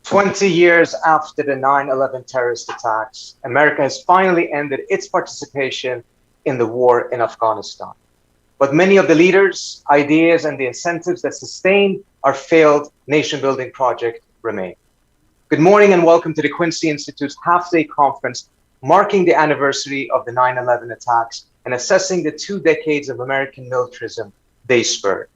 20 years after the 9/11 terrorist attacks, America has finally ended its participation in the war in Afghanistan. But many of the leaders, ideas, and the incentives that sustain our failed nation-building project remain. Good morning and welcome to the Quincy Institute's half-day conference marking the anniversary of the 9/11 attacks and assessing the 2 decades of American militarism they spurred.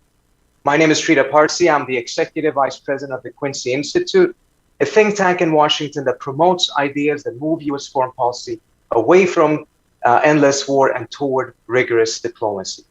My name is Sridhar Parsi. I'm the Executive Vice President of the Quincy Institute, a think tank in Washington that promotes ideas that move U.S. foreign policy away from endless war and toward rigorous diplomacy.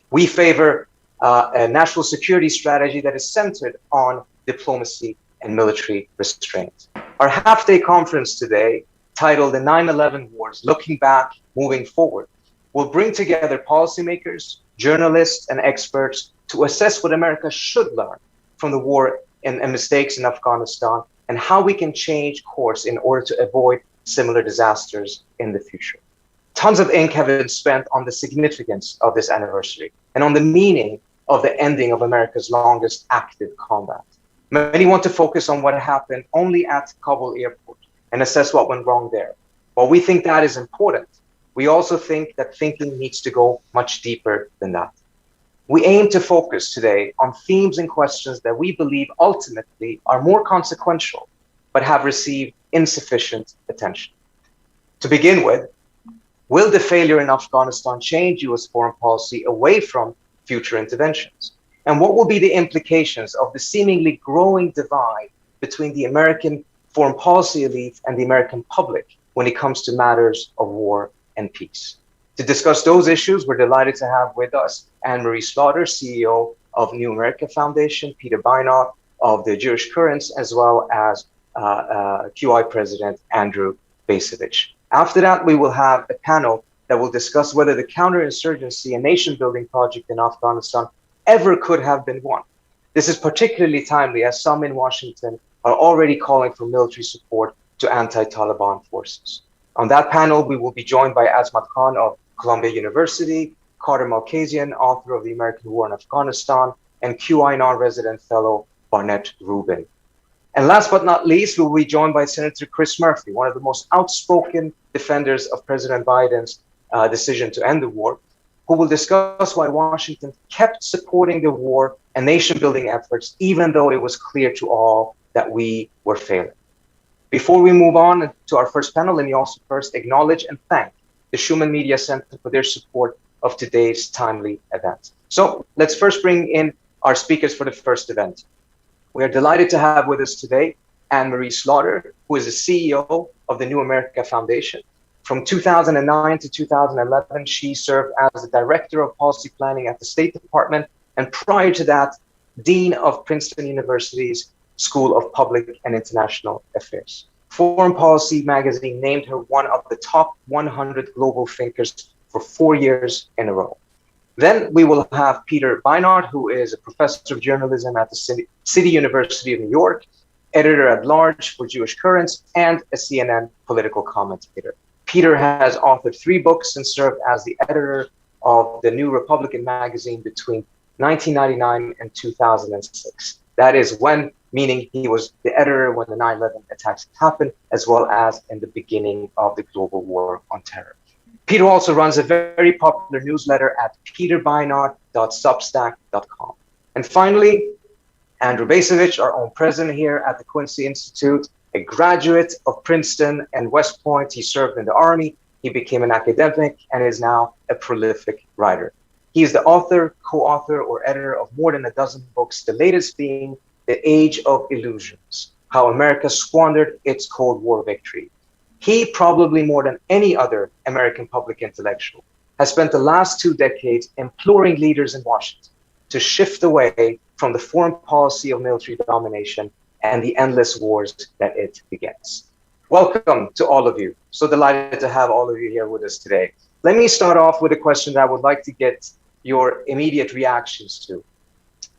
We favor a national security strategy that is centered on diplomacy and military restraint. Our half-day conference today, titled The 9/11 Wars, Looking Back, Moving Forward, will bring together policymakers, journalists, and experts to assess what America should learn from the war and mistakes in Afghanistan and how we can change course in order to avoid similar disasters in the future. Tons of ink have been spent on the significance of this anniversary and on the meaning of the ending of America's longest active combat. Many want to focus on what happened only at Kabul airport and assess what went wrong there. While we think that is important, we also think that thinking needs to go much deeper than that. We aim to focus today on themes and questions that we believe ultimately are more consequential, but have received insufficient attention. To begin with, will the failure in Afghanistan change U.S. foreign policy away from future interventions? And what will be the implications of the seemingly growing divide between the American foreign policy elite and the American public when it comes to matters of war and peace? To discuss those issues, we're delighted to have with us Anne-Marie Slaughter, CEO of New America Foundation, Peter Beinart of the Jewish Currents, as well as QI President Andrew Bacevich. After that, we will have a panel that will discuss whether the counterinsurgency and nation-building project in Afghanistan ever could have been won. This is particularly timely as some in Washington are already calling for military support to anti-Taliban forces. On that panel, we will be joined by Azmat Khan of Columbia University, Carter Malkasian, author of The American War in Afghanistan, and QI non-resident fellow Barnett Rubin. And last but not least, we'll be joined by Senator Chris Murphy, one of the most outspoken defenders of President Biden's decision to end the war, who will discuss why Washington kept supporting the war and nation-building efforts, even though it was clear to all that we were failing. Before we move on to our first panel, let me also first acknowledge and thank the Schumann Media Center for their support of today's timely event. So let's first bring in our speakers for the first event. We are delighted to have with us today Anne-Marie Slaughter, who is the CEO of the New America Foundation. From 2009 to 2011, she served as the Director of Policy Planning at the State Department, and prior to that, Dean of Princeton University's School of Public and International Affairs. Foreign Policy magazine named her one of the top 100 global thinkers for 4 years in a row. Then we will have Peter Beinart, who is a professor of journalism at the City University of New York, editor-at-large for Jewish Currents, and a CNN political commentator. Peter has authored 3 books and served as the editor of the New Republican magazine between 1999 and 2006. That is when, meaning he was the editor when the 9/11 attacks happened, as well as in the beginning of the global war on terror. Peter also runs a very popular newsletter at peterbeinart.substack.com. And finally, Andrew Bacevich, our own president here at the Quincy Institute, a graduate of Princeton and West Point. He served in the Army. He became an academic and is now a prolific writer. He is the author, co-author, or editor of more than a dozen books, the latest being The Age of Illusions, How America Squandered Its Cold War Victory. He, probably more than any other American public intellectual, has spent the last 2 decades imploring leaders in Washington to shift away from the foreign policy of military domination and the endless wars that it begets. Welcome to all of you. So delighted to have all of you here with us today. Let me start off with a question that I would like to get your immediate reactions to.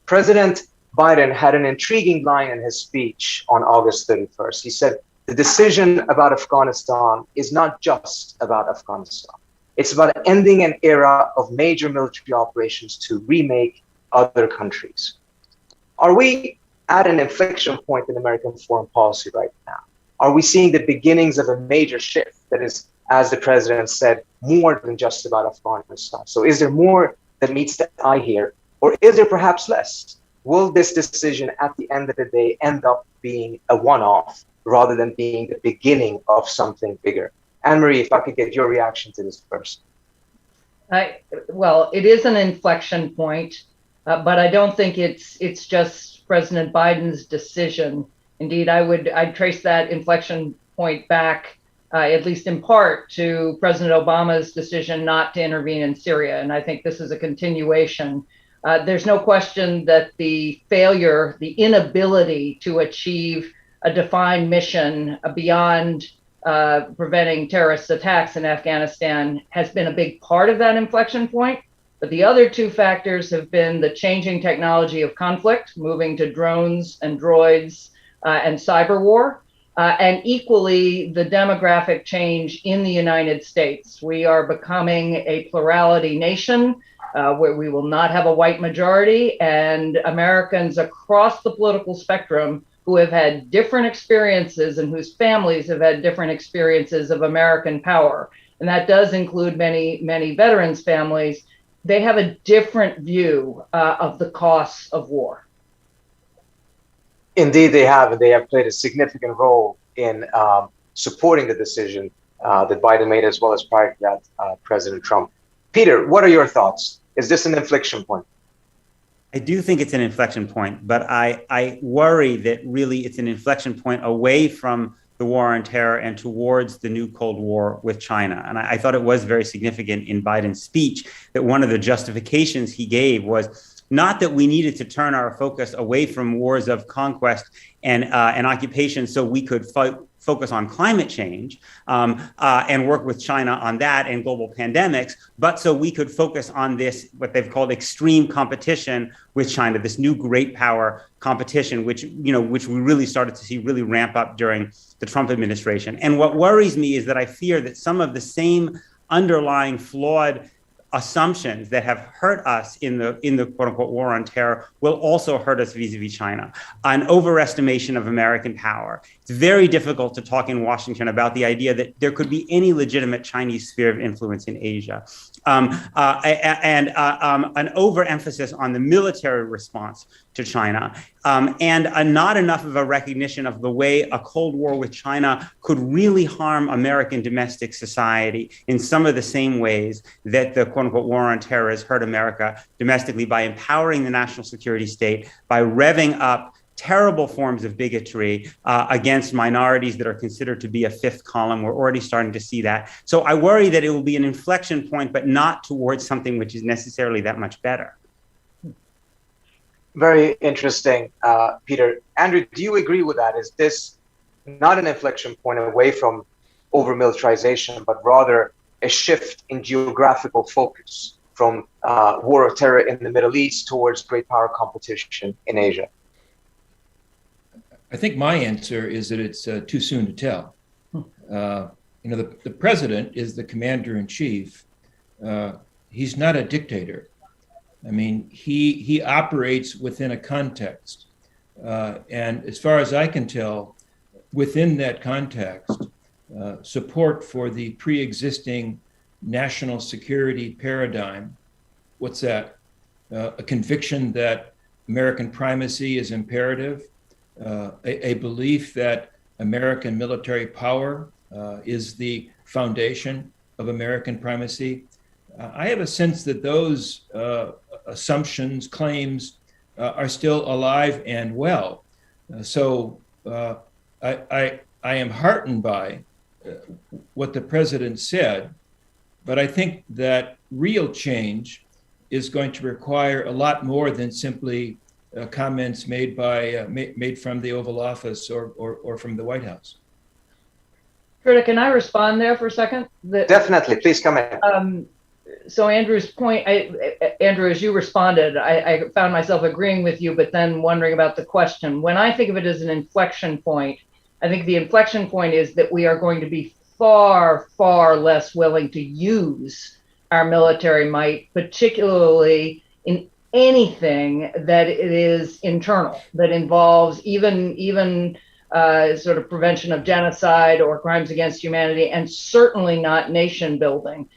President Biden had an intriguing line in his speech on August 31st. He said, the decision about Afghanistan is not just about Afghanistan. It's about ending an era of major military operations to remake other countries. Are we at an inflection point in American foreign policy right now? Are we seeing the beginnings of a major shift that is, as the president said, more than just about Afghanistan? So is there more that meets the eye here, or is there perhaps less? Will this decision at the end of the day end up being a one-off rather than being the beginning of something bigger? Anne-Marie, if I could get your reaction to this first. Well, it is an inflection point, but I don't think it's just President Biden's decision. Indeed, I'd trace that inflection point back, at least in part, to President Obama's decision not to intervene in Syria. And I think this is a continuation. There's no question that the failure, the inability to achieve a defined mission beyond preventing terrorist attacks in Afghanistan has been a big part of that inflection point. But the other two factors have been the changing technology of conflict, moving to drones and droids and cyber war, and equally the demographic change in the United States. We are becoming a plurality nation where we will not have a white majority, and Americans across the political spectrum who have had different experiences and whose families have had different experiences of American power. And that does include many veterans' families. They have a different view of the costs of war. Indeed, they have, and they have played a significant role in supporting the decision that Biden made, as well as prior to that, President Trump. Peter, what are your thoughts? Is this an inflection point? I do think it's an inflection point, but I worry that really it's an inflection point away from the war on terror and towards the new Cold War with China. And I thought it was very significant in Biden's speech that one of the justifications he gave was not that we needed to turn our focus away from wars of conquest and occupation so we could focus on climate change and work with China on that and global pandemics, but so we could focus on this, what they've called extreme competition with China, this new great power competition, which we really started to see really ramp up during the Trump administration. And what worries me is that I fear that some of the same underlying flawed assumptions that have hurt us in the quote unquote war on terror will also hurt us vis-a-vis China. An overestimation of American power. It's very difficult to talk in Washington about the idea that there could be any legitimate Chinese sphere of influence in Asia. And an overemphasis on the military response to China, and not enough of a recognition of the way a Cold War with China could really harm American domestic society in some of the same ways that the quote unquote war on terror has hurt America domestically by empowering the national security state, by revving up terrible forms of bigotry against minorities that are considered to be a fifth column. We're already starting to see that. So I worry that it will be an inflection point, but not towards something which is necessarily that much better. Very interesting, Peter. Andrew, do you agree with that? Is this not an inflection point away from over-militarization, but rather a shift in geographical focus from war of terror in the Middle East towards great power competition in Asia? I think my answer is that it's too soon to tell. The president is the commander-in-chief. He's not a dictator. I mean, he operates within a context. And as far as I can tell, within that context, support for the pre-existing national security paradigm, what's that? A conviction that American primacy is imperative, a belief that American military power is the foundation of American primacy. I have a sense that those assumptions, claims are still alive and well. So I am heartened by what the president said, but I think that real change is going to require a lot more than simply comments made from the Oval Office or from the White House. Gerda, can I respond there for a second? Definitely, please come in. So Andrew's point, Andrew, as you responded, I found myself agreeing with you, but then wondering about the question. When I think of it as an inflection point, I think the inflection point is that we are going to be far, far less willing to use our military might, particularly anything that it is internal, that involves even sort of prevention of genocide or crimes against humanity, and certainly not nation building.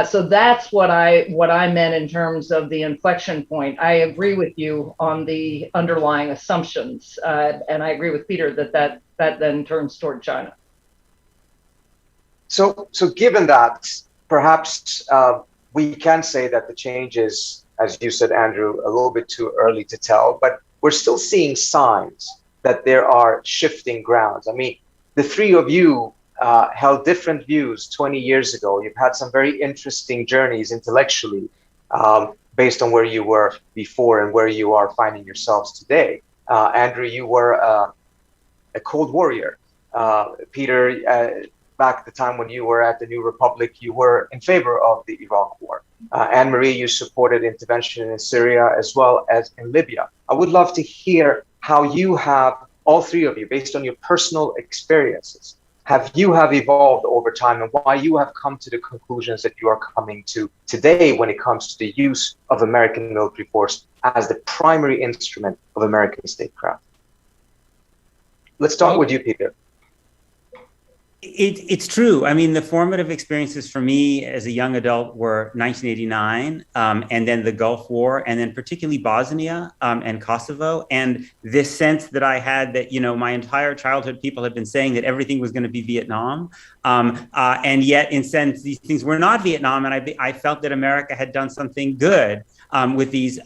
So that's what I meant in terms of the inflection point. I agree with you on the underlying assumptions, and I agree with Peter that then turns toward China. So given that, perhaps we can say that the change is, as you said, Andrew, a little bit too early to tell, but we're still seeing signs that there are shifting grounds. I mean, the three of you held different views 20 years ago. You've had some very interesting journeys intellectually based on where you were before and where you are finding yourselves today. Andrew, you were a Cold Warrior. Peter, back at the time when you were at the New Republic, you were in favor of the Iraq War. Anne-Marie, you supported intervention in Syria as well as in Libya. I would love to hear how you have, all three of you, based on your personal experiences, have evolved over time and why you have come to the conclusions that you are coming to today when it comes to the use of American military force as the primary instrument of American statecraft. Let's start with you, Peter. It's true. I mean, the formative experiences for me as a young adult were 1989, and then the Gulf War, and then particularly Bosnia and Kosovo. And this sense that I had that, you know, my entire childhood, people had been saying that everything was going to be Vietnam. And yet, in a sense, these things were not Vietnam. And I felt that America had done something good with these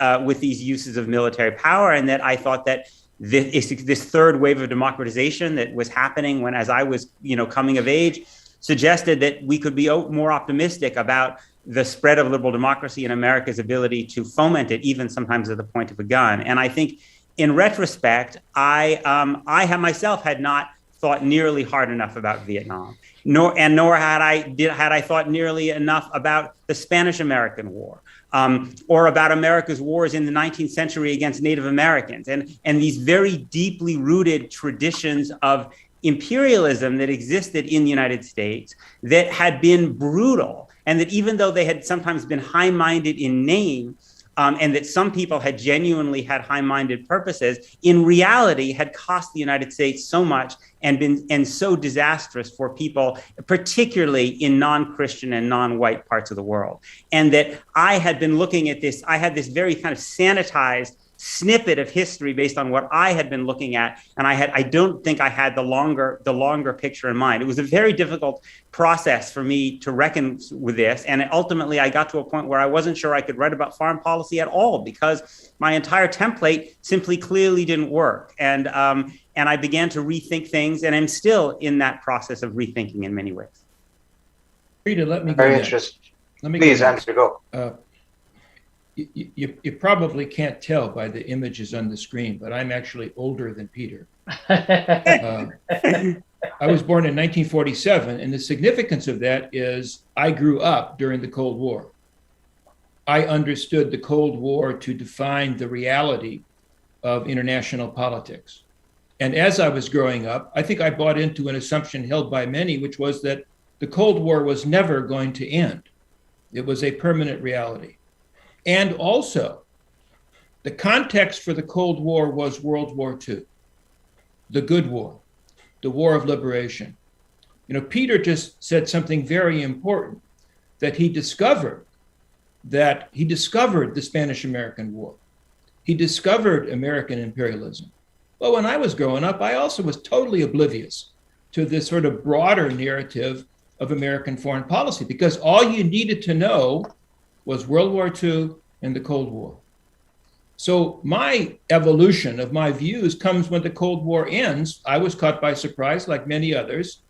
uses of military power, and that I thought that this third wave of democratization that was happening as I was, you know, coming of age, suggested that we could be more optimistic about the spread of liberal democracy and America's ability to foment it, even sometimes at the point of a gun. And I think, in retrospect, I myself had not thought nearly hard enough about Vietnam, nor had I thought nearly enough about the Spanish-American War. Or about America's wars in the 19th century against Native Americans, and these very deeply rooted traditions of imperialism that existed in the United States that had been brutal, and that even though they had sometimes been high-minded in name, and that some people had genuinely had high-minded purposes, in reality had cost the United States so much and so disastrous for people, particularly in non-Christian and non-white parts of the world. And that I had been looking at this, I had this very kind of sanitized snippet of history based on what I had been looking at, and I don't think I had the longer picture in mind. It was a very difficult process for me to reckon with this, and ultimately I got to a point where I wasn't sure I could write about foreign policy at all, because my entire template simply clearly didn't work, and I began to rethink things, and I'm still in that process of rethinking in many ways. Peter, let me go very next. interesting. Let me Please, go next. Andrew, go. You probably can't tell by the images on the screen, but I'm actually older than Peter. I was born in 1947, and the significance of that is I grew up during the Cold War. I understood the Cold War to define the reality of international politics. And as I was growing up, I think I bought into an assumption held by many, which was that the Cold War was never going to end. It was a permanent reality. And also, the context for the Cold War was World War II, the good war, the war of liberation. You know, Peter just said something very important, that he discovered the Spanish-American War. He discovered American imperialism. Well, when I was growing up, I also was totally oblivious to this sort of broader narrative of American foreign policy, because all you needed to know was World War II and the Cold War. So my evolution of my views comes when the Cold War ends. I was caught by surprise, like many others.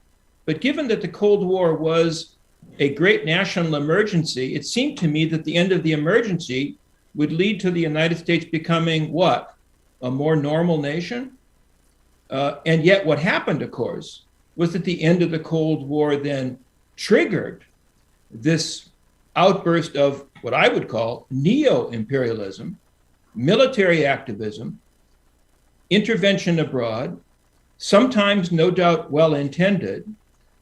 But given that the Cold War was a great national emergency, it seemed to me that the end of the emergency would lead to the United States becoming what? A more normal nation? And yet what happened, of course, was that the end of the Cold War then triggered this outburst of what I would call neo-imperialism, military activism, intervention abroad, sometimes no doubt well-intended,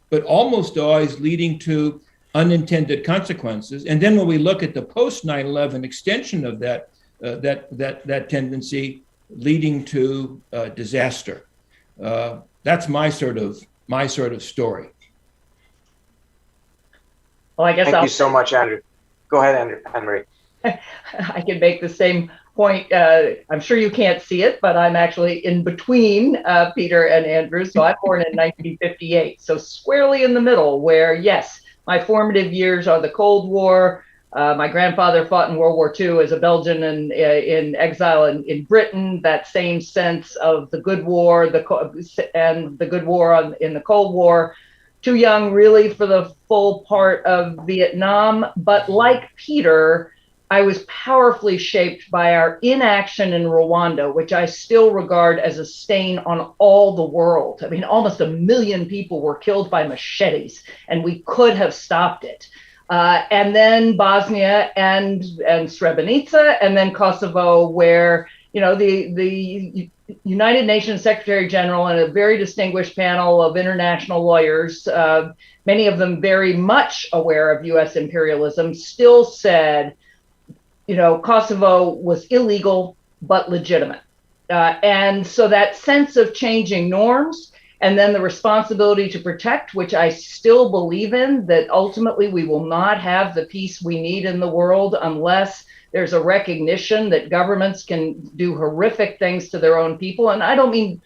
but almost always leading to unintended consequences. And then when we look at the post 9/11 extension of that that tendency leading to disaster. That's my sort of story. Well, I guess Thank you so much, Andrew. Go ahead, Andrew, Anne-Marie. I can make the same point. I'm sure you can't see it, but I'm actually in between Peter and Andrew. So I'm born in 1958, so squarely in the middle where, yes, my formative years are the Cold War. My grandfather fought in World War II as a Belgian and in exile in Britain. That same sense of the good war and the good war in the Cold War. Too young really for the full part of Vietnam, but like Peter, I was powerfully shaped by our inaction in Rwanda, which I still regard as a stain on all the world. I mean, almost 1 million people were killed by machetes, and we could have stopped it. And then Bosnia and Srebrenica, and then Kosovo, where the United Nations Secretary General and a very distinguished panel of international lawyers, many of them very much aware of U.S. imperialism, still said, Kosovo was illegal but legitimate. And so that sense of changing norms and then the responsibility to protect, which I still believe in, that ultimately we will not have the peace we need in the world unless there's a recognition that governments can do horrific things to their own people. And I don't mean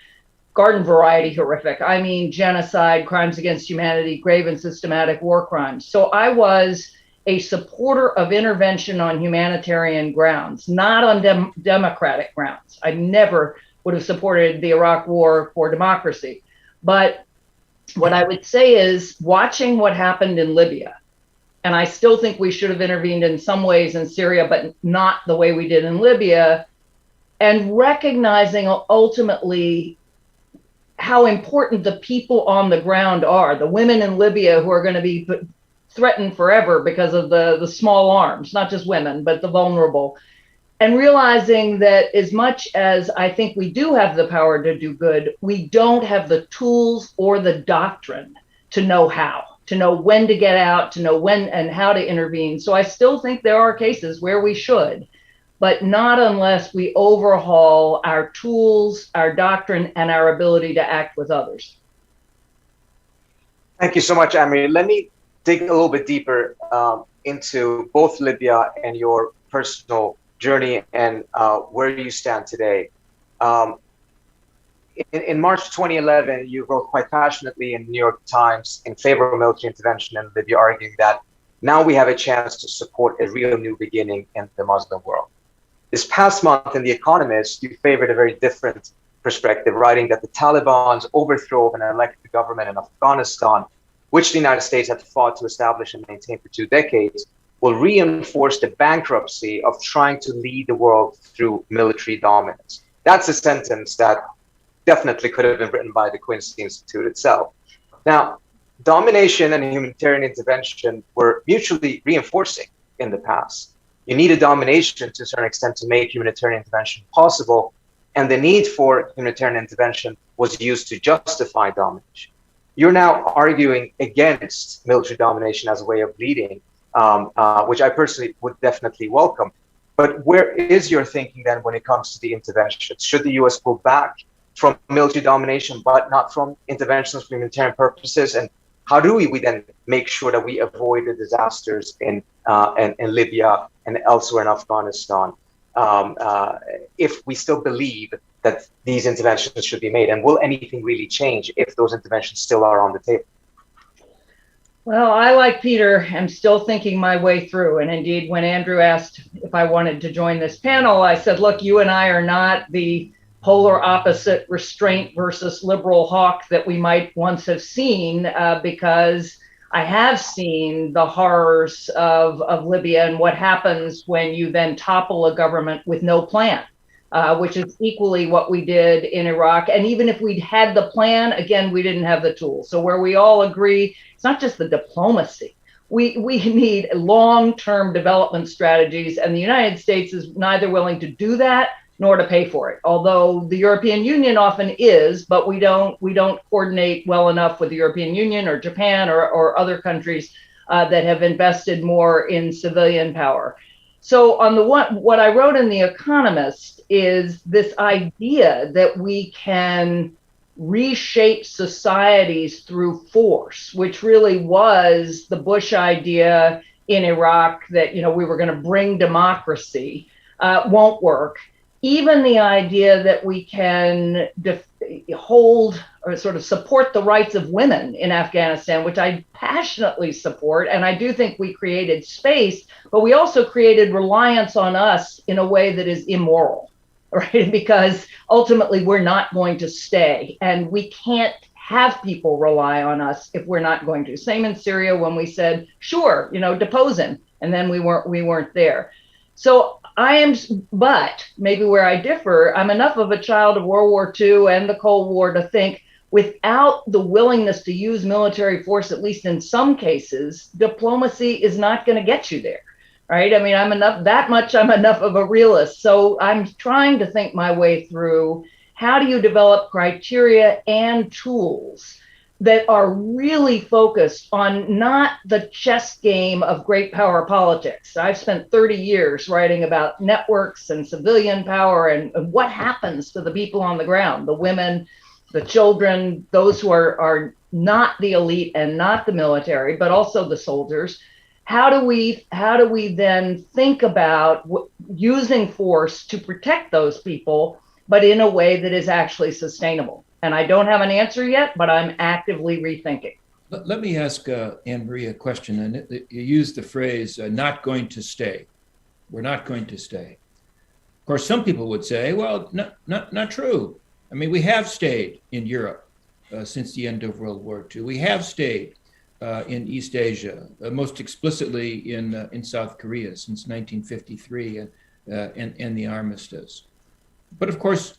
garden variety horrific. I mean genocide, crimes against humanity, grave and systematic war crimes. So I was a supporter of intervention on humanitarian grounds, not on democratic grounds. I never would have supported the Iraq War for democracy. But what I would say is watching what happened in Libya, and I still think we should have intervened in some ways in Syria, but not the way we did in Libya, and recognizing ultimately how important the people on the ground are, the women in Libya who are going to be threatened forever because of the small arms, not just women, but the vulnerable. And realizing that as much as I think we do have the power to do good, we don't have the tools or the doctrine to know how, to know when to get out, to know when and how to intervene. So I still think there are cases where we should, but not unless we overhaul our tools, our doctrine, and our ability to act with others. Thank you so much, Anne-Marie. Let me dig a little bit deeper into both Libya and your personal journey and where you stand today. In March 2011, you wrote quite passionately in the New York Times in favor of military intervention in Libya, arguing that now we have a chance to support a real new beginning in the Muslim world. This past month in The Economist, you favored a very different perspective, writing that the Taliban's overthrow of an elected government in Afghanistan, which the United States had fought to establish and maintain for 2 decades, will reinforce the bankruptcy of trying to lead the world through military dominance. That's a sentence that definitely could have been written by the Quincy Institute itself. Now, domination and humanitarian intervention were mutually reinforcing in the past. You needed domination to a certain extent to make humanitarian intervention possible, and the need for humanitarian intervention was used to justify domination. You're now arguing against military domination as a way of leading, which I personally would definitely welcome. But where is your thinking then when it comes to the interventions? Should the US pull back from military domination, but not from interventions for humanitarian purposes? And how do we then make sure that we avoid the disasters in Libya and elsewhere in Afghanistan if we still believe that these interventions should be made? And will anything really change if those interventions still are on the table? Well, I, like Peter, am still thinking my way through. And indeed, when Andrew asked if I wanted to join this panel, I said, look, you and I are not the polar opposite restraint versus liberal hawk that we might once have seen, because I have seen the horrors of Libya and what happens when you then topple a government with no plan, which is equally what we did in Iraq. And even if we'd had the plan, again, we didn't have the tools. So where we all agree, it's not just the diplomacy. We need long-term development strategies, and the United States is neither willing to do that nor to pay for it. Although the European Union often is, but we don't coordinate well enough with the European Union or Japan or other countries that have invested more in civilian power. So on the one, what I wrote in The Economist is this idea that we can reshape societies through force, which really was the Bush idea in Iraq that, you know, we were going to bring democracy, won't work. Even the idea that we can hold or sort of support the rights of women in Afghanistan, which I passionately support. And I do think we created space, but we also created reliance on us in a way that is immoral, right? Because ultimately we're not going to stay, and we can't have people rely on us if we're not going to. Same in Syria when we said, sure, you know, depose him, and then we weren't there. So but maybe where I differ, I'm enough of a child of World War II and the Cold War to think without the willingness to use military force, at least in some cases, diplomacy is not going to get you there, right? I mean, I'm enough of a realist. So I'm trying to think my way through, how do you develop criteria and tools that are really focused on not the chess game of great power politics? I've spent 30 years writing about networks and civilian power and what happens to the people on the ground, the women, the children, those who are not the elite and not the military, but also the soldiers. How do we then think about using force to protect those people, but in a way that is actually sustainable? And I don't have an answer yet, but I'm actively rethinking. Let me ask Anne-Marie a question. And you used the phrase, not going to stay. We're not going to stay. Of course, some people would say, well, not true. I mean, we have stayed in Europe since the end of World War II. We have stayed in East Asia, most explicitly in South Korea since 1953 and the armistice. But of course,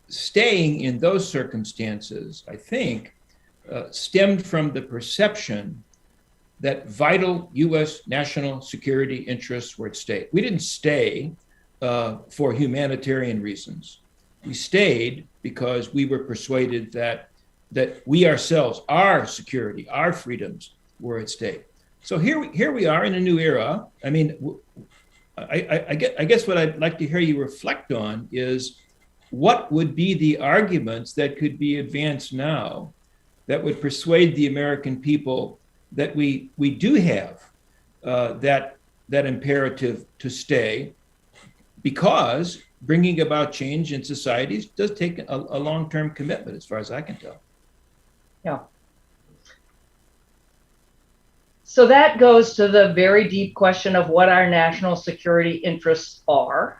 staying in those circumstances, I think, stemmed from the perception that vital U.S. national security interests were at stake. We didn't stay for humanitarian reasons. We stayed because we were persuaded that we ourselves, our security, our freedoms were at stake. So here we are in a new era. I mean, I guess what I'd like to hear you reflect on is, what would be the arguments that could be advanced now that would persuade the American people that we do have that imperative to stay, because bringing about change in societies does take a long-term commitment, as far as I can tell. Yeah. So that goes to the very deep question of what our national security interests are.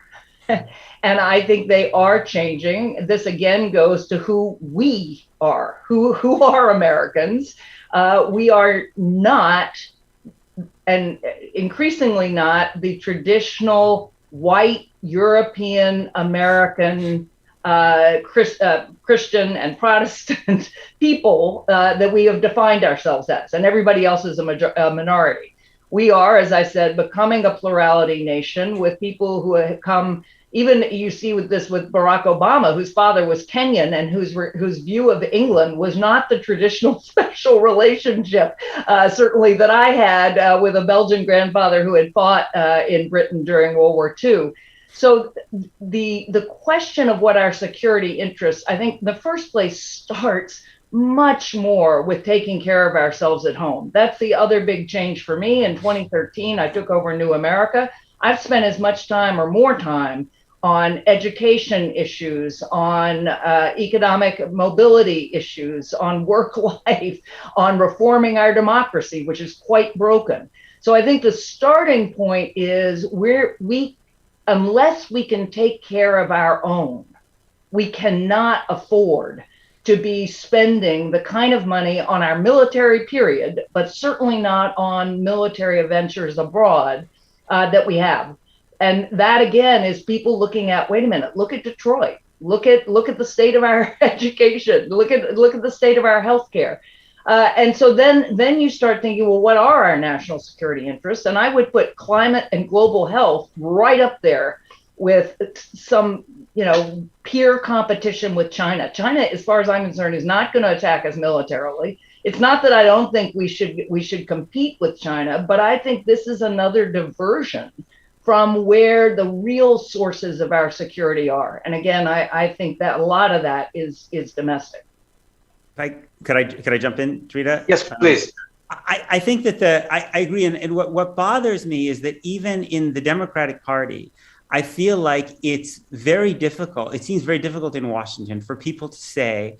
And I think they are changing. This again goes to who we are, who are Americans. We are not, and increasingly not, the traditional white European American Christian and Protestant people that we have defined ourselves as, and everybody else is a minority. We are, as I said, becoming a plurality nation with people who have come. Even you see with Barack Obama, whose father was Kenyan and whose view of England was not the traditional special relationship, certainly that I had with a Belgian grandfather who had fought in Britain during World War II. So the question of what our security interests, I think the first place starts much more with taking care of ourselves at home. That's the other big change for me. In 2013, I took over New America. I've spent as much time or more time on education issues, on economic mobility issues, on work life, on reforming our democracy, which is quite broken. So I think the starting point is unless we can take care of our own, we cannot afford to be spending the kind of money on our military period, but certainly not on military ventures abroad that we have. And that again is people looking at, wait a minute, look at Detroit, look at the state of our education, look at the state of our healthcare. And so then you start thinking, well, what are our national security interests? And I would put climate and global health right up there with some, peer competition with China. China, as far as I'm concerned, is not going to attack us militarily. It's not that I don't think we should compete with China, but I think this is another diversion from where the real sources of our security are. And again, I think that a lot of that is domestic. Could I jump in, Trita? Yes, please. I think that I agree. And what bothers me is that even in the Democratic Party, I feel like it's very difficult. It seems very difficult in Washington for people to say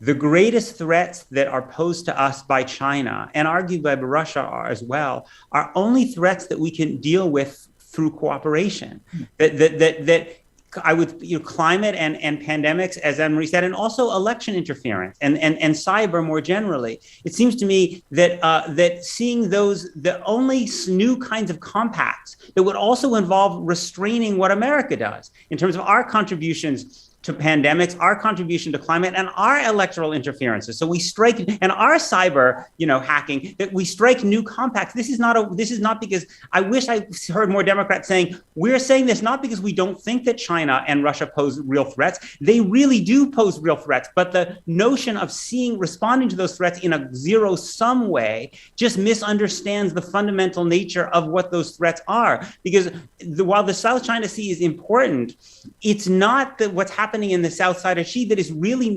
the greatest threats that are posed to us by China, and arguably by Russia as well, are only threats that we can deal with through cooperation. That I would, climate and pandemics, as Anne-Marie said, and also election interference and cyber more generally. It seems to me that that seeing those, the only new kinds of compacts that would also involve restraining what America does in terms of our contributions to pandemics, our contribution to climate, and our electoral interferences. So we strike, and our cyber, hacking, that we strike new compacts. This is not because, I wish I heard more Democrats saying, we're saying this not because we don't think that China and Russia pose real threats. They really do pose real threats, but the notion of responding to those threats in a zero-sum way just misunderstands the fundamental nature of what those threats are. Because while the South China Sea is important, it's not that what's happening in the South China Sea that is really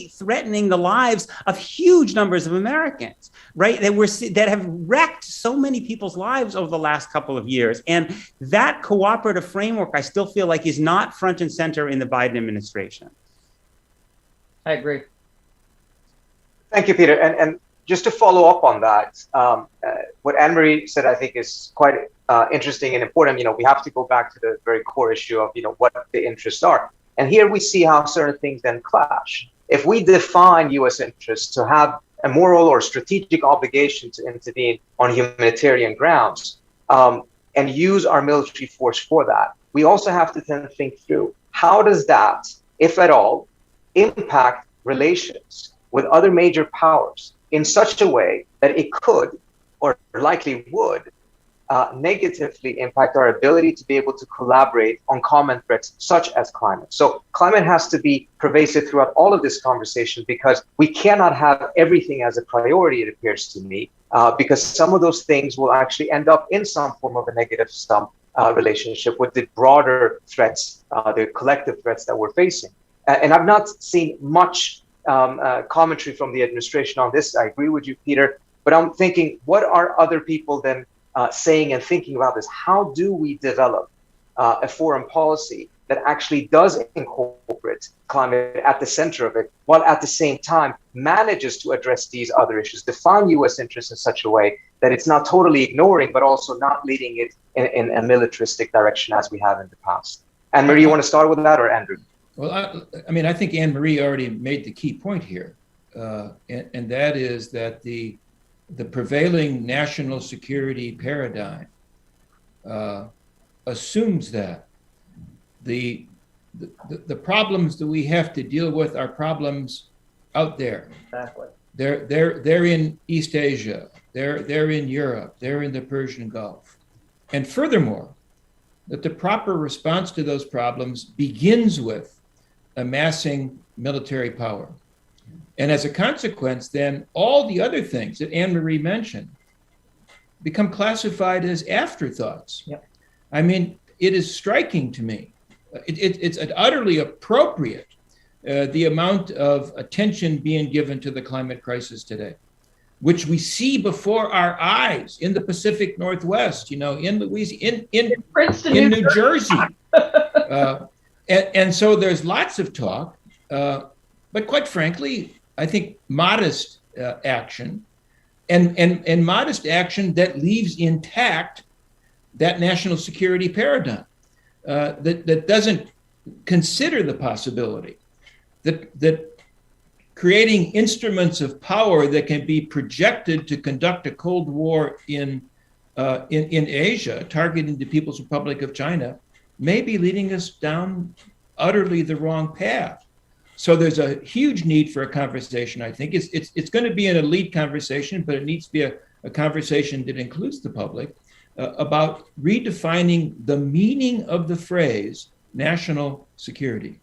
threatening the lives of huge numbers of Americans, right? That have wrecked so many people's lives over the last couple of years. And that cooperative framework, I still feel like, is not front and center in the Biden administration. I agree. Thank you, Peter. And just to follow up on that, what Anne-Marie said, I think, is quite interesting and important. We have to go back to the very core issue of, what the interests are. And here we see how certain things then clash. If we define U.S. interests to have a moral or strategic obligation to intervene on humanitarian grounds and use our military force for that, we also have to then think through how does that, if at all, impact relations with other major powers in such a way that it could or likely would negatively impact our ability to be able to collaborate on common threats such as climate. So climate has to be pervasive throughout all of this conversation, because we cannot have everything as a priority, it appears to me, because some of those things will actually end up in some form of a negative sum relationship with the broader threats, the collective threats that we're facing. And I've not seen much commentary from the administration on this. I agree with you, Peter, but I'm thinking, what are other people then saying and thinking about this? How do we develop a foreign policy that actually does incorporate climate at the center of it, while at the same time manages to address these other issues, define U.S. interests in such a way that it's not totally ignoring, but also not leading it in a militaristic direction as we have in the past? Anne-Marie, you want to start with that, or Andrew? Well, I think Anne-Marie already made the key point here, and that is that the prevailing national security paradigm assumes that the problems that we have to deal with are problems out there. Exactly. They're in East Asia. They're in Europe. They're in the Persian Gulf. And furthermore, that the proper response to those problems begins with amassing military power. And as a consequence, then all the other things that Anne-Marie mentioned become classified as afterthoughts. Yep. I mean, it is striking to me. It's utterly appropriate, the amount of attention being given to the climate crisis today, which we see before our eyes in the Pacific Northwest, in Louisiana, in Princeton, in New Jersey. And so there's lots of talk, but quite frankly, I think modest action and modest action that leaves intact that national security paradigm, that doesn't consider the possibility that creating instruments of power that can be projected to conduct a Cold War in Asia, targeting the People's Republic of China, may be leading us down utterly the wrong path. So there's a huge need for a conversation. I think it's going to be an elite conversation, but it needs to be a conversation that includes the public about redefining the meaning of the phrase national security.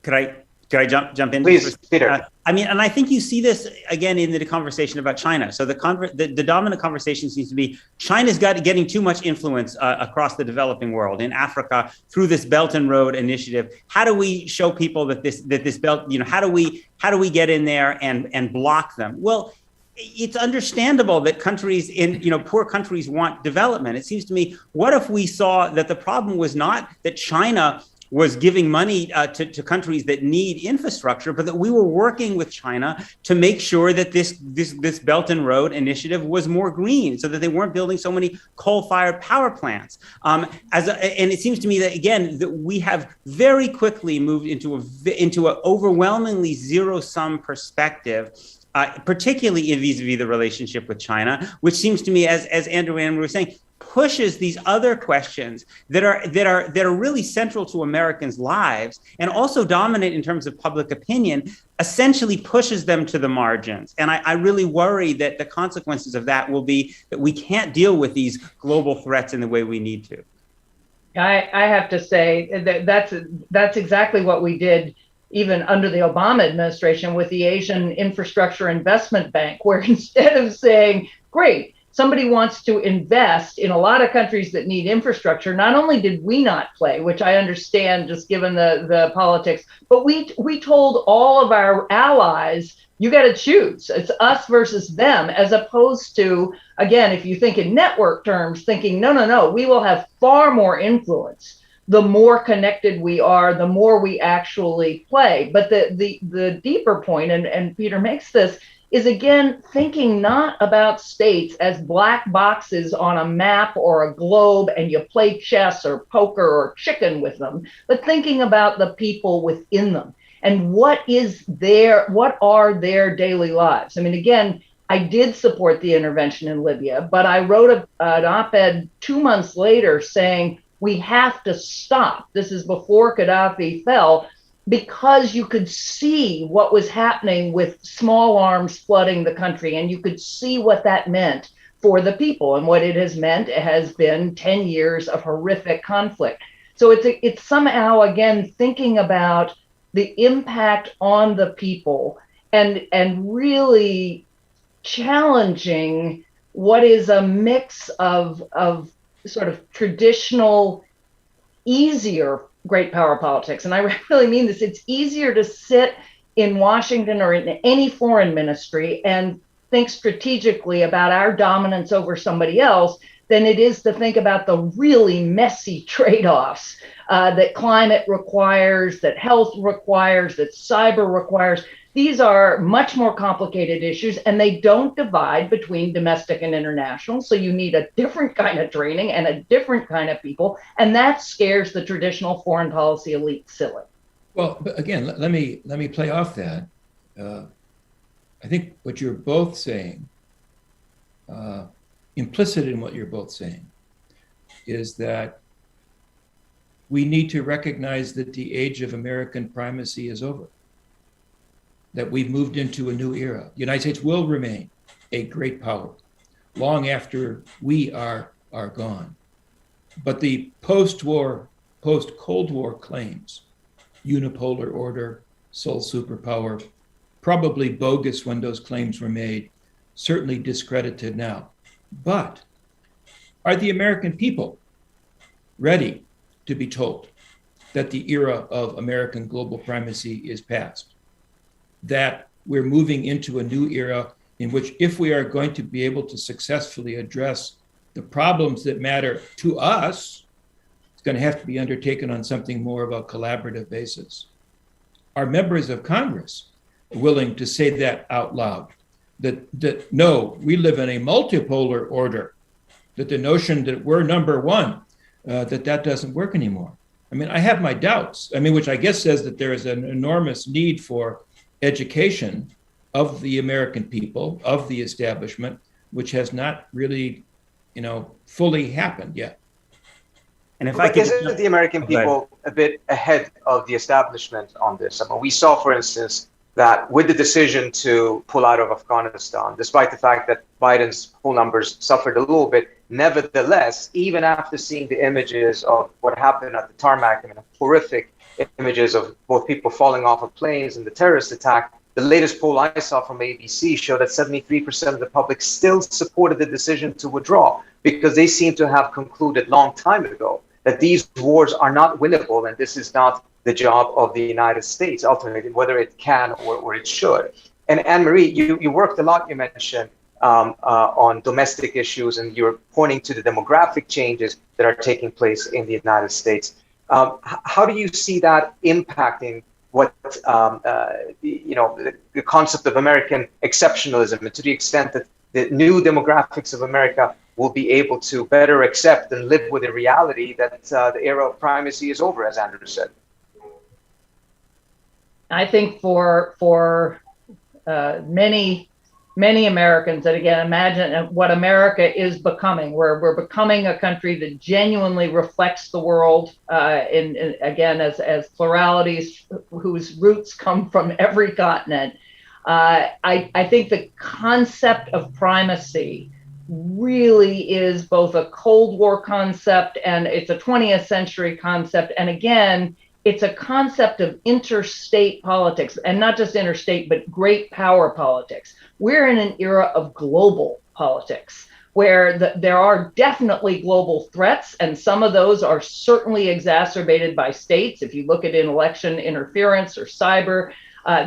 Could I Can I jump in? Please, Peter. I mean, and I think you see this again in the conversation about China. So the dominant conversation seems to be China's getting too much influence across the developing world, in Africa, through this Belt and Road Initiative. How do we show people that this belt, how do we get in there and block them? Well, it's understandable that countries poor countries want development. It seems to me, what if we saw that the problem was not that China was giving money to countries that need infrastructure, but that we were working with China to make sure that this Belt and Road Initiative was more green, so that they weren't building so many coal-fired power plants. And it seems to me that, again, that we have very quickly moved into an overwhelmingly zero-sum perspective, particularly vis-a-vis the relationship with China, which seems to me, as Andrew and Andrew were saying, pushes these other questions that are really central to Americans' lives and also dominate in terms of public opinion, essentially pushes them to the margins. And I really worry that the consequences of that will be that we can't deal with these global threats in the way we need to. I have to say that's exactly what we did even under the Obama administration with the Asian Infrastructure Investment Bank, where instead of saying, great, somebody wants to invest in a lot of countries that need infrastructure, not only did we not play, which I understand just given the politics, but we told all of our allies, you got to choose. It's us versus them, as opposed to, again, if you think in network terms, thinking, no, we will have far more influence. The more connected we are, the more we actually play. But the deeper point, and Peter makes this, is again thinking not about states as black boxes on a map or a globe and you play chess or poker or chicken with them, but thinking about the people within them and what are their daily lives. I mean, again, I did support the intervention in Libya, but I wrote an op-ed 2 months later saying we have to stop. This is before Gaddafi fell, because you could see what was happening with small arms flooding the country, and you could see what that meant for the people. And what it has meant, it has been 10 years of horrific conflict. So it's somehow, again, thinking about the impact on the people and really challenging what is a mix of sort of traditional, easier great power politics. And I really mean this. It's easier to sit in Washington or in any foreign ministry and think strategically about our dominance over somebody else than it is to think about the really messy trade-offs that climate requires, that health requires, that cyber requires. These are much more complicated issues, and they don't divide between domestic and international. So you need a different kind of training and a different kind of people, and that scares the traditional foreign policy elite silly. Well, but again, let me play off that. I think what you're both saying, implicit in what you're both saying, is that we need to recognize that the age of American primacy is over, that we've moved into a new era. The United States will remain a great power long after we are gone. But the post-war, post-Cold War claims, unipolar order, sole superpower, probably bogus when those claims were made, certainly discredited now. But are the American people ready to be told that the era of American global primacy is past? That we're moving into a new era in which, if we are going to be able to successfully address the problems that matter to us, it's going to have to be undertaken on something more of a collaborative basis. Are members of Congress willing to say that out loud? That no, we live in a multipolar order, that the notion that we're number one, that doesn't work anymore. I mean, I have my doubts, which I guess says that there is an enormous need for education of the American people, of the establishment, which has not really, fully happened yet. And if isn't the American people a bit ahead of the establishment on this? I mean, we saw, for instance, that with the decision to pull out of Afghanistan, despite the fact that Biden's poll numbers suffered a little bit, Nevertheless, even after seeing the images of what happened at the tarmac, I mean, horrific images of both people falling off of planes and the terrorist attack, the latest poll I saw from ABC showed that 73% of the public still supported the decision to withdraw, because they seem to have concluded long time ago that these wars are not winnable, and this is not the job of the United States, ultimately, whether it can or it should. And Anne-Marie, you worked a lot, you mentioned, on domestic issues, and you're pointing to the demographic changes that are taking place in the United States. How do you see that impacting what the concept of American exceptionalism, and to the extent that the new demographics of America will be able to better accept and live with the reality that the era of primacy is over, as Andrew said? I think for many Americans, and again, imagine what America is becoming. We're becoming a country that genuinely reflects the world, again, as pluralities whose roots come from every continent. I think the concept of primacy really is both a Cold War concept and it's a 20th century concept. And again, it's a concept of interstate politics, and not just interstate, but great power politics. We're in an era of global politics where there are definitely global threats, and some of those are certainly exacerbated by states. If you look at election interference or cyber,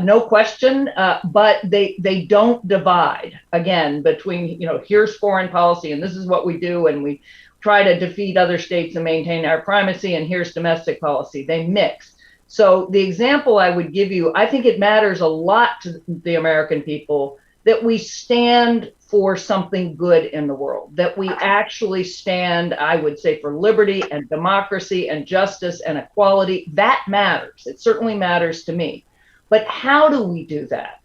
no question, but they don't divide, again, between, here's foreign policy and this is what we do, and we try to defeat other states and maintain our primacy, and here's domestic policy. They mix. So the example I would give you, I think it matters a lot to the American people that we stand for something good in the world, that we actually stand, I would say, for liberty and democracy and justice and equality. That matters. It certainly matters to me. But how do we do that?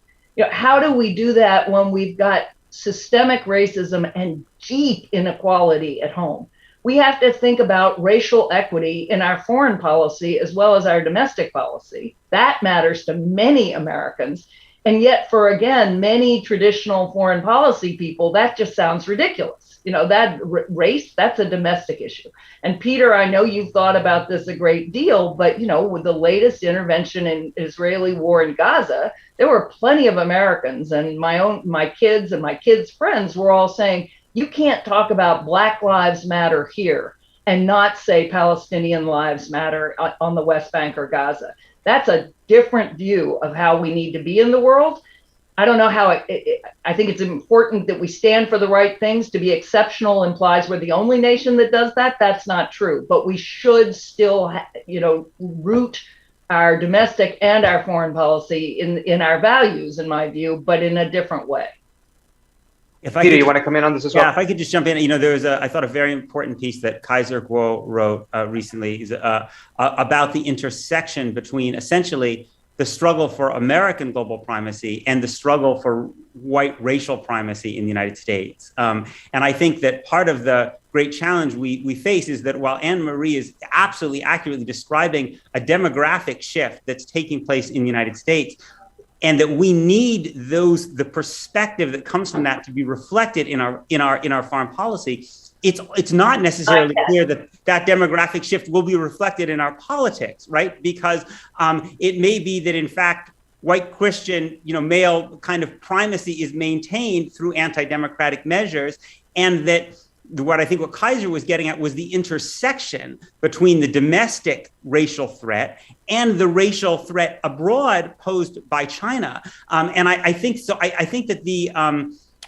How do we do that when we've got systemic racism and deep inequality at home? We have to think about racial equity in our foreign policy as well as our domestic policy. That matters to many Americans. And yet, for, again, many traditional foreign policy people, that just sounds ridiculous. That race, that's a domestic issue. And Peter, I know you've thought about this a great deal, but, with the latest intervention in Israeli war in Gaza, there were plenty of Americans, and my kids and my kids' friends were all saying, you can't talk about Black Lives Matter here and not say Palestinian lives matter on the West Bank or Gaza. That's a different view of how we need to be in the world. I don't know how I think it's important that we stand for the right things. To be exceptional implies we're the only nation that does that. That's not true. But we should still, root our domestic and our foreign policy in our values, in my view, but in a different way. Peter, you want to come in on this as well? Yeah, if I could just jump in. There was I thought, a very important piece that Kaiser Kuo wrote recently is about the intersection between essentially the struggle for American global primacy and the struggle for white racial primacy in the United States. And I think that part of the great challenge we face is that while Anne-Marie is absolutely accurately describing a demographic shift that's taking place in the United States, and that we need the perspective that comes from that to be reflected in our foreign policy, it's not necessarily clear that demographic shift will be reflected in our politics, right? Because it may be that, in fact, white Christian, male kind of primacy is maintained through anti-democratic measures, and that what Kaiser was getting at was the intersection between the domestic racial threat and the racial threat abroad posed by China. And I think so. I think that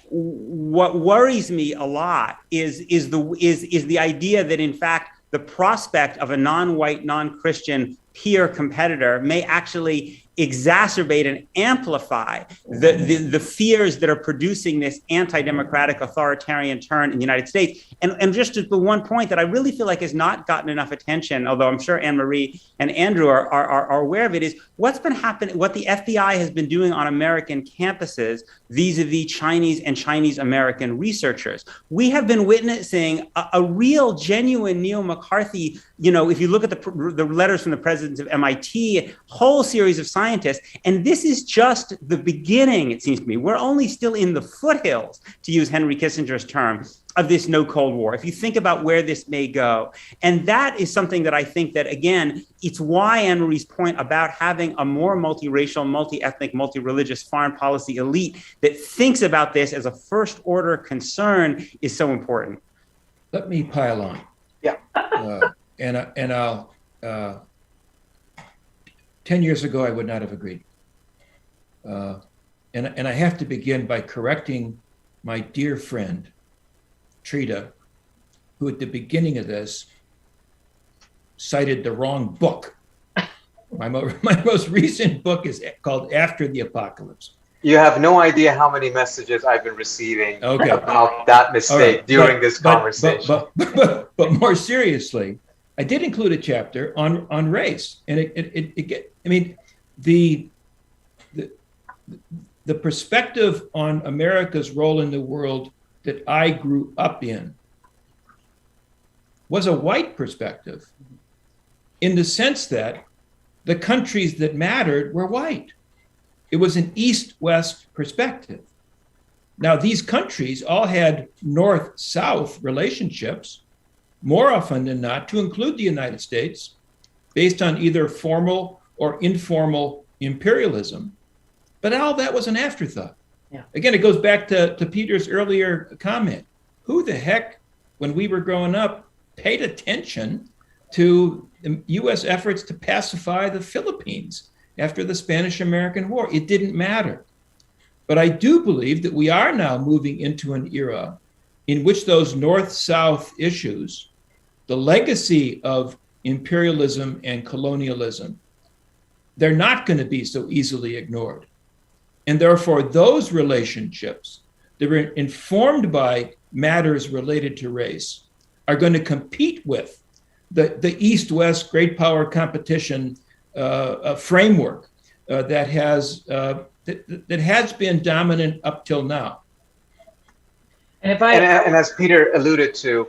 what worries me a lot is the idea that, in fact, the prospect of a non-white, non-Christian peer competitor may actually exacerbate and amplify the fears that are producing this anti-democratic authoritarian turn in the United States. And just the one point that I really feel like has not gotten enough attention, although I'm sure Anne-Marie and Andrew are aware of it, is what's been happening, what the FBI has been doing on American campuses vis-a-vis Chinese and Chinese American researchers. We have been witnessing a real, genuine neo-McCarthy, if you look at the letters from the presidents of MIT, a whole series of scientists scientists. And this is just the beginning, it seems to me. We're only still in the foothills, to use Henry Kissinger's term, of this no Cold War, if you think about where this may go. And that is something that I think that, again, it's why Anne-Marie's point about having a more multiracial, multi-ethnic, multi-religious foreign policy elite that thinks about this as a first order concern is so important. Let me pile on. Yeah. And I'll, 10 years ago, I would not have agreed. And I have to begin by correcting my dear friend, Trita, who at the beginning of this cited the wrong book. My most recent book is called After the Apocalypse. You have no idea how many messages I've been receiving about that mistake during this conversation. But more seriously, I did include a chapter on race, and the perspective on America's role in the world that I grew up in was a white perspective, in the sense that the countries that mattered were white. It was an East-West perspective. Now, these countries all had North-South relationships, more often than not, to include the United States, based on either formal or informal imperialism. But all that was an afterthought. Yeah. Again, it goes back to Peter's earlier comment. Who the heck, when we were growing up, paid attention to the U.S. efforts to pacify the Philippines after the Spanish-American War? It didn't matter. But I do believe that we are now moving into an era in which those North-South issues, the legacy of imperialism and colonialism, they're not going to be so easily ignored. And therefore, those relationships that are informed by matters related to race are going to compete with the East-West great power competition framework that has been dominant up till now. And as Peter alluded to,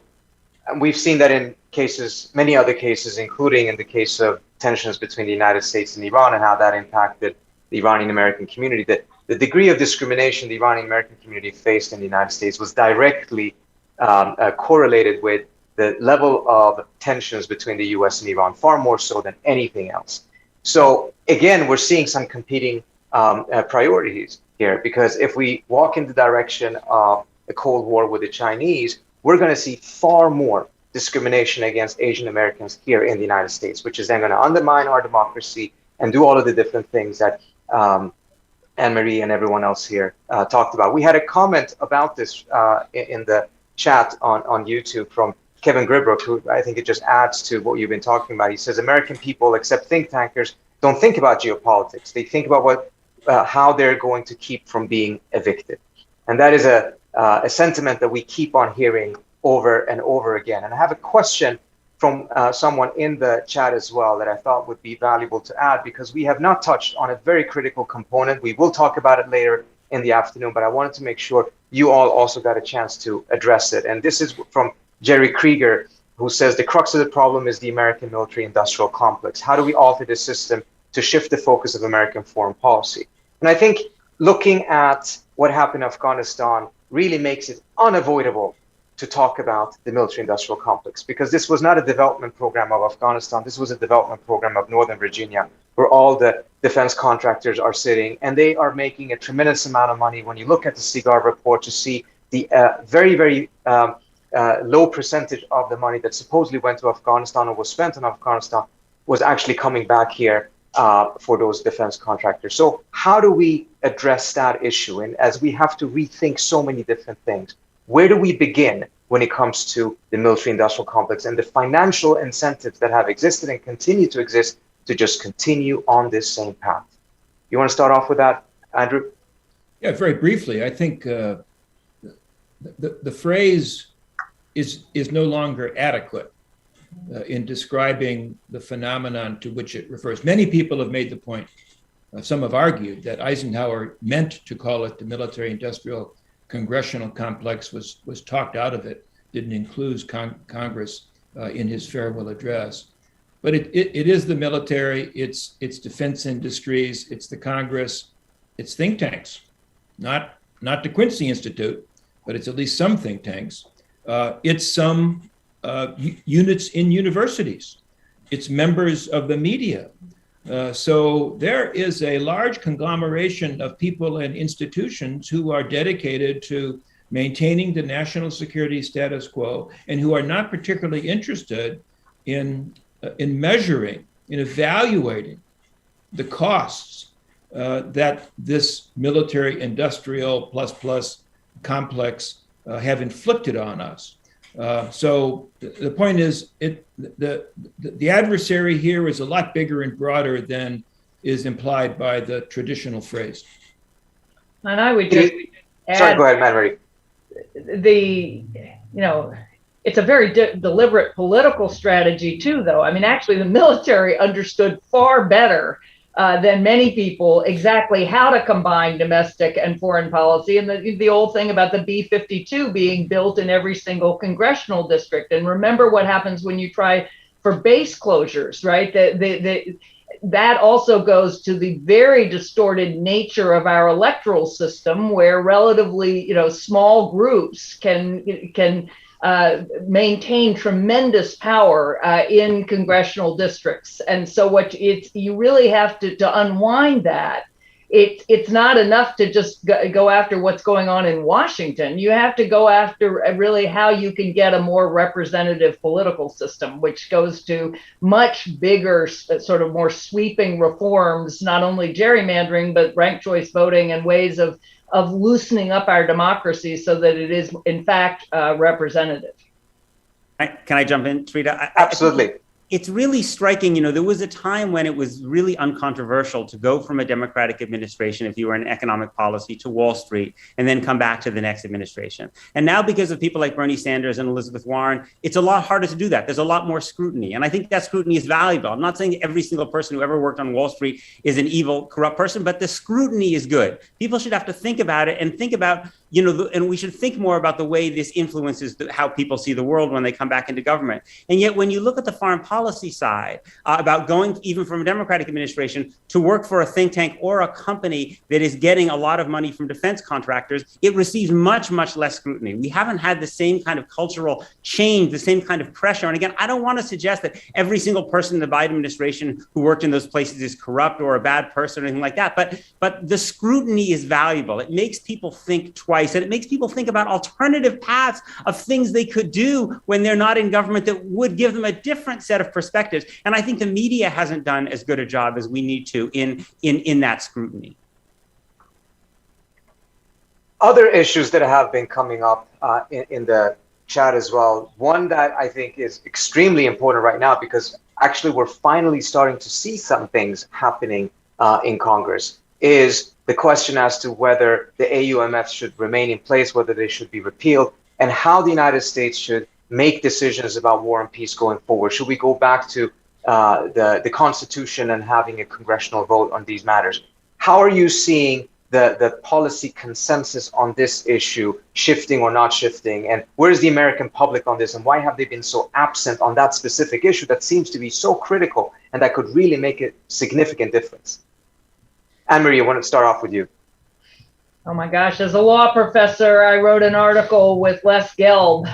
we've seen that in cases, many other cases, including in the case of tensions between the United States and Iran and how that impacted the Iranian American community, that the degree of discrimination the Iranian American community faced in the United States was directly correlated with the level of tensions between the US and Iran, far more so than anything else. So again, we're seeing some competing priorities here, because if we walk in the direction of a Cold War with the Chinese, we're going to see far more discrimination against Asian Americans here in the United States, which is then going to undermine our democracy and do all of the different things that Anne-Marie and everyone else here talked about. We had a comment about this in the chat on YouTube from Kevin Gribrook, who I think it just adds to what you've been talking about. He says, American people, except think tankers, don't think about geopolitics. They think about how they're going to keep from being evicted. And that is a sentiment that we keep on hearing over and over again. And I have a question from someone in the chat as well that I thought would be valuable to add, because we have not touched on a very critical component. We will talk about it later in the afternoon, but I wanted to make sure you all also got a chance to address it. And this is from Jerry Krieger, who says the crux of the problem is the American military-industrial complex. How do we alter this system to shift the focus of American foreign policy? And I think looking at what happened in Afghanistan really makes it unavoidable to talk about the military-industrial complex, because this was not a development program of Afghanistan. This was a development program of Northern Virginia, where all the defense contractors are sitting, and they are making a tremendous amount of money. When you look at the CIGAR report, you see the very, very low percentage of the money that supposedly went to Afghanistan or was spent in Afghanistan was actually coming back here for those defense contractors. So how do we address that issue? And as we have to rethink so many different things, where do we begin when it comes to the military-industrial complex and the financial incentives that have existed and continue to exist to just continue on this same path? You want to start off with that, Andrew? Yeah, very briefly. I think the phrase is no longer adequate in describing the phenomenon to which it refers. Many people have made the point, some have argued, that Eisenhower meant to call it the military-industrial Congressional complex, was talked out of it, didn't include Congress in his farewell address. But it is the military, it's defense industries, it's the Congress, it's think tanks, not the Quincy Institute, but it's at least some think tanks. It's some units in universities. It's members of the media. So there is a large conglomeration of people and institutions who are dedicated to maintaining the national security status quo and who are not particularly interested in measuring, in evaluating the costs that this military industrial plus complex have inflicted on us. So the point is, the adversary here is a lot bigger and broader than is implied by the traditional phrase. And I would just add, sorry, go ahead, Marie. It's a very deliberate political strategy too, though. I mean, actually, the military understood far better than many people exactly how to combine domestic and foreign policy. And the old thing about the B-52 being built in every single congressional district. And remember what happens when you try for base closures, right? That also goes to the very distorted nature of our electoral system, where relatively, small groups can maintain tremendous power in congressional districts. And so you really have to unwind that. It's not enough to just go after what's going on in Washington. You have to go after really how you can get a more representative political system, which goes to much bigger, sort of more sweeping reforms, not only gerrymandering, but ranked choice voting and ways of loosening up our democracy so that it is, in fact, representative. Can I jump in, Trita? Absolutely. It's really striking. There was a time when it was really uncontroversial to go from a Democratic administration, if you were in economic policy, to Wall Street, and then come back to the next administration. And now, because of people like Bernie Sanders and Elizabeth Warren, it's a lot harder to do that. There's a lot more scrutiny. And I think that scrutiny is valuable. I'm not saying every single person who ever worked on Wall Street is an evil, corrupt person, but the scrutiny is good. People should have to think about it and think about, and we should think more about the way this influences how people see the world when they come back into government. And yet, when you look at the foreign policy side, about going even from a Democratic administration to work for a think tank or a company that is getting a lot of money from defense contractors, it receives much, much less scrutiny. We haven't had the same kind of cultural change, the same kind of pressure. And again, I don't want to suggest that every single person in the Biden administration who worked in those places is corrupt or a bad person or anything like that. But the scrutiny is valuable. It makes people think twice, and it makes people think about alternative paths of things they could do when they're not in government that would give them a different set of perspectives. And I think the media hasn't done as good a job as we need to in that scrutiny. Other issues that have been coming up in the chat as well, one that I think is extremely important right now, because actually we're finally starting to see some things happening in Congress, is the question as to whether the AUMF should remain in place, whether they should be repealed, and how the United States should make decisions about war and peace going forward. Should we go back to the Constitution and having a congressional vote on these matters? How are you seeing the policy consensus on this issue shifting or not shifting? And where's the American public on this? And why have they been so absent on that specific issue that seems to be so critical and that could really make a significant difference? Anne-Marie, I want to start off with you. Oh my gosh, as a law professor, I wrote an article with Les Gelb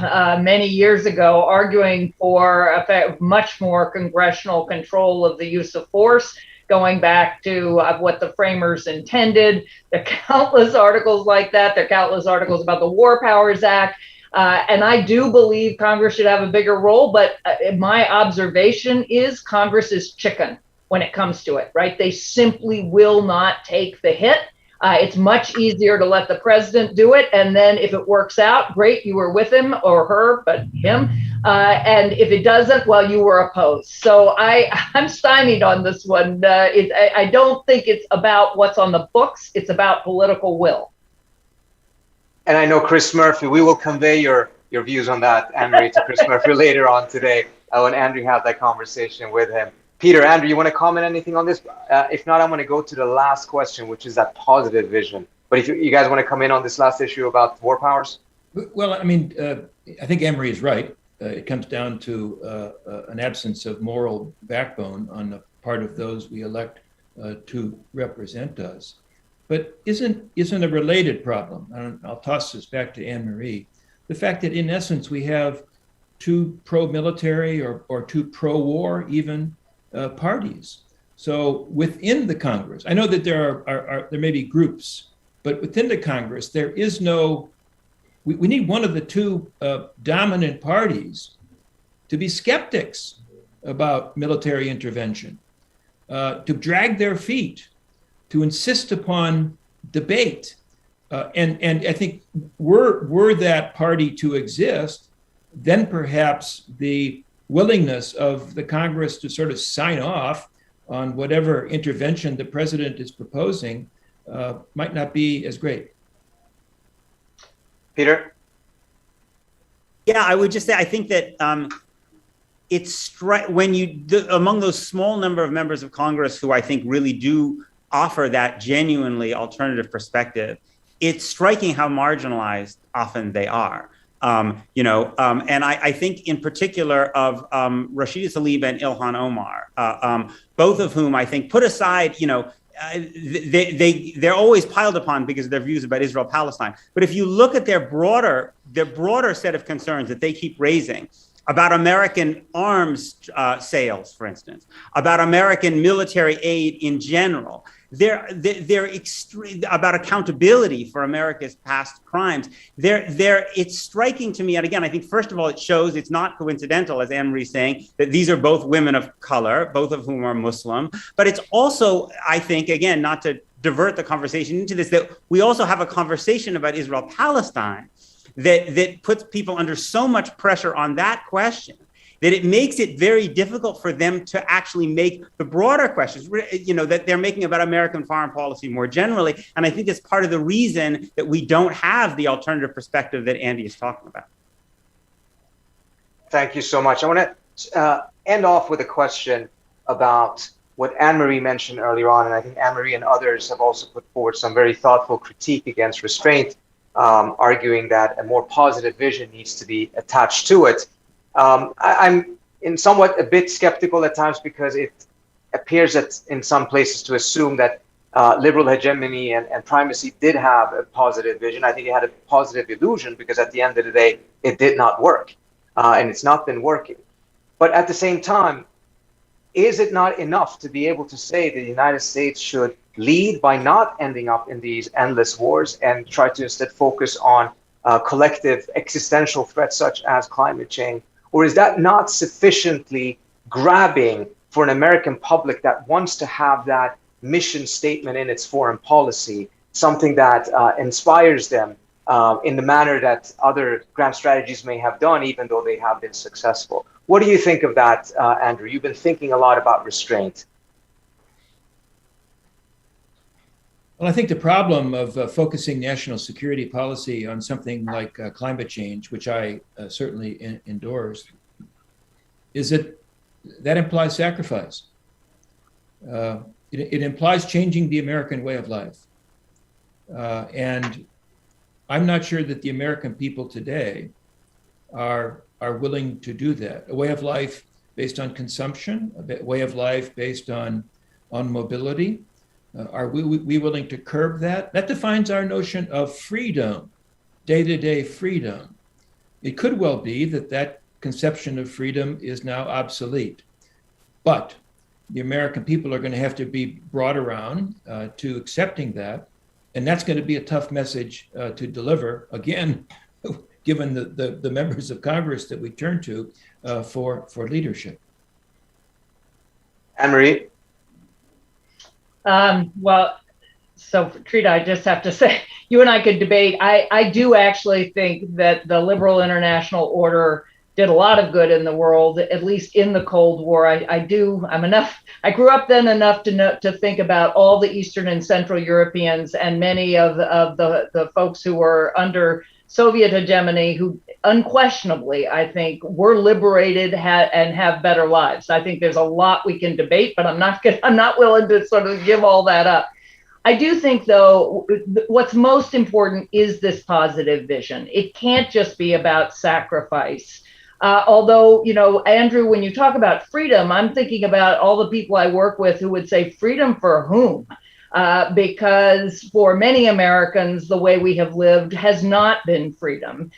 many years ago arguing for much more congressional control of the use of force, going back to what the framers intended. There are countless articles like that. There are countless articles about the War Powers Act. And I do believe Congress should have a bigger role, but my observation is Congress is chicken when it comes to it, right? They simply will not take the hit. It's much easier to let the president do it. And then if it works out, great, you were with him or her, but him. And if it doesn't, well, you were opposed. So I'm stymied on this one. I don't think it's about what's on the books. It's about political will. And I know Chris Murphy, we will convey your views on that, Anne-Marie, to Chris Murphy later on today when Andrew had that conversation with him. Peter, Andrew, you want to comment anything on this? If not, I'm going to go to the last question, which is that positive vision. But if you guys want to come in on this last issue about war powers? Well, I mean, I think Anne-Marie is right. it comes down to an absence of moral backbone on the part of those we elect to represent us. But isn't a related problem, and I'll toss this back to Anne-Marie, the fact that in essence we have two pro-military or two pro-war even parties. So within the Congress, I know that there may be groups, but within the Congress, there is no, we need one of the two dominant parties to be skeptics about military intervention, to drag their feet, to insist upon debate. And I think were that party to exist, then perhaps the willingness of the Congress to sort of sign off on whatever intervention the president is proposing might not be as great. Peter? Yeah, I would just say I think that among those small number of members of Congress who I think really do offer that genuinely alternative perspective, it's striking how marginalized often they are. And I think in particular of Rashida Tlaib and Ilhan Omar, both of whom I think put aside, they're always piled upon because of their views about Israel-Palestine. But if you look at their broader set of concerns that they keep raising about American arms sales, for instance, about American military aid in general, they're extreme about accountability for America's past crimes. It's striking to me, and again, I think first of all, it shows it's not coincidental, as Anne-Marie is saying, that these are both women of color, both of whom are Muslim. But it's also, I think, again, not to divert the conversation into this, that we also have a conversation about Israel-Palestine that puts people under so much pressure on that question that it makes it very difficult for them to actually make the broader questions, that they're making about American foreign policy more generally. And I think that's part of the reason that we don't have the alternative perspective that Andy is talking about. Thank you so much. I want to end off with a question about what Anne-Marie mentioned earlier on. And I think Anne-Marie and others have also put forward some very thoughtful critique against restraint, arguing that a more positive vision needs to be attached to it. I'm somewhat a bit skeptical at times because it appears that in some places to assume that liberal hegemony and primacy did have a positive vision. I think it had a positive illusion because at the end of the day, it did not work and it's not been working. But at the same time, is it not enough to be able to say the United States should lead by not ending up in these endless wars and try to instead focus on collective existential threats such as climate change? Or is that not sufficiently grabbing for an American public that wants to have that mission statement in its foreign policy, something that inspires them in the manner that other grand strategies may have done, even though they have been successful? What do you think of that, Andrew? You've been thinking a lot about restraint. Well, I think the problem of focusing national security policy on something like climate change, which I certainly endorse, is that implies sacrifice. It implies changing the American way of life. And I'm not sure that the American people today are willing to do that. A way of life based on consumption, a way of life based on mobility. Are we willing to curb that? That defines our notion of freedom, day-to-day freedom. It could well be that conception of freedom is now obsolete, but the American people are going to have to be brought around to accepting that, and that's going to be a tough message to deliver, again, given the members of Congress that we turn to for leadership. Anne-Marie? Well, so Trita, I just have to say, you and I could debate. I do actually think that the liberal international order did a lot of good in the world, at least in the Cold War. I grew up then enough to think about all the Eastern and Central Europeans and many of the folks who were under Soviet hegemony, who unquestionably, I think, were liberated and have better lives. I think there's a lot we can debate, but I'm not willing to sort of give all that up. I do think, though, what's most important is this positive vision. It can't just be about sacrifice. Although, Andrew, when you talk about freedom, I'm thinking about all the people I work with who would say freedom for whom? Because for many Americans, the way we have lived has not been freedom.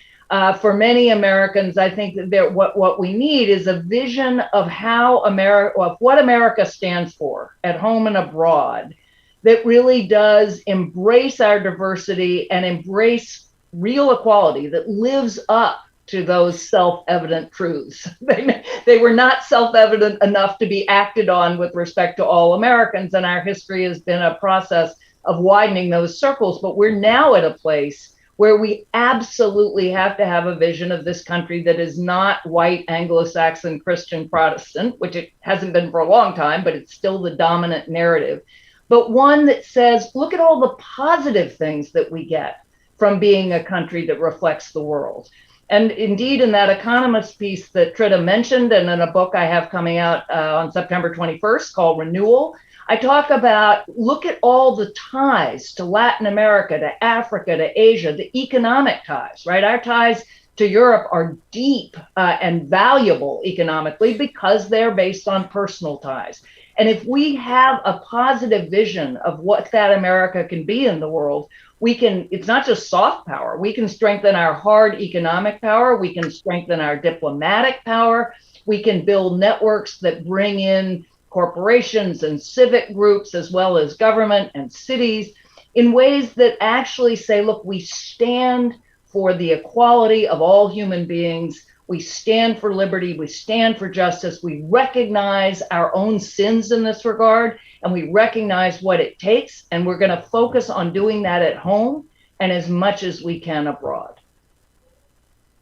For many Americans, I think that what we need is a vision of of what America stands for at home and abroad, that really does embrace our diversity and embrace real equality, that lives up to those self-evident truths. They were not self-evident enough to be acted on with respect to all Americans, and our history has been a process of widening those circles. But we're now at a place where we absolutely have to have a vision of this country that is not white, Anglo-Saxon, Christian, Protestant, which it hasn't been for a long time, but it's still the dominant narrative. But one that says, look at all the positive things that we get from being a country that reflects the world. And indeed, in that Economist piece that Trita mentioned, and in a book I have coming out on September 21st called Renewal, I talk about, look at all the ties to Latin America, to Africa, to Asia, the economic ties, right? Our ties to Europe are deep and valuable economically because they're based on personal ties. And if we have a positive vision of what that America can be in the world, it's not just soft power. We can strengthen our hard economic power. We can strengthen our diplomatic power. We can build networks that bring in corporations and civic groups, as well as government and cities, in ways that actually say, look, we stand for the equality of all human beings. We stand for liberty. We stand for justice. We recognize our own sins in this regard, and we recognize what it takes. And we're going to focus on doing that at home and as much as we can abroad.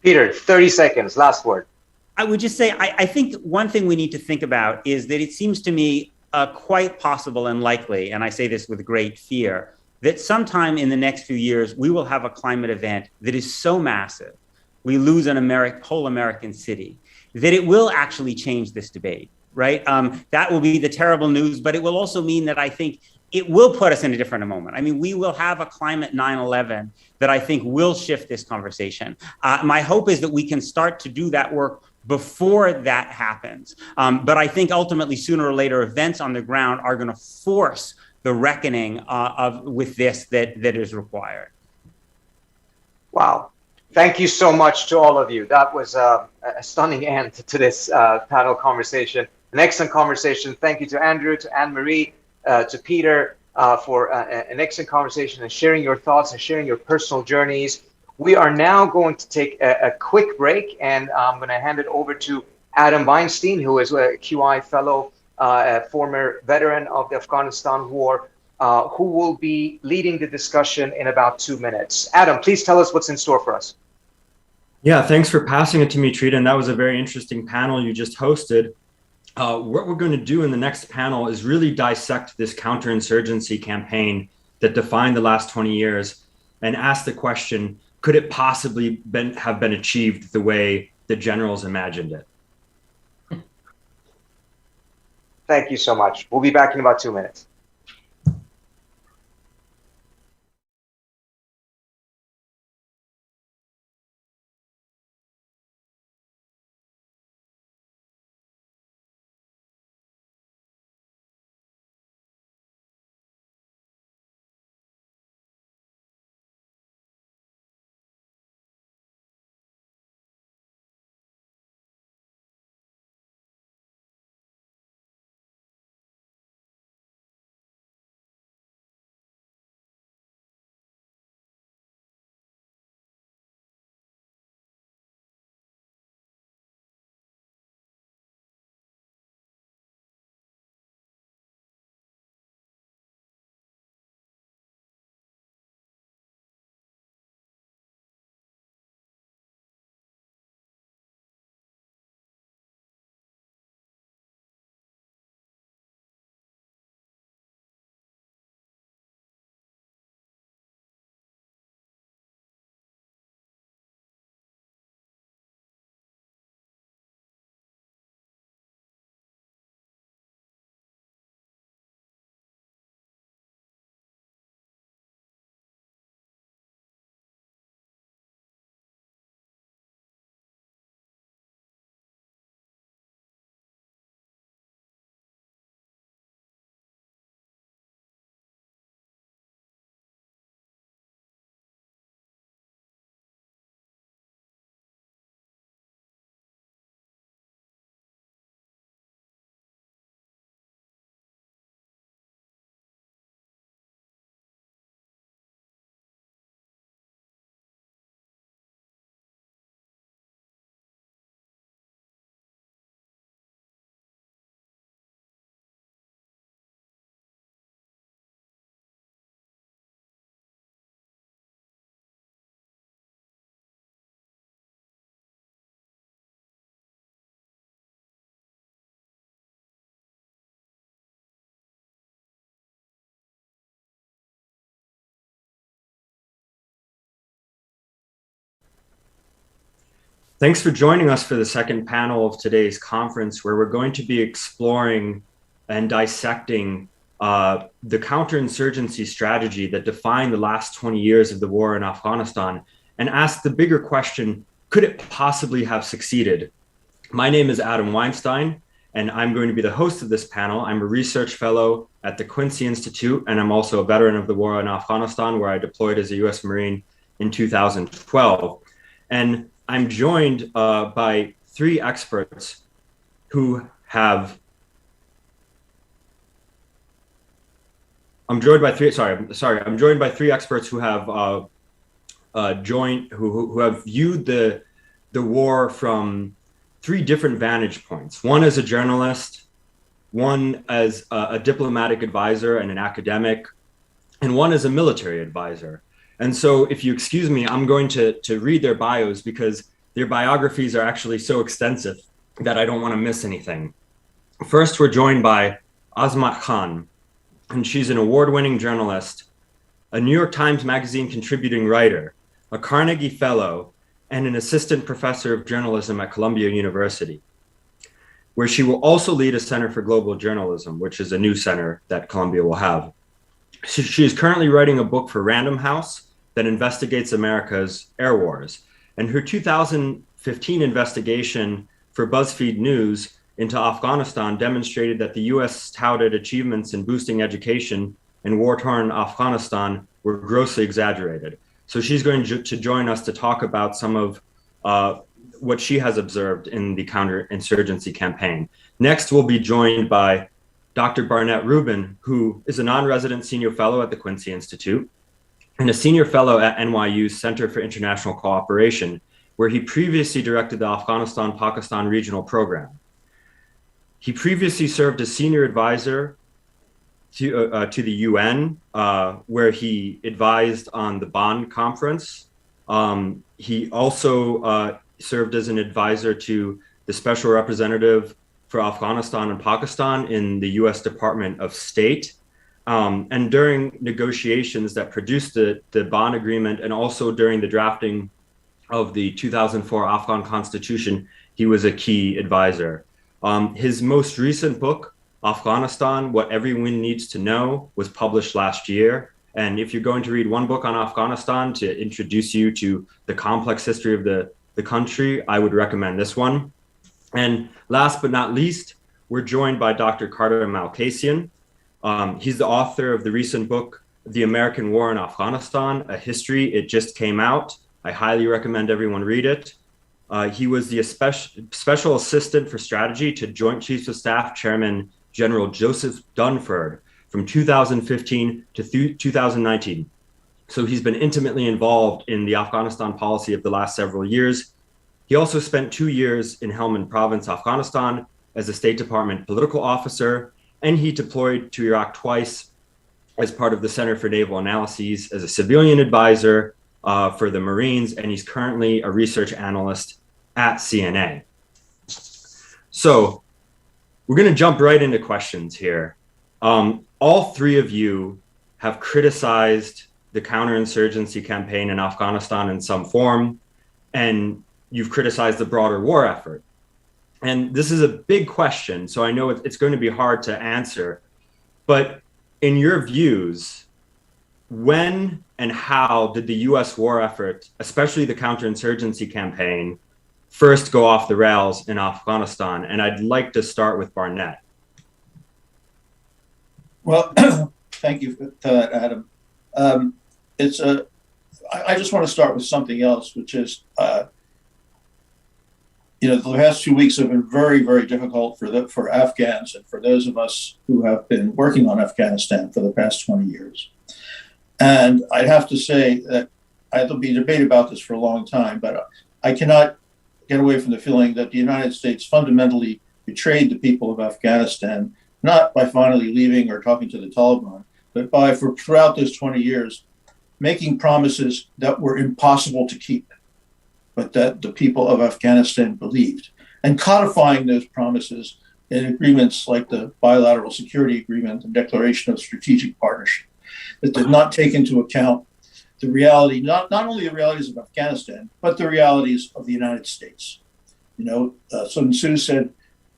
Peter, 30 seconds, last word. I would just say, I think one thing we need to think about is that it seems to me quite possible and likely, and I say this with great fear, that sometime in the next few years, we will have a climate event that is so massive, we lose an whole American city, that it will actually change this debate, right? That will be the terrible news, but it will also mean that I think it will put us in a different moment. I mean, we will have a climate 9/11 that I think will shift this conversation. My hope is that we can start to do that work before that happens. But I think ultimately, sooner or later, events on the ground are going to force the reckoning with this that is required. Wow. Thank you so much to all of you. That was a stunning end to this panel conversation. An excellent conversation. Thank you to Andrew, to Anne-Marie, to Peter for an excellent conversation and sharing your thoughts and sharing your personal journeys. We are now going to take a quick break, and I'm going to hand it over to Adam Weinstein, who is a QI fellow, a former veteran of the Afghanistan war, who will be leading the discussion in about 2 minutes. Adam, please tell us what's in store for us. Yeah, thanks for passing it to me, Trita. And that was a very interesting panel you just hosted. What we're going to do in the next panel is really dissect this counterinsurgency campaign that defined the last 20 years and ask the question, could it possibly have been achieved the way the generals imagined it? Thank you so much. We'll be back in about 2 minutes. Thanks for joining us for the second panel of today's conference, where we're going to be exploring and dissecting the counterinsurgency strategy that defined the last 20 years of the war in Afghanistan, and ask the bigger question, could it possibly have succeeded? My name is Adam Weinstein, and I'm going to be the host of this panel. I'm a research fellow at the Quincy Institute, and I'm also a veteran of the war in Afghanistan, where I deployed as a US Marine in 2012. And I'm joined by three experts who have I'm joined by three experts who have who have viewed the war from three different vantage points. One as a journalist, one as a diplomatic advisor and an academic, and one as a military advisor. And so, if you excuse me, I'm going to read their bios, because their biographies are actually so extensive that I don't want to miss anything. First, we're joined by Azmat Khan, and she's an award-winning journalist, a New York Times Magazine contributing writer, a Carnegie Fellow, and an assistant professor of journalism at Columbia University, where she will also lead a Center for Global Journalism, which is a new center that Columbia will have. She is currently writing a book for Random House that investigates America's air wars. And her 2015 investigation for BuzzFeed News into Afghanistan demonstrated that the US touted achievements in boosting education in war-torn Afghanistan were grossly exaggerated. So she's going to join us to talk about some of what she has observed in the counterinsurgency campaign. Next, we'll be joined by Dr. Barnett Rubin, who is a non-resident senior fellow at the Quincy Institute and a senior fellow at NYU's Center for International Cooperation, where he previously directed the Afghanistan-Pakistan Regional Program. He previously served as senior advisor to the UN, where he advised on the Bonn Conference. He also served as an advisor to the Special Representative for Afghanistan and Pakistan in the US Department of State. And during negotiations that produced the Bonn Agreement, and also during the drafting of the 2004 Afghan Constitution, he was a key advisor. His most recent book, Afghanistan, What Everyone Needs to Know, was published last year. And if you're going to read one book on Afghanistan to introduce you to the complex history of the country, I would recommend this one. And last but not least, we're joined by Dr. Carter Malkasian. He's the author of the recent book, The American War in Afghanistan, A History. It just came out. I highly recommend everyone read it. He was the special assistant for strategy to Joint Chiefs of Staff Chairman General Joseph Dunford from 2015 to 2019. So he's been intimately involved in the Afghanistan policy of the last several years. He also spent 2 years in Helmand Province, Afghanistan, as a State Department political officer, and he deployed to Iraq twice as part of the Center for Naval Analyses as a civilian advisor for the Marines, and he's currently a research analyst at CNA. So we're going to jump right into questions here. All three of you have criticized the counterinsurgency campaign in Afghanistan in some form, and you've criticized the broader war effort. And this is a big question, so I know it's going to be hard to answer. But in your views, when and how did the US war effort, especially the counterinsurgency campaign, first go off the rails in Afghanistan? And I'd like to start with Barnett. Well, thank you for that, Adam. I just want to start with something else, which is, the past 2 weeks have been very, very difficult for Afghans and for those of us who have been working on Afghanistan for the past 20 years. And I'd have to say that there'll be debate about this for a long time, but I cannot get away from the feeling that the United States fundamentally betrayed the people of Afghanistan, not by finally leaving or talking to the Taliban, but by, throughout those 20 years, making promises that were impossible to keep, but that the people of Afghanistan believed, and codifying those promises in agreements like the Bilateral Security Agreement and Declaration of Strategic Partnership that did not take into account the reality, not only the realities of Afghanistan, but the realities of the United States. Sun Tzu said,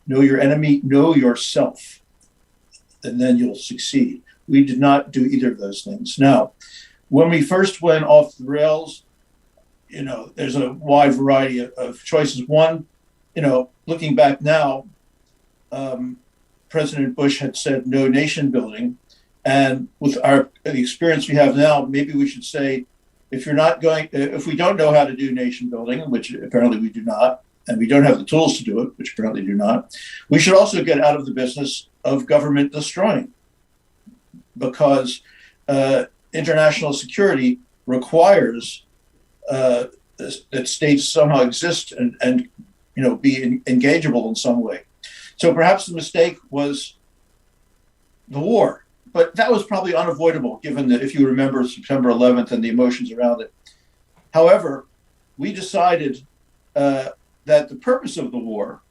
know your enemy, know yourself, and then you'll succeed. We did not do either of those things. Now, when we first went off the rails, there's a wide variety of choices. One, looking back now, President Bush had said no nation building. And with the experience we have now, maybe we should say, if we don't know how to do nation building, which apparently we do not, and we don't have the tools to do it, which apparently do not, we should also get out of the business of government destroying, because international security requires that states somehow exist and be engageable in some way. So perhaps the mistake was the war, but that was probably unavoidable, given that, if you remember, September 11th and the emotions around it. However, we decided that the purpose of the war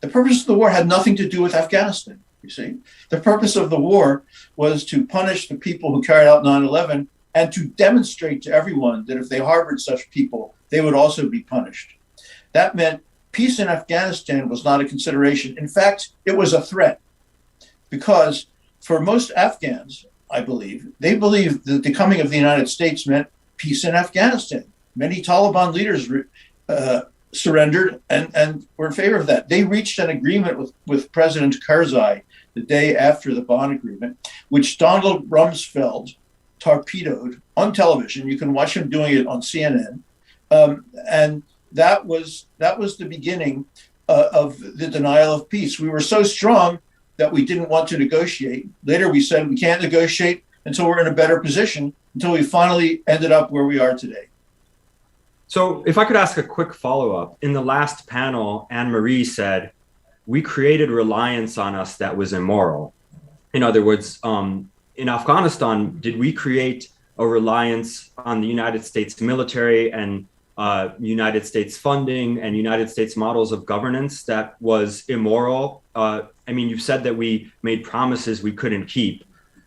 had nothing to do with Afghanistan, you see. The purpose of the war was to punish the people who carried out 9/11 and to demonstrate to everyone that if they harbored such people, they would also be punished. That meant peace in Afghanistan was not a consideration. In fact, it was a threat, because for most Afghans, I believe, they believed that the coming of the United States meant peace in Afghanistan. Many Taliban leaders surrendered and were in favor of that. They reached an agreement with President Karzai the day after the Bonn Agreement, which Donald Rumsfeld torpedoed on television. You can watch him doing it on CNN. And that was the beginning of the denial of peace. We were so strong that we didn't want to negotiate. Later, we said we can't negotiate until we're in a better position, until we finally ended up where we are today. So if I could ask a quick follow-up. In the last panel, Anne-Marie said, we created reliance on us that was immoral. In other words, in Afghanistan, did we create a reliance on the United States military and United States funding and United States models of governance that was immoral? You've said that we made promises we couldn't keep.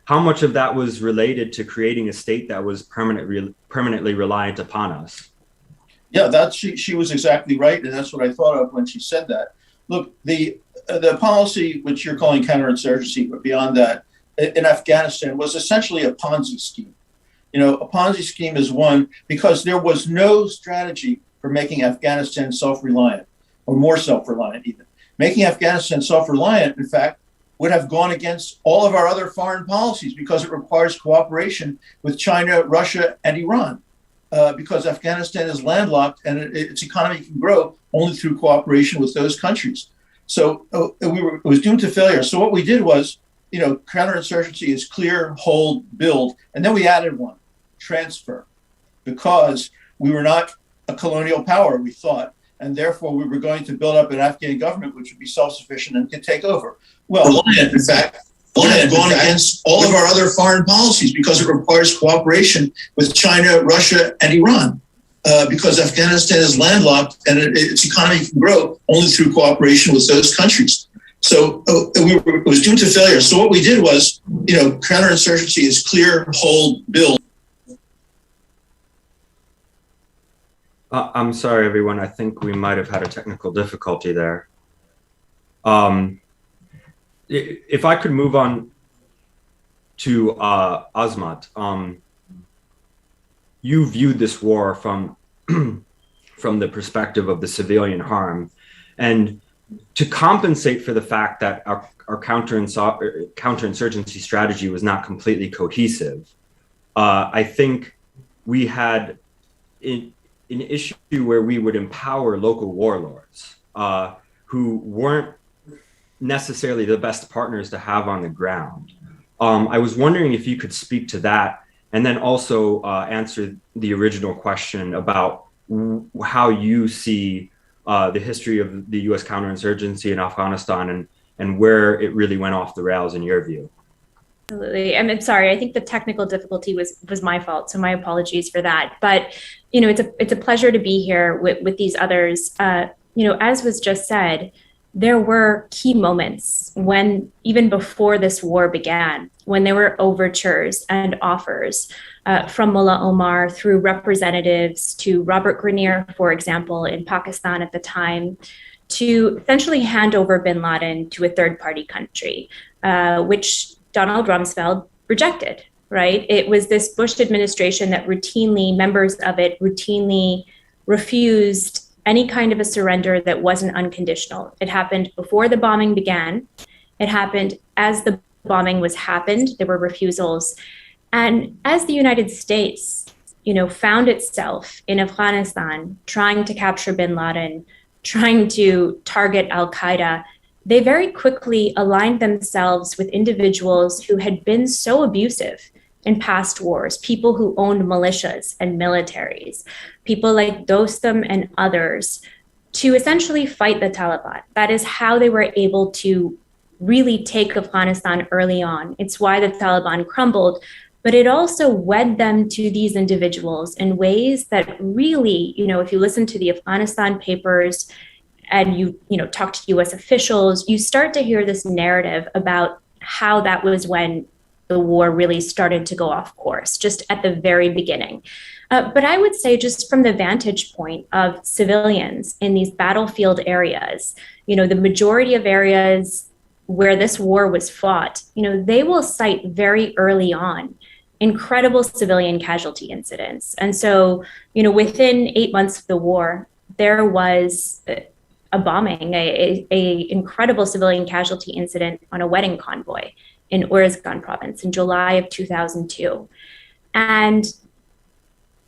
How much of that was related to creating a state that was permanently reliant upon us? Yeah, she was exactly right, and that's what I thought of when she said that. Look, the policy, which you're calling counterinsurgency, but beyond that, in Afghanistan was essentially a Ponzi scheme. A Ponzi scheme is one because there was no strategy for making Afghanistan self-reliant, or more self-reliant even. Making Afghanistan self-reliant, in fact, would have gone against all of our other foreign policies, because it requires cooperation with China, Russia, and Iran. Because Afghanistan is landlocked and its economy can grow only through cooperation with those countries. So it was doomed to failure. So what we did was, counterinsurgency is clear, hold, build. And then we added one, transfer, because we were not a colonial power, we thought. And therefore, we were going to build up an Afghan government which would be self-sufficient and could take over. Well, in fact, would have gone against all of our other foreign policies, because it requires cooperation with China, Russia, and Iran. Because Afghanistan is landlocked and its economy can grow only through cooperation with those countries. So it was doomed to failure. So what we did was, counterinsurgency is clear, hold, build. I'm sorry, everyone. I think we might have had a technical difficulty there. If I could move on to Azmat, you viewed this war from the perspective of the civilian harm, and to compensate for the fact that our counterinsurgency strategy was not completely cohesive. I think we had an issue where we would empower local warlords who weren't necessarily the best partners to have on the ground. I was wondering if you could speak to that, and then also answer the original question about how you see the history of the U.S. counterinsurgency in Afghanistan and where it really went off the rails in your view. Absolutely. I'm sorry. I think the technical difficulty was my fault, so my apologies for that. But it's a pleasure to be here with these others. As was just said, there were key moments when, even before this war began, when there were overtures and offers from Mullah Omar through representatives to Robert Grenier, for example, in Pakistan at the time, to essentially hand over bin Laden to a third-party country, which Donald Rumsfeld rejected, right? It was this Bush administration that members of it routinely refused any kind of a surrender that wasn't unconditional. It happened before the bombing began. It happened as the bombing happened. There were refusals. And as the United States, found itself in Afghanistan, trying to capture bin Laden, trying to target al-Qaeda, they very quickly aligned themselves with individuals who had been so abusive in past wars, people who owned militias and militaries, people like Dostum and others, to essentially fight the Taliban. That is how they were able to really take Afghanistan early on. It's why the Taliban crumbled, but it also wed them to these individuals in ways that really, if you listen to the Afghanistan papers and you talk to US officials, you start to hear this narrative about how that was when the war really started to go off course, just at the very beginning. But I would say, just from the vantage point of civilians in these battlefield areas, the majority of areas where this war was fought, they will cite very early on incredible civilian casualty incidents. And so, within 8 months of the war, there was a bombing, a incredible civilian casualty incident on a wedding convoy in Uruzgan province in July of 2002. And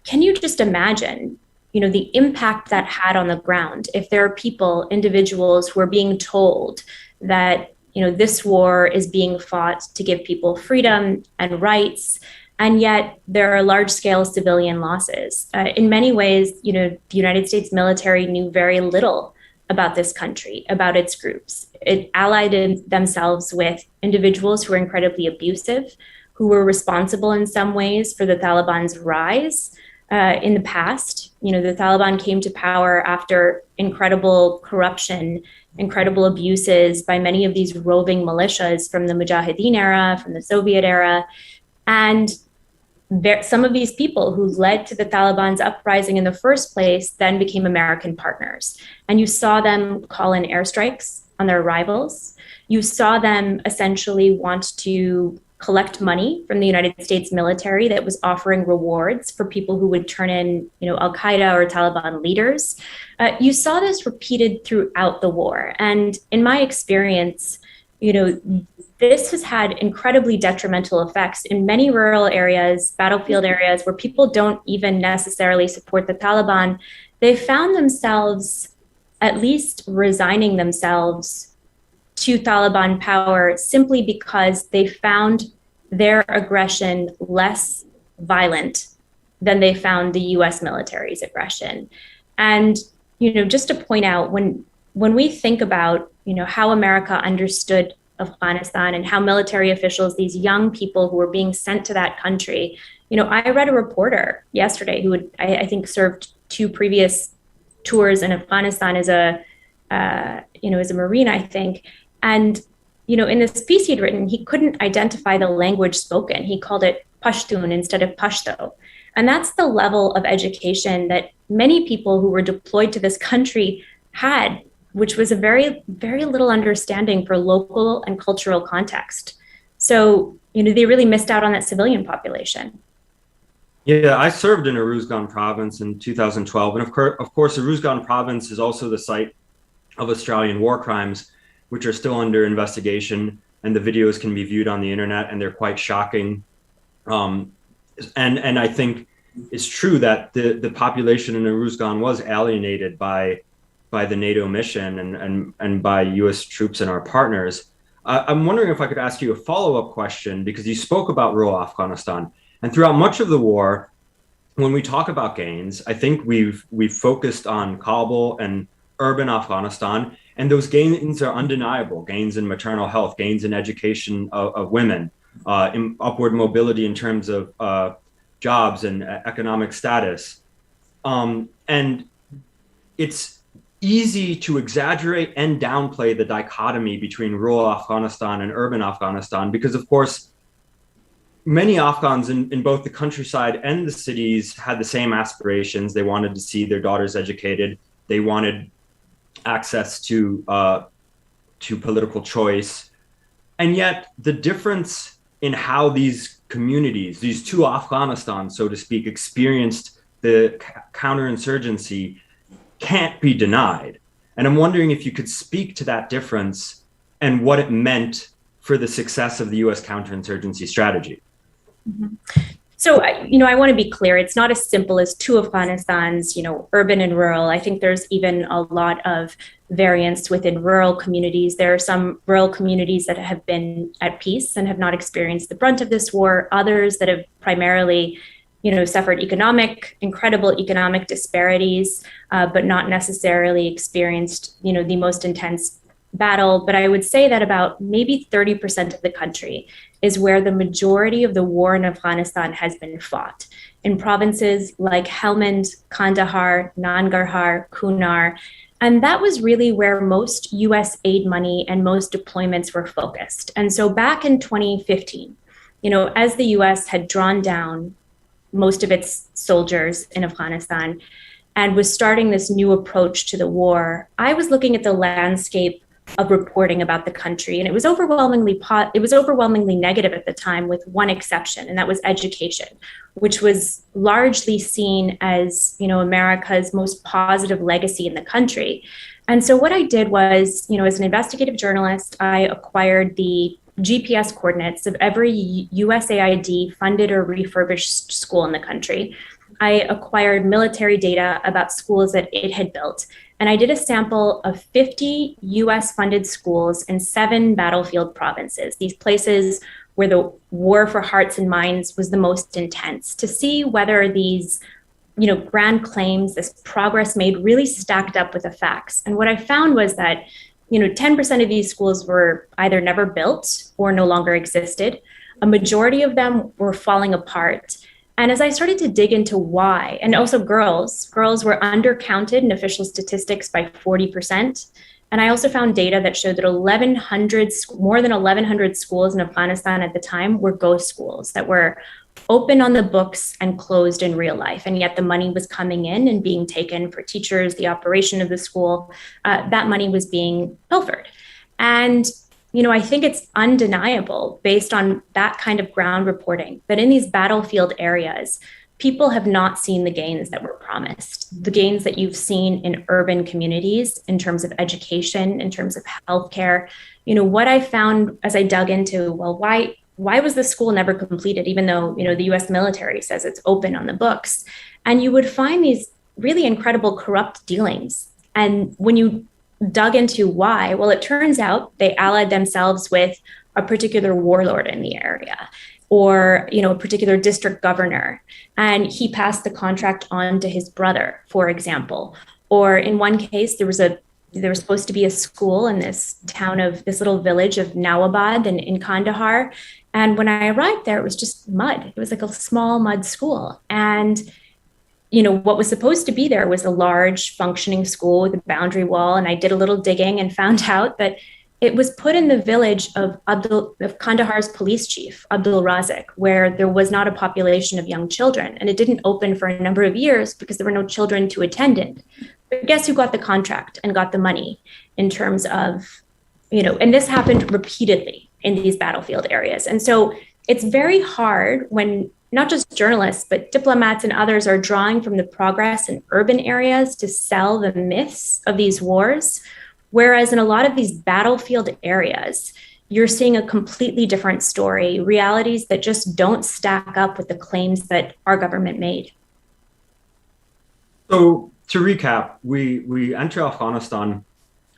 can you just imagine, the impact that had on the ground if there are individuals who are being told that, this war is being fought to give people freedom and rights, and yet there are large-scale civilian losses. In many ways, the United States military knew very little about this country, about its groups. It allied themselves with individuals who were incredibly abusive, who were responsible in some ways for the Taliban's rise in the past. The Taliban came to power after incredible corruption, incredible abuses by many of these roving militias from the Mujahideen era, from the Soviet era. And some of these people who led to the Taliban's uprising in the first place then became American partners. And you saw them call in airstrikes on their rivals. You saw them essentially want to collect money from the United States military that was offering rewards for people who would turn in, al-Qaeda or Taliban leaders. You saw this repeated throughout the war. And in my experience, this has had incredibly detrimental effects in many rural areas, battlefield areas, where people don't even necessarily support the Taliban. They found themselves at least resigning themselves to Taliban power simply because they found their aggression less violent than they found the US military's aggression. And, just to point out, when we think about, how America understood Afghanistan and how military officials, these young people who were being sent to that country, I read a reporter yesterday who had, I think, served 2 previous tours in Afghanistan as a Marine, I think. And, in this piece he'd written, he couldn't identify the language spoken. He called it Pashtun instead of Pashto. And that's the level of education that many people who were deployed to this country had, which was a very, very little understanding for local and cultural context. So, they really missed out on that civilian population. Yeah, I served in Uruzgan province in 2012. And of course, Uruzgan province is also the site of Australian war crimes, which are still under investigation. And the videos can be viewed on the internet, and they're quite shocking. And I think it's true that the population in Uruzgan was alienated by the NATO mission and by US troops and our partners. I'm wondering if I could ask you a follow-up question, because you spoke about rural Afghanistan. And throughout much of the war, when we talk about gains, I think we've focused on Kabul and urban Afghanistan, and those gains are undeniable. Gains in maternal health, gains in education of women, in upward mobility in terms of jobs and economic status. And it's easy to exaggerate and downplay the dichotomy between rural Afghanistan and urban Afghanistan, because of course, many Afghans in both the countryside and the cities had the same aspirations. They wanted to see their daughters educated. They wanted access to political choice. And yet the difference in how these communities, these two Afghanistans, so to speak, experienced the counterinsurgency can't be denied. And I'm wondering if you could speak to that difference and what it meant for the success of the US counterinsurgency strategy. Mm-hmm. So, I want to be clear. It's not as simple as two Afghanistans, urban and rural. I think there's even a lot of variance within rural communities. There are some rural communities that have been at peace and have not experienced the brunt of this war. Others that have primarily, suffered incredible economic disparities, but not necessarily experienced, the most intense battle. But I would say that about maybe 30% of the country is where the majority of the war in Afghanistan has been fought, in provinces like Helmand, Kandahar, Nangarhar, Kunar. And that was really where most US aid money and most deployments were focused. And so back in 2015, as the US had drawn down most of its soldiers in Afghanistan and was starting this new approach to the war, I was looking at the landscape of reporting about the country, and it was overwhelmingly negative at the time, with one exception, and that was education, which was largely seen as America's most positive legacy in the country. And so what I did was, as an investigative journalist, I acquired the GPS coordinates of every USAID funded or refurbished school in the country. I acquired military data about schools that it had built. And I did a sample of 50 US funded schools in 7 battlefield provinces, these places where the war for hearts and minds was the most intense, to see whether these, grand claims, this progress made, really stacked up with the facts. And what I found was that 10% of these schools were either never built or no longer existed. A majority of them were falling apart. And as I started to dig into why, and also girls were undercounted in official statistics by 40%. And I also found data that showed that more than 1,100 schools in Afghanistan at the time were ghost schools that were open on the books and closed in real life. And yet the money was coming in and being taken for teachers, the operation of the school. That money was being pilfered. And I think it's undeniable, based on that kind of ground reporting, that in these battlefield areas, people have not seen the gains that were promised, the gains that you've seen in urban communities in terms of education, in terms of healthcare. What I found as I dug into, why was the school never completed, even though, the US military says it's open on the books? And you would find these really incredible corrupt dealings. And when you dug into why, well, it turns out they allied themselves with a particular warlord in the area, or a particular district governor, and he passed the contract on to his brother, for example. Or in one case, there was supposed to be a school in this little village of Nawabad in Kandahar, and when I arrived there, it was just mud. It was like a small mud school, and what was supposed to be there was a large functioning school with a boundary wall. And I did a little digging and found out that it was put in the village of Kandahar's police chief, Abdul Razik, where there was not a population of young children. And it didn't open for a number of years because there were no children to attend it. But guess who got the contract and got the money in terms of, and this happened repeatedly in these battlefield areas. And so it's very hard when not just journalists, but diplomats and others are drawing from the progress in urban areas to sell the myths of these wars. Whereas in a lot of these battlefield areas, you're seeing a completely different story, realities that just don't stack up with the claims that our government made. So to recap, we enter Afghanistan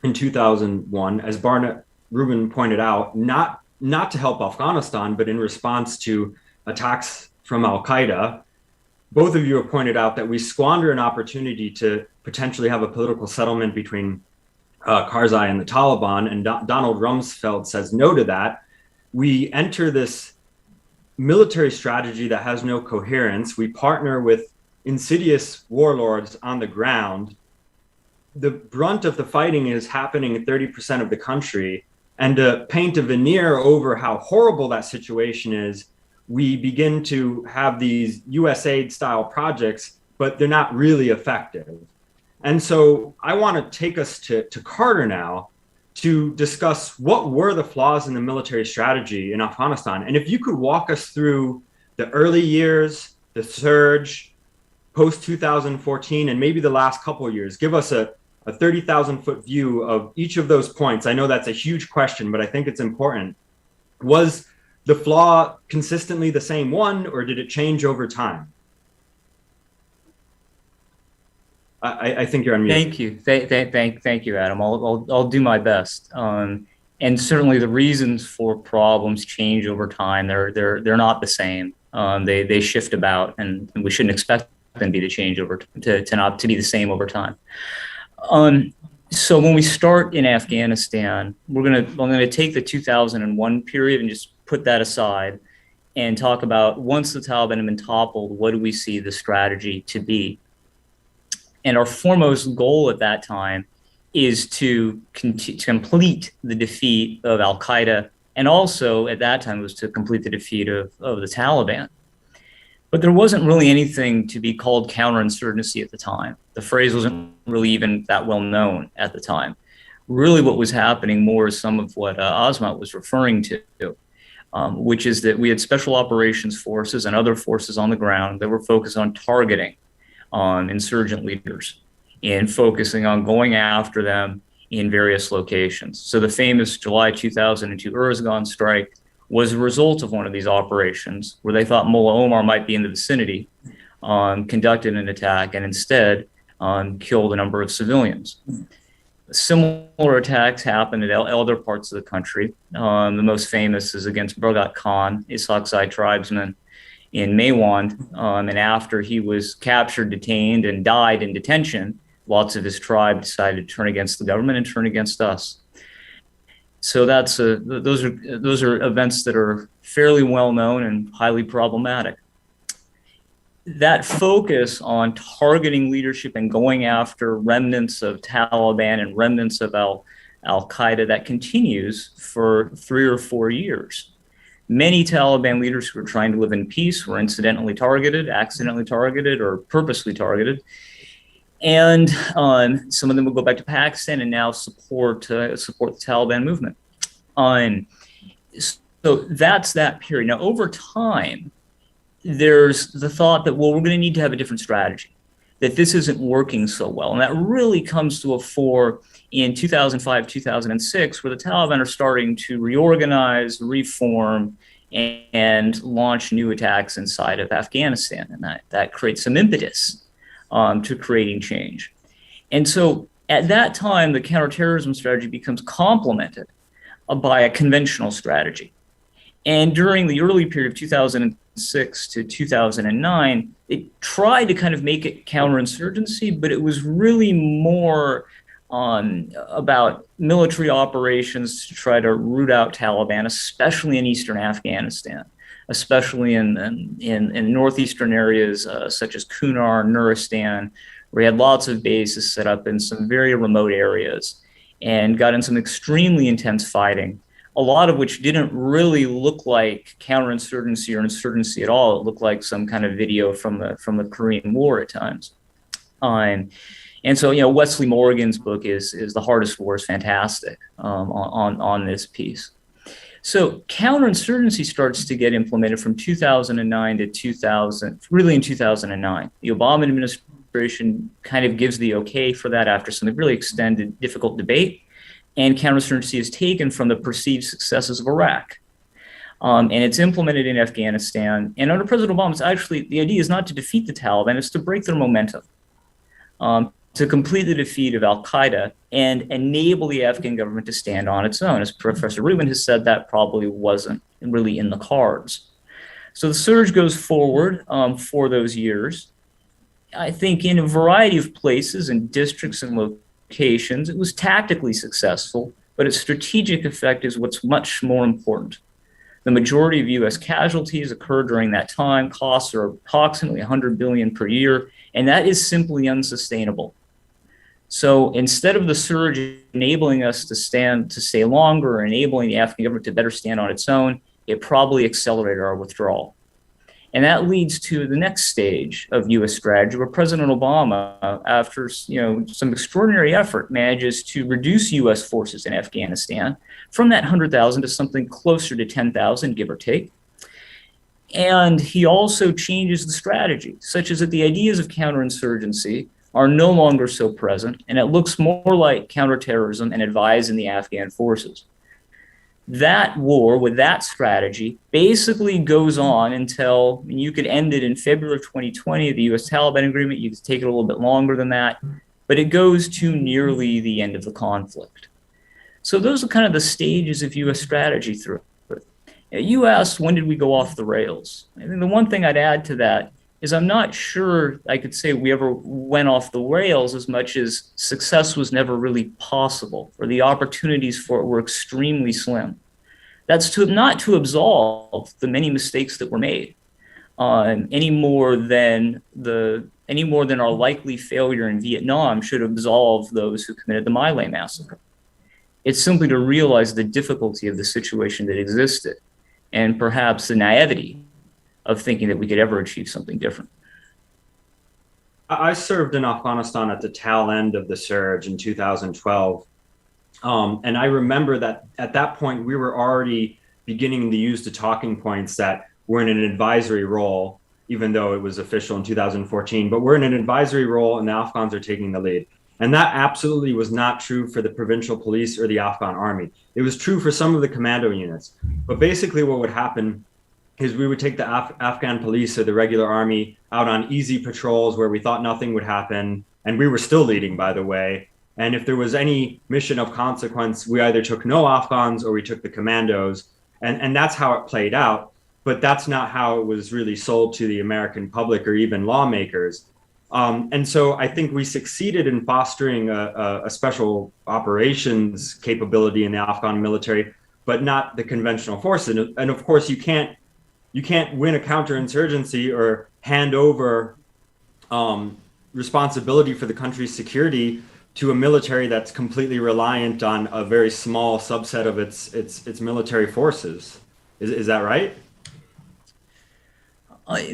in 2001, as Barnett Rubin pointed out, not to help Afghanistan, but in response to attacks from Al-Qaeda. Both of you have pointed out that we squander an opportunity to potentially have a political settlement between Karzai and the Taliban, and Donald Rumsfeld says no to that. We enter this military strategy that has no coherence. We partner with insidious warlords on the ground. the brunt of the fighting is happening in 30% of the country, and to paint a veneer over how horrible that situation is, we begin to have these USAID style projects, but they're not really effective. And so I want to take us to Carter now to discuss what were the flaws in the military strategy in Afghanistan. And if you could walk us through the early years, the surge, post 2014, and maybe the last couple of years, give us a 30,000 foot view of each of those points. I know that's a huge question, but I think it's important. Was the flaw consistently the same one, or did it change over time? I think you're on mute. Thank you. Thank you, Adam. I'll do my best. And certainly the reasons for problems change over time. They're not the same. They shift about, and we shouldn't expect them to change to be the same over time. So when we start in Afghanistan, I'm gonna take the 2001 period and just put that aside and talk about, once the Taliban have been toppled, what do we see the strategy to be? And our foremost goal at that time is to complete the defeat of Al-Qaeda, and also at that time was to complete the defeat of the Taliban. But there wasn't really anything to be called counterinsurgency at the time. The phrase wasn't really even that well known at the time. Really what was happening more is some of what Azmat was referring to, which is that we had special operations forces and other forces on the ground that were focused on targeting insurgent leaders and focusing on going after them in various locations. So the famous July 2002 Uruzgan strike was a result of one of these operations where they thought Mullah Omar might be in the vicinity, conducted an attack, and instead killed a number of civilians. Similar attacks happened in other parts of the country. The most famous is against Burgat Khan, Issaaqzai tribesman in Maywand, and after he was captured, detained, and died in detention, lots of his tribe decided to turn against the government and turn against us. So those are events that are fairly well known and highly problematic. That focus on targeting leadership and going after remnants of Taliban and remnants of Al-Qaeda, that continues for 3 or 4 years. Many Taliban leaders who were trying to live in peace were incidentally targeted, accidentally targeted, or purposely targeted. And some of them will go back to Pakistan and now support the Taliban movement. So that's that period. Now, over time, there's the thought that, well, we're going to need to have a different strategy, that this isn't working so well. And that really comes to a fore in 2005, 2006, where the Taliban are starting to reorganize, reform, and launch new attacks inside of Afghanistan. And that creates some impetus to creating change. And so at that time, the counterterrorism strategy becomes complemented by a conventional strategy. And during the early period of 2006 to 2009, it tried to kind of make it counterinsurgency, but it was really more about military operations to try to root out Taliban, especially in eastern Afghanistan, especially in northeastern areas such as Kunar, Nuristan, where we had lots of bases set up in some very remote areas and got in some extremely intense fighting, a lot of which didn't really look like counterinsurgency or insurgency at all. It looked like some kind of video from the Korean War at times. And so, Wesley Morgan's book is The Hardest War is fantastic on this piece. So counterinsurgency starts to get implemented from 2009 to 2000, really in 2009. The Obama administration kind of gives the okay for that after some really extended, difficult debate. And counterinsurgency is taken from the perceived successes of Iraq. And it's implemented in Afghanistan. And under President Obama, it's actually, the idea is not to defeat the Taliban, it's to break their momentum, to complete the defeat of Al-Qaeda and enable the Afghan government to stand on its own. As Professor Rubin has said, that probably wasn't really in the cards. So the surge goes forward for those years. I think in a variety of places and districts and locations, it was tactically successful, but its strategic effect is what's much more important. The majority of U.S. casualties occurred during that time. Costs are approximately $100 billion per year, and that is simply unsustainable. So instead of the surge enabling us to stay longer, enabling the Afghan government to better stand on its own, it probably accelerated our withdrawal. And that leads to the next stage of U.S. strategy, where President Obama, after some extraordinary effort, manages to reduce U.S. forces in Afghanistan from that 100,000 to something closer to 10,000, give or take. And he also changes the strategy, such as that the ideas of counterinsurgency are no longer so present, and it looks more like counterterrorism and advising the Afghan forces. That war with that strategy basically goes on until you could end it in February of 2020, the US Taliban agreement. You could take it a little bit longer than that, but it goes to nearly the end of the conflict. So those are kind of the stages of US strategy through it. You asked, when did we go off the rails? I think the one thing I'd add to that is I'm not sure I could say we ever went off the rails as much as success was never really possible, or the opportunities for it were extremely slim. That's not to absolve the many mistakes that were made, any more than our likely failure in Vietnam should absolve those who committed the My Lai massacre. It's simply to realize the difficulty of the situation that existed, and perhaps the naivety of thinking that we could ever achieve something different. I served in Afghanistan at the tail end of the surge in 2012. And I remember that at that point, we were already beginning to use the talking points that we're in an advisory role, even though it was official in 2014, but we're in an advisory role and the Afghans are taking the lead. And that absolutely was not true for the provincial police or the Afghan army. It was true for some of the commando units. But basically what would happen is we would take the Afghan police or the regular army out on easy patrols where we thought nothing would happen. And we were still leading, by the way. And if there was any mission of consequence, we either took no Afghans or we took the commandos. And that's how it played out. But that's not how it was really sold to the American public or even lawmakers. And so I think we succeeded in fostering a special operations capability in the Afghan military, but not the conventional forces. And of course, you can't win a counterinsurgency or hand over responsibility for the country's security to a military that's completely reliant on a very small subset of its military forces. Is that right?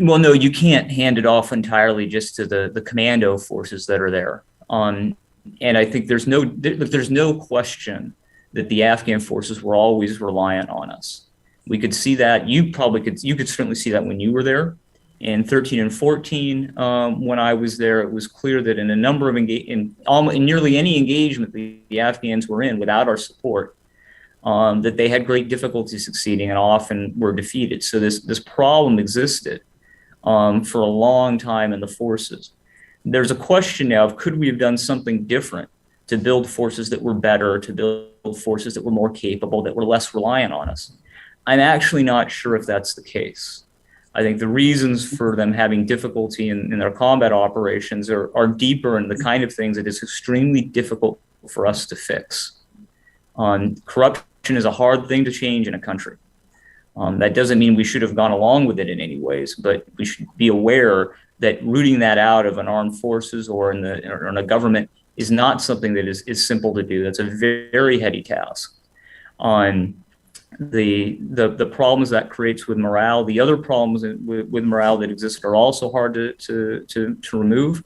Well, no, you can't hand it off entirely just to the commando forces that are there. And I think there's no question that the Afghan forces were always reliant on us. We could see that. You could certainly see that when you were there. In 13 and 14, when I was there, it was clear that in a number of in nearly any engagement the Afghans were in without our support, that they had great difficulty succeeding and often were defeated. So this problem existed for a long time in the forces. There's a question now of could we have done something different to build forces that were better, to build forces that were more capable, that were less reliant on us. I'm actually not sure if that's the case. I think the reasons for them having difficulty in their combat operations are deeper in the kind of things that is extremely difficult for us to fix. Corruption is a hard thing to change in a country. That doesn't mean we should have gone along with it in any ways, but we should be aware that rooting that out of an armed forces or in a government is not something that is simple to do. That's a very heady task. The problems that creates with morale, the other problems with morale that exist are also hard to remove.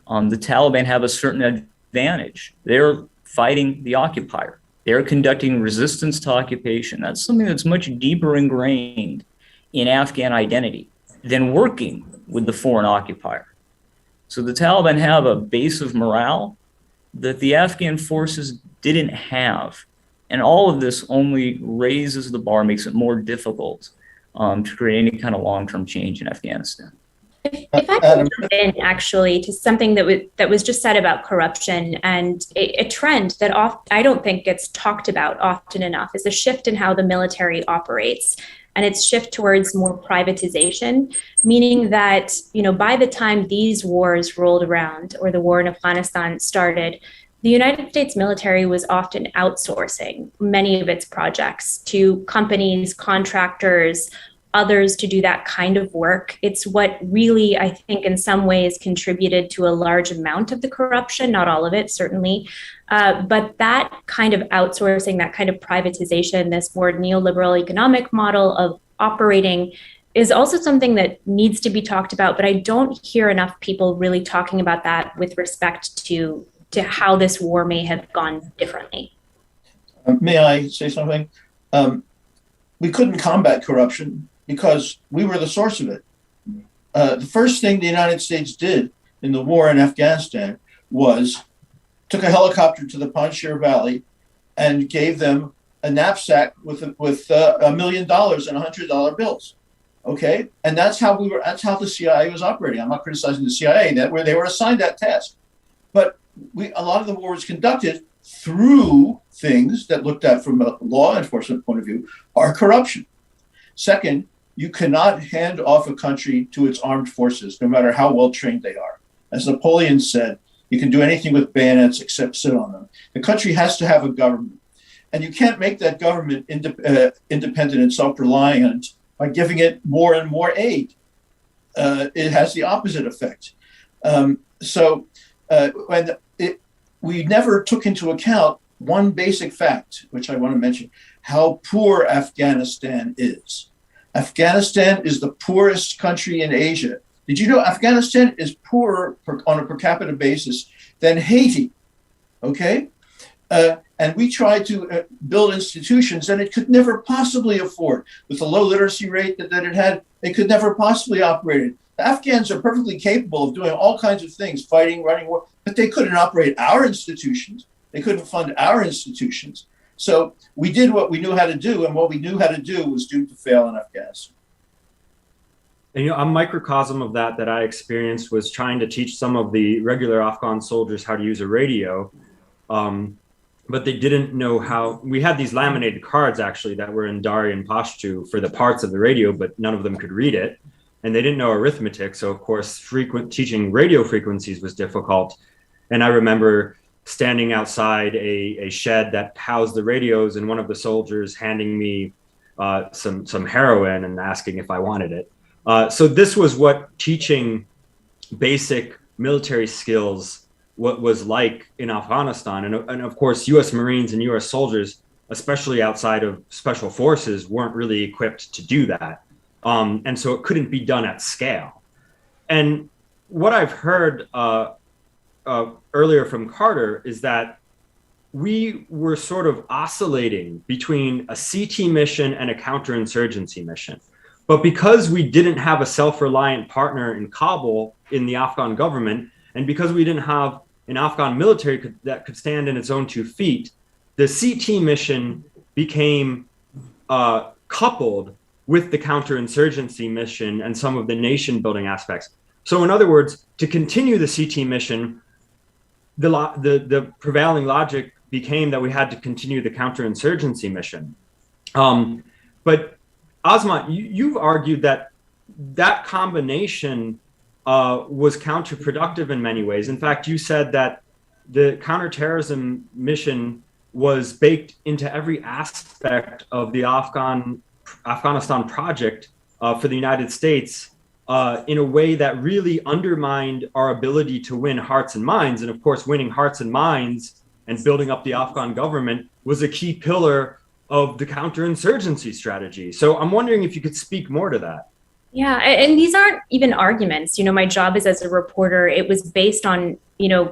The Taliban have a certain advantage. They're fighting the occupier. They're conducting resistance to occupation. That's something that's much deeper ingrained in Afghan identity than working with the foreign occupier. So the Taliban have a base of morale that the Afghan forces didn't have. And all of this only raises the bar, makes it more difficult to create any kind of long-term change in Afghanistan. If I could jump in actually to something that was just said about corruption, and a trend that I don't think gets talked about often enough is a shift in how the military operates. And it's shift towards more privatization, meaning that, by the time these wars rolled around or the war in Afghanistan started, the United States military was often outsourcing many of its projects to companies, contractors, others to do that kind of work. It's what really, I think, in some ways contributed to a large amount of the corruption, not all of it, certainly. But that kind of outsourcing, that kind of privatization, this more neoliberal economic model of operating is also something that needs to be talked about. But I don't hear enough people really talking about that with respect to how this war may have gone differently. May I say something? We couldn't combat corruption because we were the source of it. The first thing the United States did in the war in Afghanistan was took a helicopter to the Panjshir Valley and gave them a knapsack with $1 million and $100 bills. Okay, and that's how the CIA was operating. I'm not criticizing the CIA, that where they were assigned that task, but a lot of the war was conducted through things that looked at from a law enforcement point of view are corruption. Second, you cannot hand off a country to its armed forces, no matter how well trained they are. As Napoleon said, you can do anything with bayonets except sit on them. The country has to have a government, and you can't make that government independent and self-reliant by giving it more and more aid. It has the opposite effect. We never took into account one basic fact, which I want to mention, how poor Afghanistan is. Afghanistan is the poorest country in Asia. Did you know Afghanistan is poorer on a per capita basis than Haiti? Okay? And we tried to build institutions that it could never possibly afford. With the low literacy rate that it had, it could never possibly operate it. The Afghans are perfectly capable of doing all kinds of things, fighting, running war, but they couldn't operate our institutions. They couldn't fund our institutions. So we did what we knew how to do, and what we knew how to do was doomed to fail in Afghanistan. And, a microcosm of that I experienced was trying to teach some of the regular Afghan soldiers how to use a radio. But they didn't know how. We had these laminated cards actually that were in Dari and Pashto for the parts of the radio, but none of them could read it. And they didn't know arithmetic. So of course, teaching radio frequencies was difficult. And I remember standing outside a shed that housed the radios, and one of the soldiers handing me some heroin and asking if I wanted it. So this was what teaching basic military skills what was like in Afghanistan. And of course, US Marines and US soldiers, especially outside of special forces, weren't really equipped to do that. And so it couldn't be done at scale. And what I've heard earlier from Carter is that we were sort of oscillating between a CT mission and a counterinsurgency mission. But because we didn't have a self-reliant partner in Kabul in the Afghan government, and because we didn't have an Afghan military that could stand on its own 2 feet, the CT mission became coupled with the counterinsurgency mission and some of the nation building aspects. So in other words, to continue the CT mission, the prevailing logic became that we had to continue the counterinsurgency mission. But Azmat, you've argued that combination was counterproductive in many ways. In fact, you said that the counterterrorism mission was baked into every aspect of the Afghanistan project for the United States in a way that really undermined our ability to win hearts and minds. And of course, winning hearts and minds and building up the Afghan government was a key pillar of the counterinsurgency strategy. So I'm wondering if you could speak more to that. Yeah, and these aren't even arguments. My job is as a reporter. It was based on,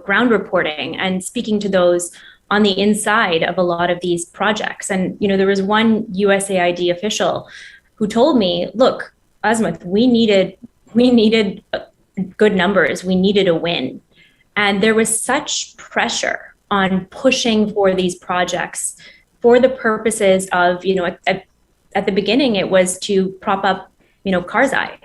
ground reporting and speaking to those on the inside of a lot of these projects. And, there was one USAID official who told me, look, Azmat, we needed good numbers. We needed a win. And there was such pressure on pushing for these projects for the purposes of, at the beginning, it was to prop up Karzai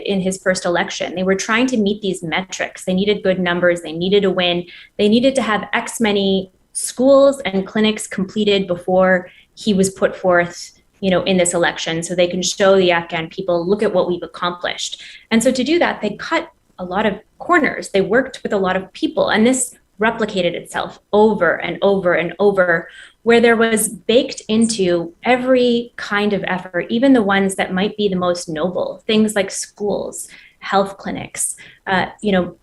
in his first election. They were trying to meet these metrics. They needed good numbers. They needed a win. They needed to have X many schools and clinics completed before he was put forth, in this election, so they can show the Afghan people, look at what we've accomplished. And so to do that, they cut a lot of corners. They worked with a lot of people. And this replicated itself over and over and over, where there was baked into every kind of effort, even the ones that might be the most noble, things like schools, health clinics.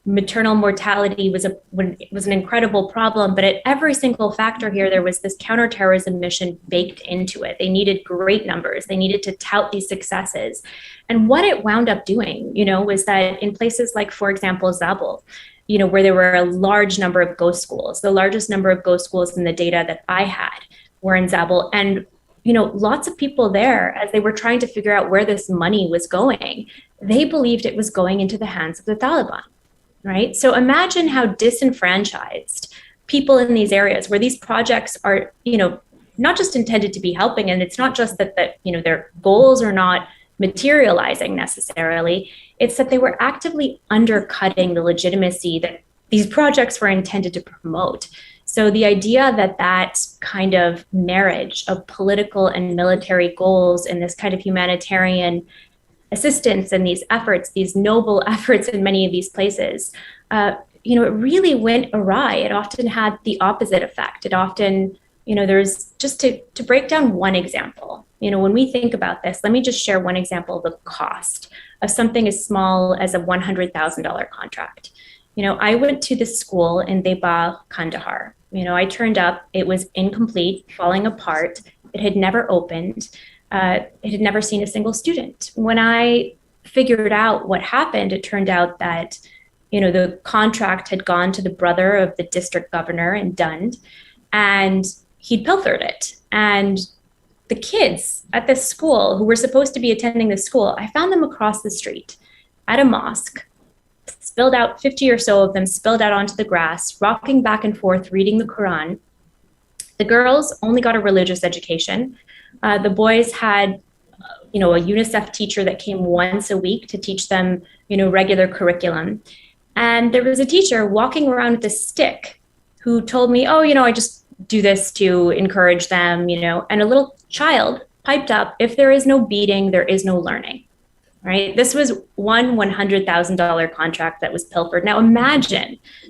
Maternal mortality was an incredible problem, but at every single factor here, there was this counterterrorism mission baked into it. They needed great numbers. They needed to tout these successes. And what it wound up doing, was that in places like, for example, Zabul, where there were a large number of ghost schools, the largest number of ghost schools in the data that I had were in Zabul. And lots of people there, as they were trying to figure out where this money was going, they believed it was going into the hands of the Taliban, right? So imagine how disenfranchised people in these areas where these projects are, not just intended to be helping, and it's not just that their goals are not materializing necessarily, it's that they were actively undercutting the legitimacy that these projects were intended to promote. So the idea that kind of marriage of political and military goals and this kind of humanitarian assistance and these efforts, these noble efforts in many of these places, it really went awry. It often had the opposite effect. It often, there's just to break down one example, when we think about this, let me just share one example of the cost of something as small as a $100,000 contract. I went to this school in Deba, Kandahar. I turned up, it was incomplete, falling apart. It had never opened. It had never seen a single student. When I figured out what happened, it turned out that, the contract had gone to the brother of the district governor in Dund, and he'd pilfered it. And the kids at this school who were supposed to be attending this school, I found them across the street at a mosque, spilled out, 50 or so of them spilled out onto the grass, rocking back and forth, reading the Quran. The girls only got a religious education. The boys had, a UNICEF teacher that came once a week to teach them, regular curriculum. And there was a teacher walking around with a stick who told me, I just do this to encourage them, and a little child piped up, if there is no beating, there is no learning. Right? This was one $100,000 contract that was pilfered. Now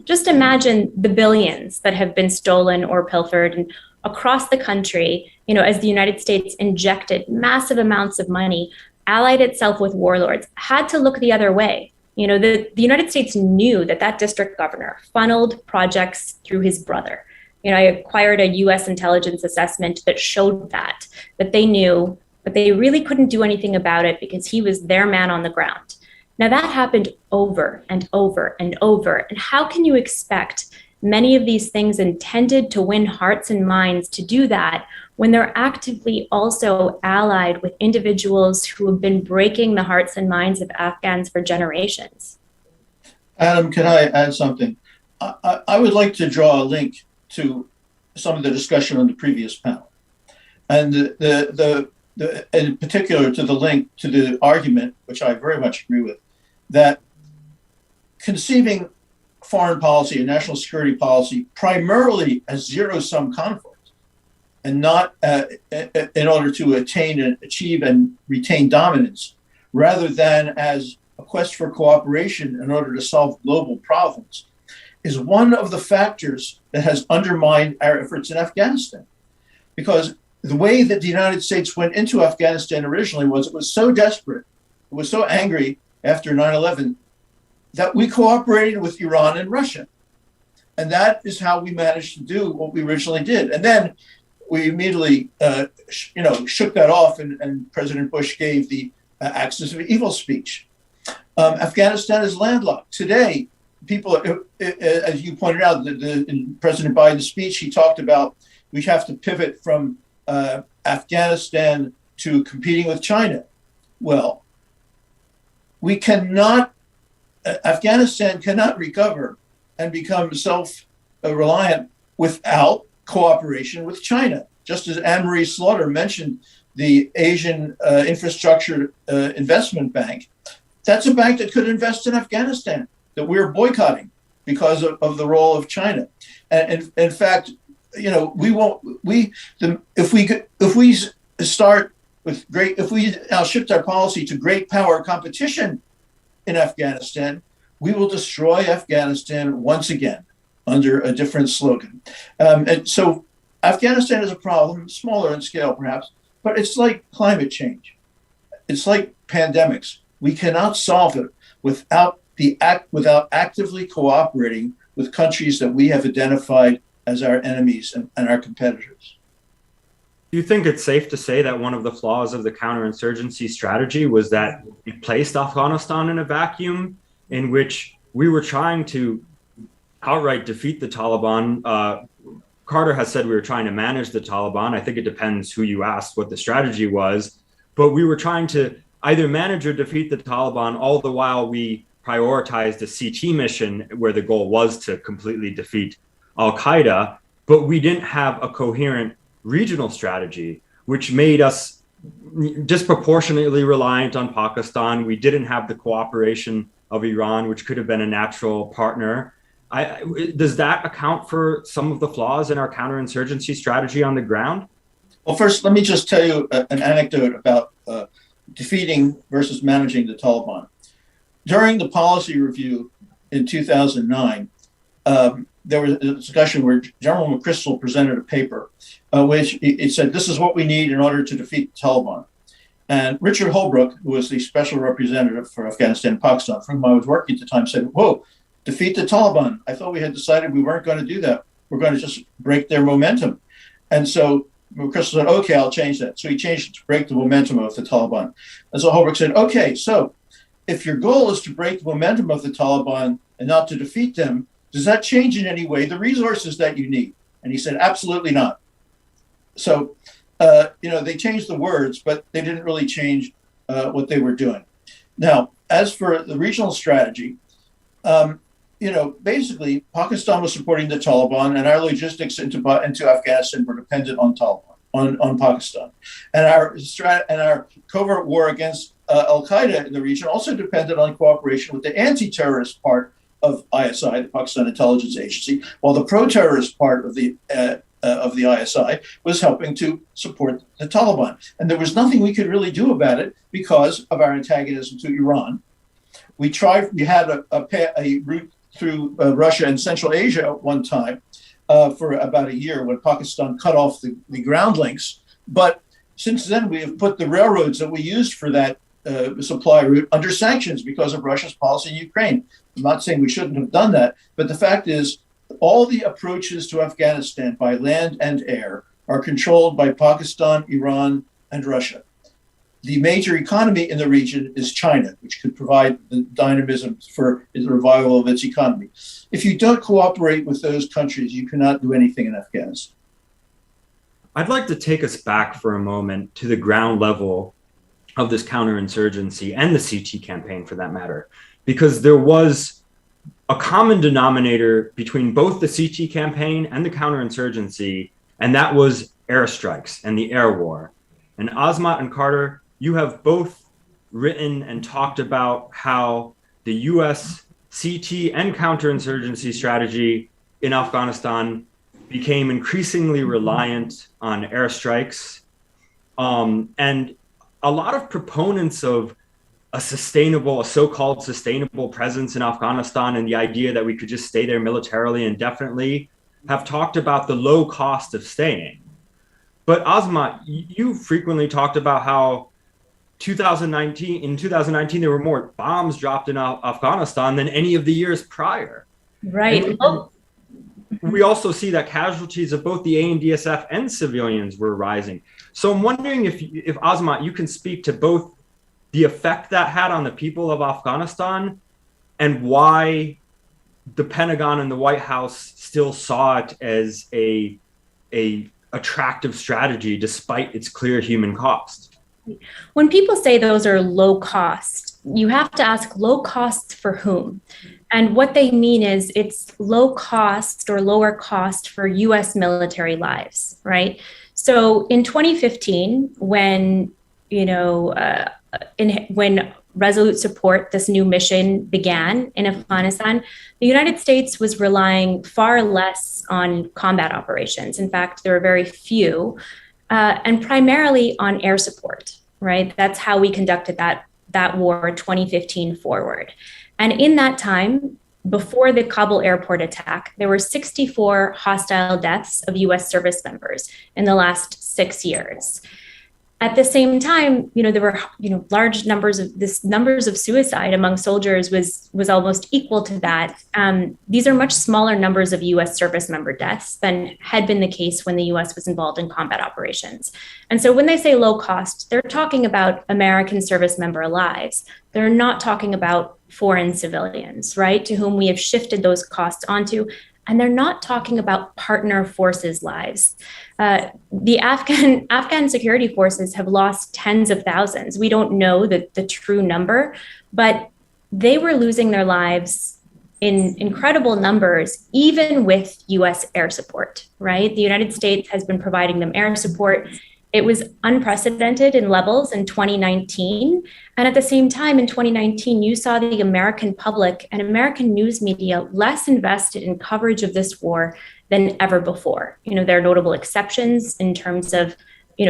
just imagine the billions that have been stolen or pilfered and across the country, as the United States injected massive amounts of money, allied itself with warlords, had to look the other way. The United States knew that district governor funneled projects through his brother. I acquired a US intelligence assessment that showed that they knew, but they really couldn't do anything about it because he was their man on the ground. Now that happened over and over and over. And how can you expect many of these things intended to win hearts and minds to do that when they're actively also allied with individuals who have been breaking the hearts and minds of Afghans for generations? Adam, can I add something? I would like to draw a link to some of the discussion on the previous panel. And in particular to the link to the argument, which I very much agree with, that conceiving foreign policy and national security policy primarily as zero-sum conflict and not in order to attain and achieve and retain dominance, rather than as a quest for cooperation in order to solve global problems, is one of the factors that has undermined our efforts in Afghanistan. Because the way that the United States went into Afghanistan originally was it was so desperate, it was so angry after 9/11 that we cooperated with Iran and Russia. And that is how we managed to do what we originally did. And then we immediately, shook that off, and President Bush gave the axis of evil speech. Afghanistan is landlocked. Today, people, as you pointed out, in President Biden's speech, he talked about we have to pivot from Afghanistan to competing with China. Well, Afghanistan cannot recover and become self-reliant without cooperation with China. Just as Anne-Marie Slaughter mentioned, the Asian Infrastructure Investment Bank, that's a bank that could invest in Afghanistan that we're boycotting because of the role of China. And in fact, if we now shift our policy to great power competition in Afghanistan, we will destroy Afghanistan once again. under a different slogan. And so Afghanistan is a problem, smaller in scale perhaps, but it's like climate change. It's like pandemics. We cannot solve it without actively cooperating with countries that we have identified as our enemies and our competitors. Do you think it's safe to say that one of the flaws of the counterinsurgency strategy was that it placed Afghanistan in a vacuum in which we were trying to outright defeat the Taliban? Carter has said we were trying to manage the Taliban. I think it depends who you asked what the strategy was, but we were trying to either manage or defeat the Taliban, all the while we prioritized a CT mission where the goal was to completely defeat Al-Qaeda, but we didn't have a coherent regional strategy, which made us disproportionately reliant on Pakistan. We didn't have the cooperation of Iran, which could have been a natural partner. Does that account for some of the flaws in our counterinsurgency strategy on the ground? Well, first, let me just tell you an anecdote about defeating versus managing the Taliban. During the policy review in 2009, there was a discussion where General McChrystal presented a paper which it said, this is what we need in order to defeat the Taliban. And Richard Holbrooke, who was the special representative for Afghanistan and Pakistan, for whom I was working at the time, said, whoa, defeat the Taliban. I thought we had decided we weren't going to do that. We're going to just break their momentum. And so McChrystal said, okay, I'll change that. So he changed it to break the momentum of the Taliban. And so Holbrooke said, okay, so if your goal is to break the momentum of the Taliban and not to defeat them, does that change in any way the resources that you need? And he said, absolutely not. So, they changed the words, but they didn't really change what they were doing. Now, as for the regional strategy, basically Pakistan was supporting the Taliban, and our logistics into Afghanistan were dependent on on Pakistan, and our covert war against Al Qaeda in the region also depended on cooperation with the anti-terrorist part of ISI, the Pakistan Intelligence Agency, while the pro-terrorist part of the ISI was helping to support the Taliban. And there was nothing we could really do about it because of our antagonism to Iran. We had a route through Russia and Central Asia at one time for about a year when Pakistan cut off the ground links. But since then, we have put the railroads that we used for that supply route under sanctions because of Russia's policy in Ukraine. I'm not saying we shouldn't have done that, but the fact is all the approaches to Afghanistan by land and air are controlled by Pakistan, Iran, and Russia. The major economy in the region is China, which could provide the dynamism for the revival of its economy. If you don't cooperate with those countries, you cannot do anything in Afghanistan. I'd like to take us back for a moment to the ground level of this counterinsurgency and the CT campaign for that matter, because there was a common denominator between both the CT campaign and the counterinsurgency, and that was airstrikes and the air war. And Azmat and Carter, you have both written and talked about how the US CT and counterinsurgency strategy in Afghanistan became increasingly reliant on airstrikes. And a lot of proponents of a so-called sustainable presence in Afghanistan and the idea that we could just stay there militarily indefinitely have talked about the low cost of staying. But Azmat, you frequently talked about how in 2019, there were more bombs dropped in Afghanistan than any of the years prior. Right. We also see that casualties of both the ANDSF and civilians were rising. So I'm wondering if Azmat, you can speak to both the effect that had on the people of Afghanistan and why the Pentagon and the White House still saw it as a attractive strategy despite its clear human cost. When people say those are low cost, you have to ask low cost for whom? And what they mean is it's low cost or lower cost for US military lives, right? So in 2015, when when Resolute Support, this new mission began in Afghanistan, the United States was relying far less on combat operations. In fact, there were very few, and primarily on air support, right? That's how we conducted that war 2015 forward. And in that time, before the Kabul airport attack, there were 64 hostile deaths of US service members in the last 6 years. At the same time, there were, large numbers of suicide among soldiers was almost equal to that. These are much smaller numbers of US service member deaths than had been the case when the US was involved in combat operations. And so when they say low cost, they're talking about American service member lives. They're not talking about foreign civilians, right, to whom we have shifted those costs onto. And they're not talking about partner forces' lives. The Afghan security forces have lost tens of thousands. We don't know the true number, but they were losing their lives in incredible numbers, even with US air support, right? The United States has been providing them air support. It was unprecedented in levels in 2019. And at the same time, in 2019, you saw the American public and American news media less invested in coverage of this war than ever before. There are notable exceptions in terms of,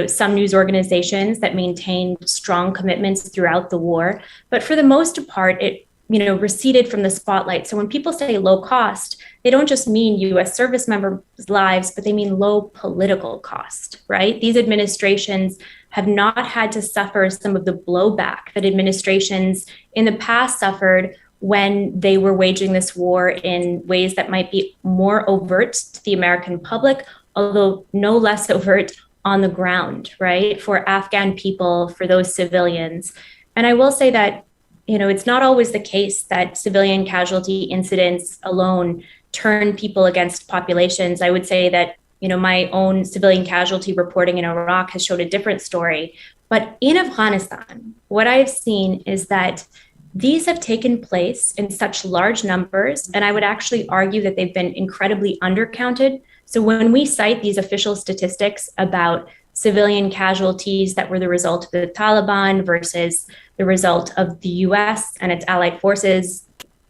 some news organizations that maintained strong commitments throughout the war. But for the most part, it receded from the spotlight. So when people say low cost, they don't just mean US service members' lives, but they mean low political cost, right? These administrations have not had to suffer some of the blowback that administrations in the past suffered when they were waging this war in ways that might be more overt to the American public, although no less overt on the ground, right? For Afghan people, for those civilians. And I will say that it's not always the case that civilian casualty incidents alone turn people against populations. I would say that, my own civilian casualty reporting in Iraq has showed a different story. But in Afghanistan, what I've seen is that these have taken place in such large numbers, and I would actually argue that they've been incredibly undercounted. So when we cite these official statistics about civilian casualties that were the result of the Taliban versus the result of the US and its allied forces,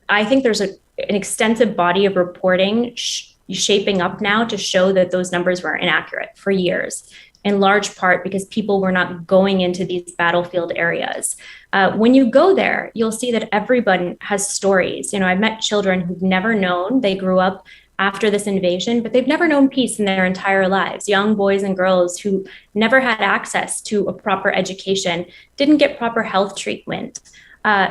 I think there's an extensive body of reporting shaping up now to show that those numbers were inaccurate for years, in large part because people were not going into these battlefield areas. When you go there, you'll see that everyone has stories. I've met children who've never known, they grew up after this invasion, but they've never known peace in their entire lives. Young boys and girls who never had access to a proper education, didn't get proper health treatment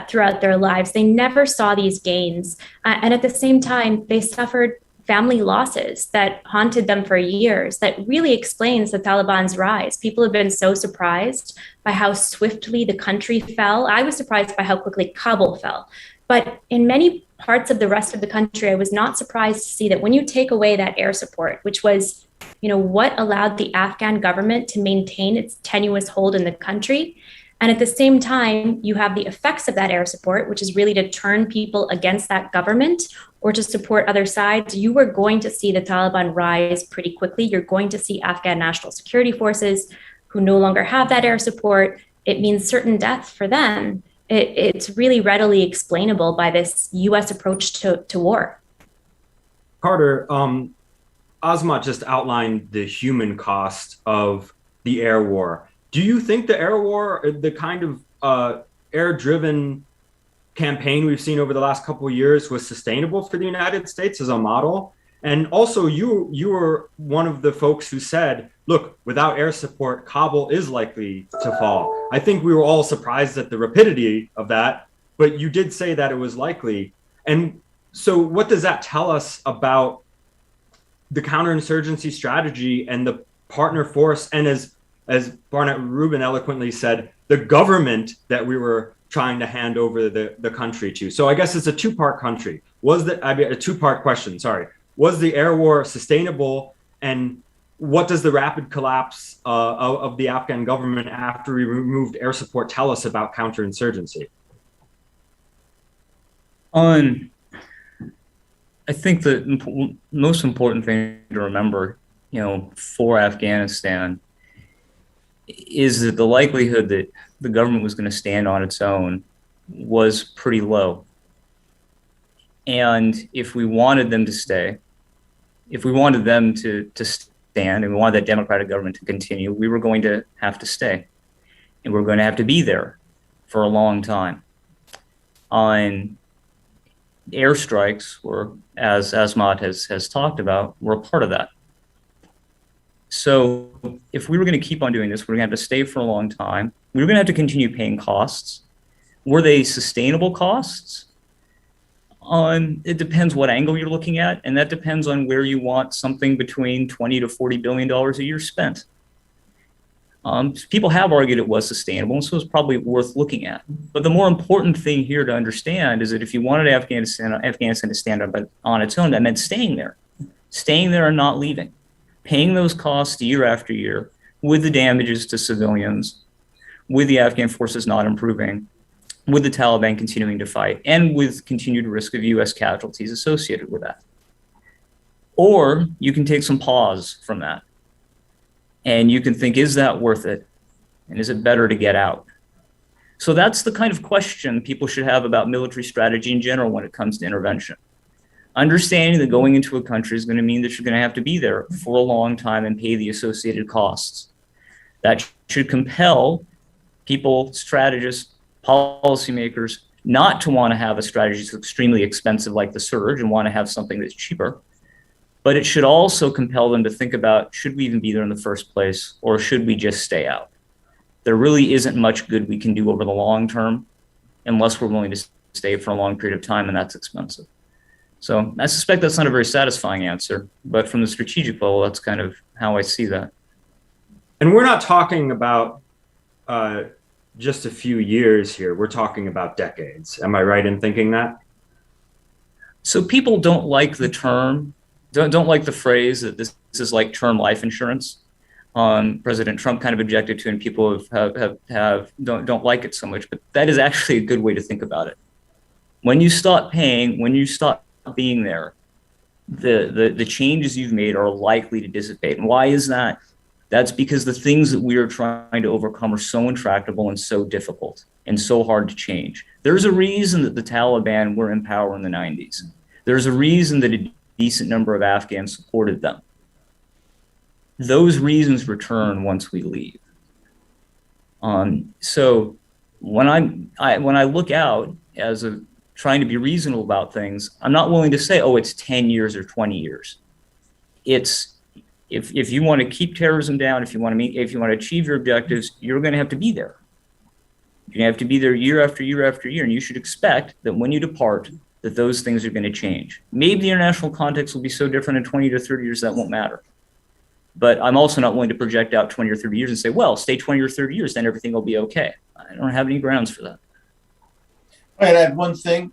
throughout their lives. They never saw these gains. And at the same time, they suffered family losses that haunted them for years. That really explains the Taliban's rise. People have been so surprised by how swiftly the country fell. I was surprised by how quickly Kabul fell. But in many parts of the rest of the country, I was not surprised to see that when you take away that air support, which was, what allowed the Afghan government to maintain its tenuous hold in the country, and at the same time, you have the effects of that air support, which is really to turn people against that government or to support other sides, you are going to see the Taliban rise pretty quickly. You're going to see Afghan national security forces who no longer have that air support. It means certain death for them. It's really readily explainable by this US approach to war. Carter, Asma just outlined the human cost of the air war. Do you think the air war, the kind of air-driven campaign we've seen over the last couple of years, was sustainable for the United States as a model? And also, you were one of the folks who said, look, without air support, Kabul is likely to fall. I think we were all surprised at the rapidity of that, but you did say that it was likely. And so what does that tell us about the counterinsurgency strategy and the partner force? And as Barnett Rubin eloquently said, the government that we were trying to hand over the country to. So I guess it's a two-part country. A two-part question, sorry. Was the air war sustainable? And what does the rapid collapse of the Afghan government after we removed air support tell us about counterinsurgency? I think the most important thing to remember, for Afghanistan is that the likelihood that the government was going to stand on its own was pretty low. And if we wanted them to stay, if we wanted them to stand and we wanted that democratic government to continue, we were going to have to stay. And we're going to have to be there for a long time. airstrikes were, as Asmat has talked about, were a part of that. So if we were going to keep on doing this, we're going to have to stay for a long time. We were going to have to continue paying costs. Were they sustainable costs? It depends what angle you're looking at, and that depends on where you want something between $20 to $40 billion a year spent. People have argued it was sustainable, and so it's probably worth looking at. But the more important thing here to understand is that if you wanted Afghanistan to stand up on its own, that meant staying there and not leaving, paying those costs year after year with the damages to civilians, with the Afghan forces not improving, with the Taliban continuing to fight, and with continued risk of US casualties associated with that. Or you can take some pause from that. And you can think, is that worth it? And is it better to get out? So that's the kind of question people should have about military strategy in general when it comes to intervention. Understanding that going into a country is going to mean that you're going to have to be there for a long time and pay the associated costs. That should compel people, strategists, policymakers, not to want to have a strategy that's extremely expensive like the surge and want to have something that's cheaper. But it should also compel them to think about, should we even be there in the first place, or should we just stay out? There really isn't much good we can do over the long term unless we're willing to stay for a long period of time, and that's expensive. So I suspect that's not a very satisfying answer, but from the strategic level, that's kind of how I see that. And we're not talking about just a few years here. We're talking about decades. Am I right in thinking that? So people don't like the term, don't like the phrase that this is like term life insurance. President Trump kind of objected to, and people don't like it so much, but that is actually a good way to think about it. When you stop paying, when you stop being there, the changes you've made are likely to dissipate. And why is that? That's because the things that we are trying to overcome are so intractable and so difficult and so hard to change. There's a reason that the Taliban were in power in the 90s. There's a reason that a decent number of Afghans supported them. Those reasons return once we leave. So when I look out as trying to be reasonable about things, I'm not willing to say, oh, it's 10 years or 20 years. It's if you want to keep terrorism down, if you want to achieve your objectives, you're going to have to be there. You're going to have to be there year after year after year, and you should expect that when you depart, that those things are going to change. Maybe the international context will be so different in 20 to 30 years that won't matter. But I'm also not willing to project out 20 or 30 years and say, well, stay 20 or 30 years, then everything will be okay. I don't have any grounds for that. I'd add one thing,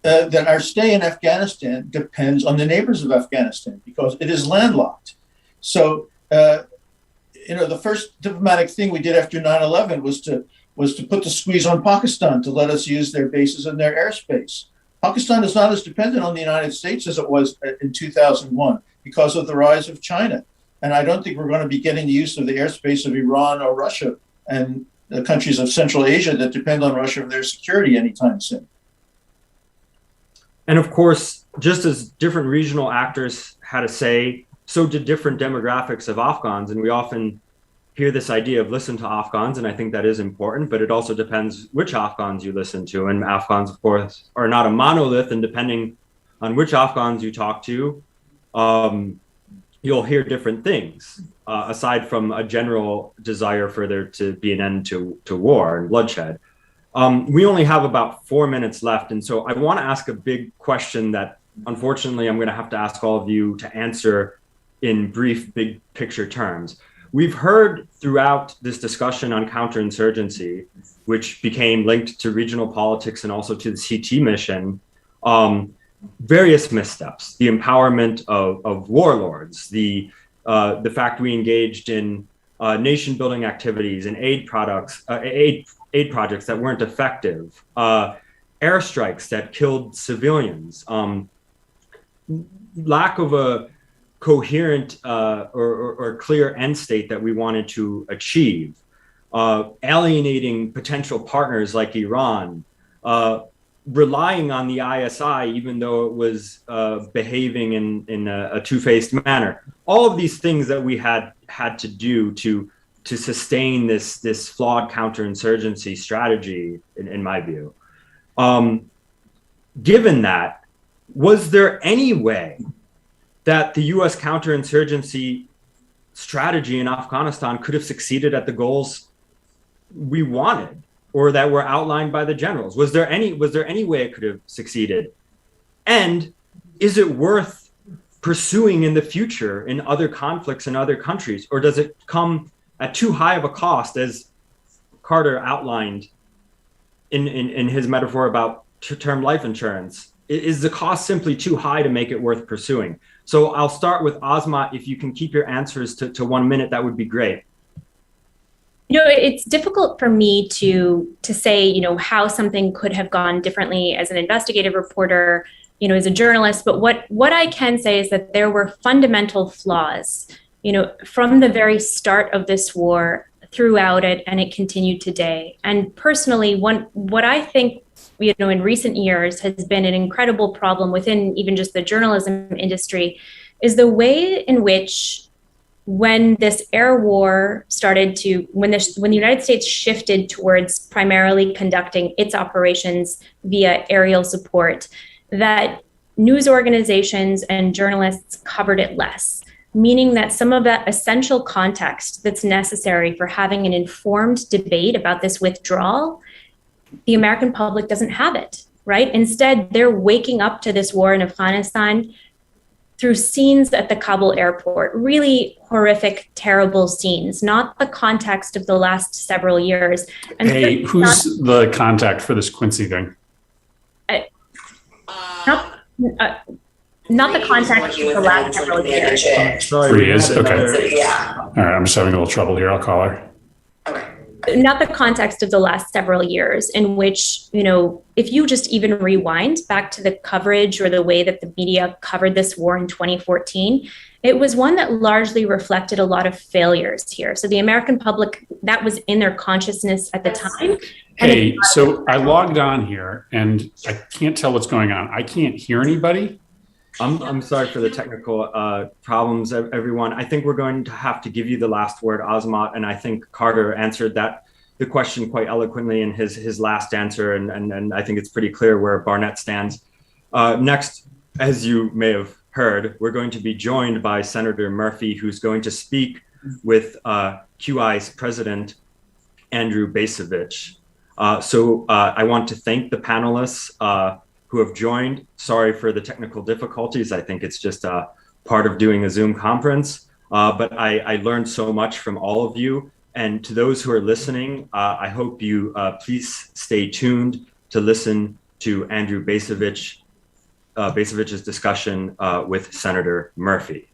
that our stay in Afghanistan depends on the neighbors of Afghanistan because it is landlocked. So, the first diplomatic thing we did after 9/11 was to put the squeeze on Pakistan to let us use their bases and their airspace. Pakistan is not as dependent on the United States as it was in 2001 because of the rise of China. And I don't think we're going to be getting the use of the airspace of Iran or Russia and the countries of Central Asia that depend on Russia for their security anytime soon. And of course, just as different regional actors had a say, so did different demographics of Afghans. And we often hear this idea of listen to Afghans, and I think that is important, but it also depends which Afghans you listen to. And Afghans, of course, are not a monolith, and depending on which Afghans you talk to, you'll hear different things, aside from a general desire for there to be an end to war and bloodshed. We only have about 4 minutes left, and so I want to ask a big question that, unfortunately, I'm going to have to ask all of you to answer in brief, big picture terms. We've heard throughout this discussion on counterinsurgency, which became linked to regional politics and also to the CT mission, various missteps, the empowerment of warlords, the fact we engaged in nation building activities and aid projects that weren't effective, airstrikes that killed civilians, lack of a coherent or clear end state that we wanted to achieve, alienating potential partners like Iran, relying on the ISI even though it was behaving in a two-faced manner. All of these things that we had to do to sustain this flawed counterinsurgency strategy, in my view. given that, was there any way that the US counterinsurgency strategy in Afghanistan could have succeeded at the goals we wanted or that were outlined by the generals? Was there any way it could have succeeded? And is it worth pursuing in the future in other conflicts in other countries? Or does it come at too high of a cost, as Carter outlined in his metaphor about term life insurance? Is the cost simply too high to make it worth pursuing? So I'll start with Asma. If you can keep your answers to 1 minute, that would be great. It's difficult for me to say, how something could have gone differently as an investigative reporter, as a journalist. But what I can say is that there were fundamental flaws, from the very start of this war throughout it, and it continued today. And personally, what I think, in recent years has been an incredible problem within even just the journalism industry is the way in which, when this air war started to, when the United States shifted towards primarily conducting its operations via aerial support, that news organizations and journalists covered it less, meaning that some of that essential context that's necessary for having an informed debate about this withdrawal, the American public doesn't have it, right? Instead, they're waking up to this war in Afghanistan through scenes at the Kabul airport, really horrific, terrible scenes, not the context of the last several years. And hey, who's the contact for this Quincy thing? Not the context of the last several years. Sorry, He is? Okay. All right, I'm just having a little trouble here. I'll call her. Not the context of the last several years, in which, if you just even rewind back to the coverage or the way that the media covered this war in 2014, it was one that largely reflected a lot of failures here. So the American public, that was in their consciousness at the time. Hey, so I logged on here and I can't tell what's going on. I can't hear anybody. I'm sorry for the technical problems, everyone. I think we're going to have to give you the last word, Asmat, and I think Carter answered the question quite eloquently in his last answer, and I think it's pretty clear where Barnett stands. Next, as you may have heard, we're going to be joined by Senator Murphy, who's going to speak with QI's president, Andrew Bacevich. So I want to thank the panelists who have joined. Sorry for the technical difficulties. I think it's just part of doing a Zoom conference, but I learned so much from all of you. And to those who are listening, I hope you please stay tuned to listen to Andrew Bacevich's discussion with Senator Murphy.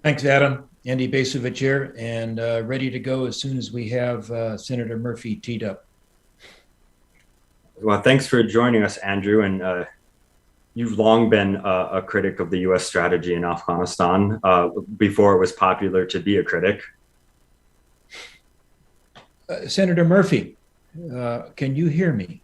Thanks, Adam. Andy Bacevich here, and ready to go as soon as we have Senator Murphy teed up. Well, thanks for joining us, Andrew. And you've long been a critic of the U.S. strategy in Afghanistan before it was popular to be a critic. Senator Murphy, can you hear me?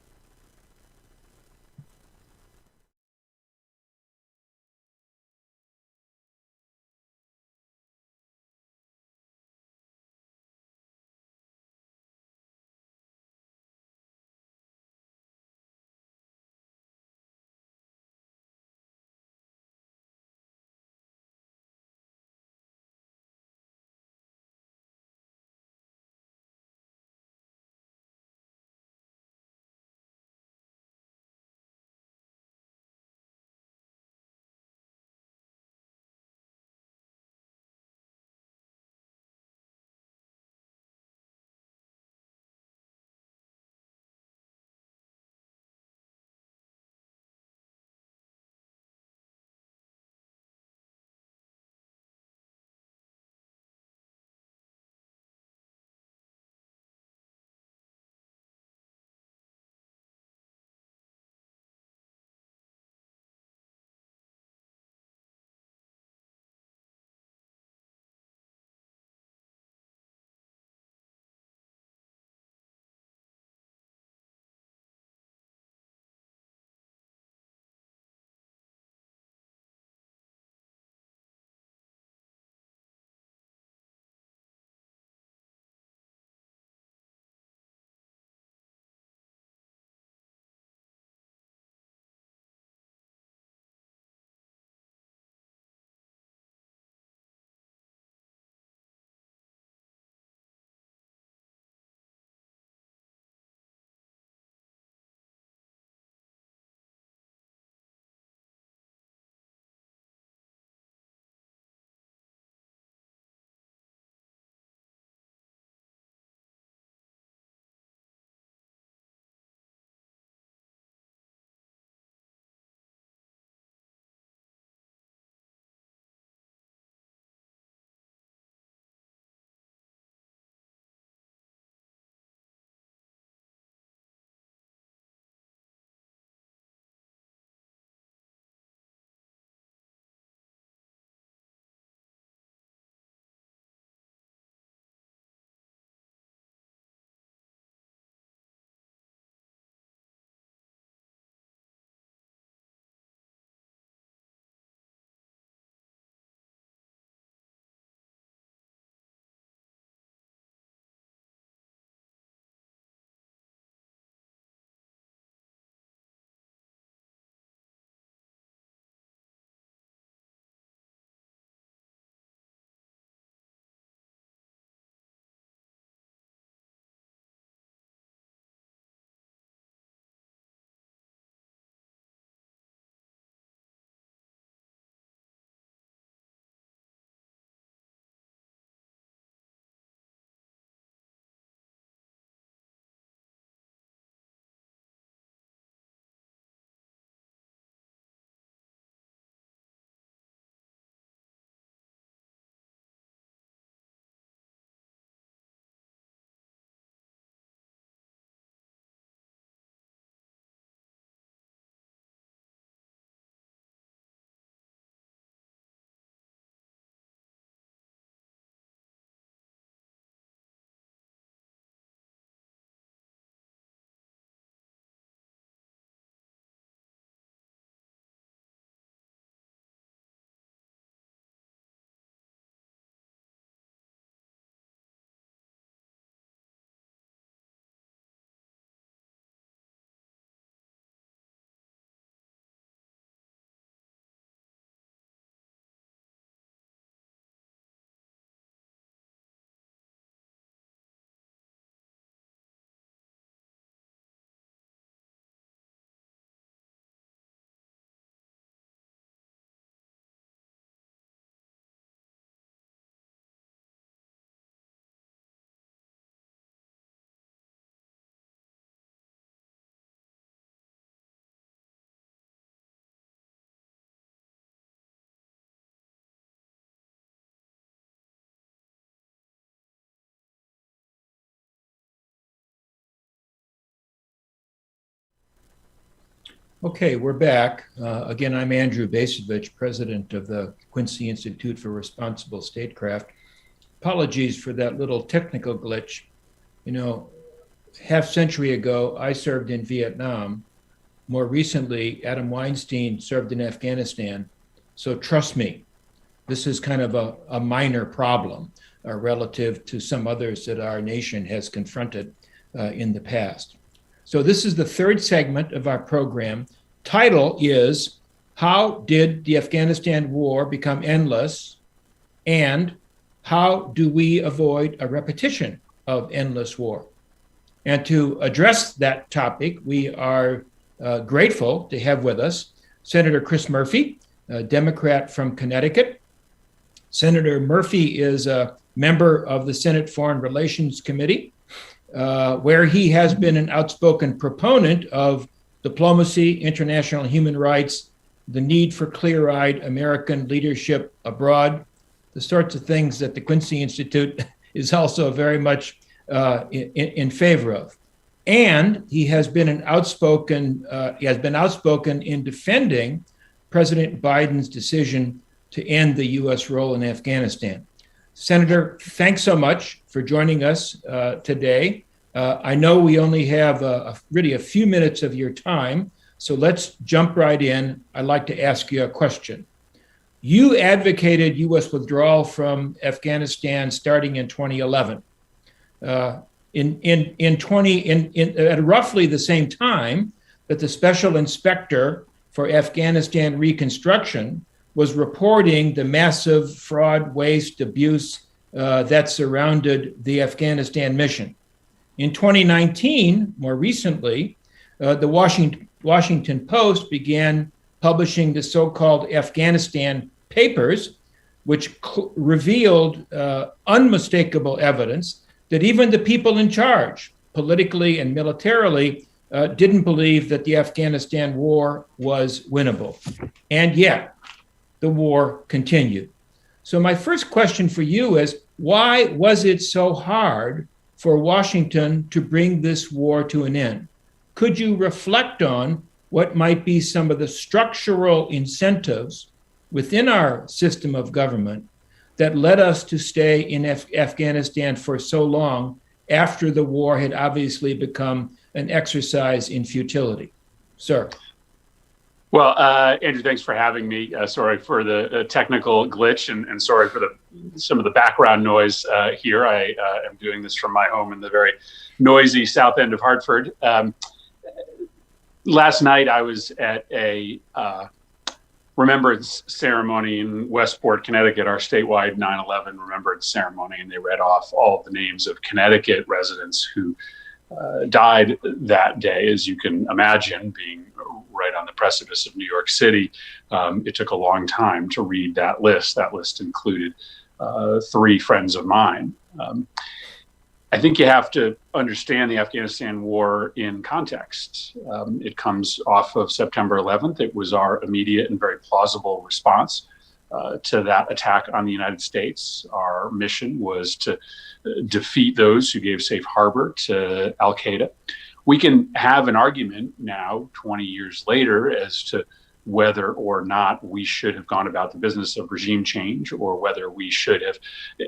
Okay, we're back. Again, I'm Andrew Bacevich, president of the Quincy Institute for Responsible Statecraft. Apologies for that little technical glitch. You know, half century ago, I served in Vietnam. More recently, Adam Weinstein served in Afghanistan. So trust me, this is kind of a minor problem relative to some others that our nation has confronted in the past. So this is the third segment of our program. Title is, How Did the Afghanistan War Become Endless? And how do we avoid a repetition of endless war? And to address that topic, we are grateful to have with us Senator Chris Murphy, a Democrat from Connecticut. Senator Murphy is a member of the Senate Foreign Relations Committee, where he has been an outspoken proponent of diplomacy, international human rights, the need for clear-eyed American leadership abroad, the sorts of things that the Quincy Institute is also very much in favor of. And he has been outspoken in defending President Biden's decision to end the U.S. role in Afghanistan. Senator, thanks so much for joining us today. I know we only have really a few minutes of your time, so let's jump right in. I'd like to ask you a question. You advocated U.S. withdrawal from Afghanistan starting in 2011. At roughly the same time that the Special Inspector for Afghanistan Reconstruction was reporting the massive fraud, waste, abuse that surrounded the Afghanistan mission. In 2019, more recently, the Washington Post began publishing the so-called Afghanistan Papers, which revealed unmistakable evidence that even the people in charge, politically and militarily, didn't believe that the Afghanistan war was winnable. And yet, the war continued. So my first question for you is, why was it so hard for Washington to bring this war to an end? Could you reflect on what might be some of the structural incentives within our system of government that led us to stay in Afghanistan for so long after the war had obviously become an exercise in futility? Sir. Well, Andrew, thanks for having me. Sorry for the technical glitch and sorry for some of the background noise here. I am doing this from my home in the very noisy south end of Hartford. Last night, I was at a remembrance ceremony in Westport, Connecticut, our statewide 9/11 remembrance ceremony, and they read off all of the names of Connecticut residents who died that day. As you can imagine, being right on the precipice of New York City, it took a long time to read that list. That list included 3 friends of mine. I think you have to understand the Afghanistan war in context. It comes off of September 11th. It was our immediate and very plausible response to that attack on the United States. Our mission was to defeat those who gave safe harbor to al-Qaeda. We can have an argument now, 20 years later, as to whether or not we should have gone about the business of regime change or whether we should have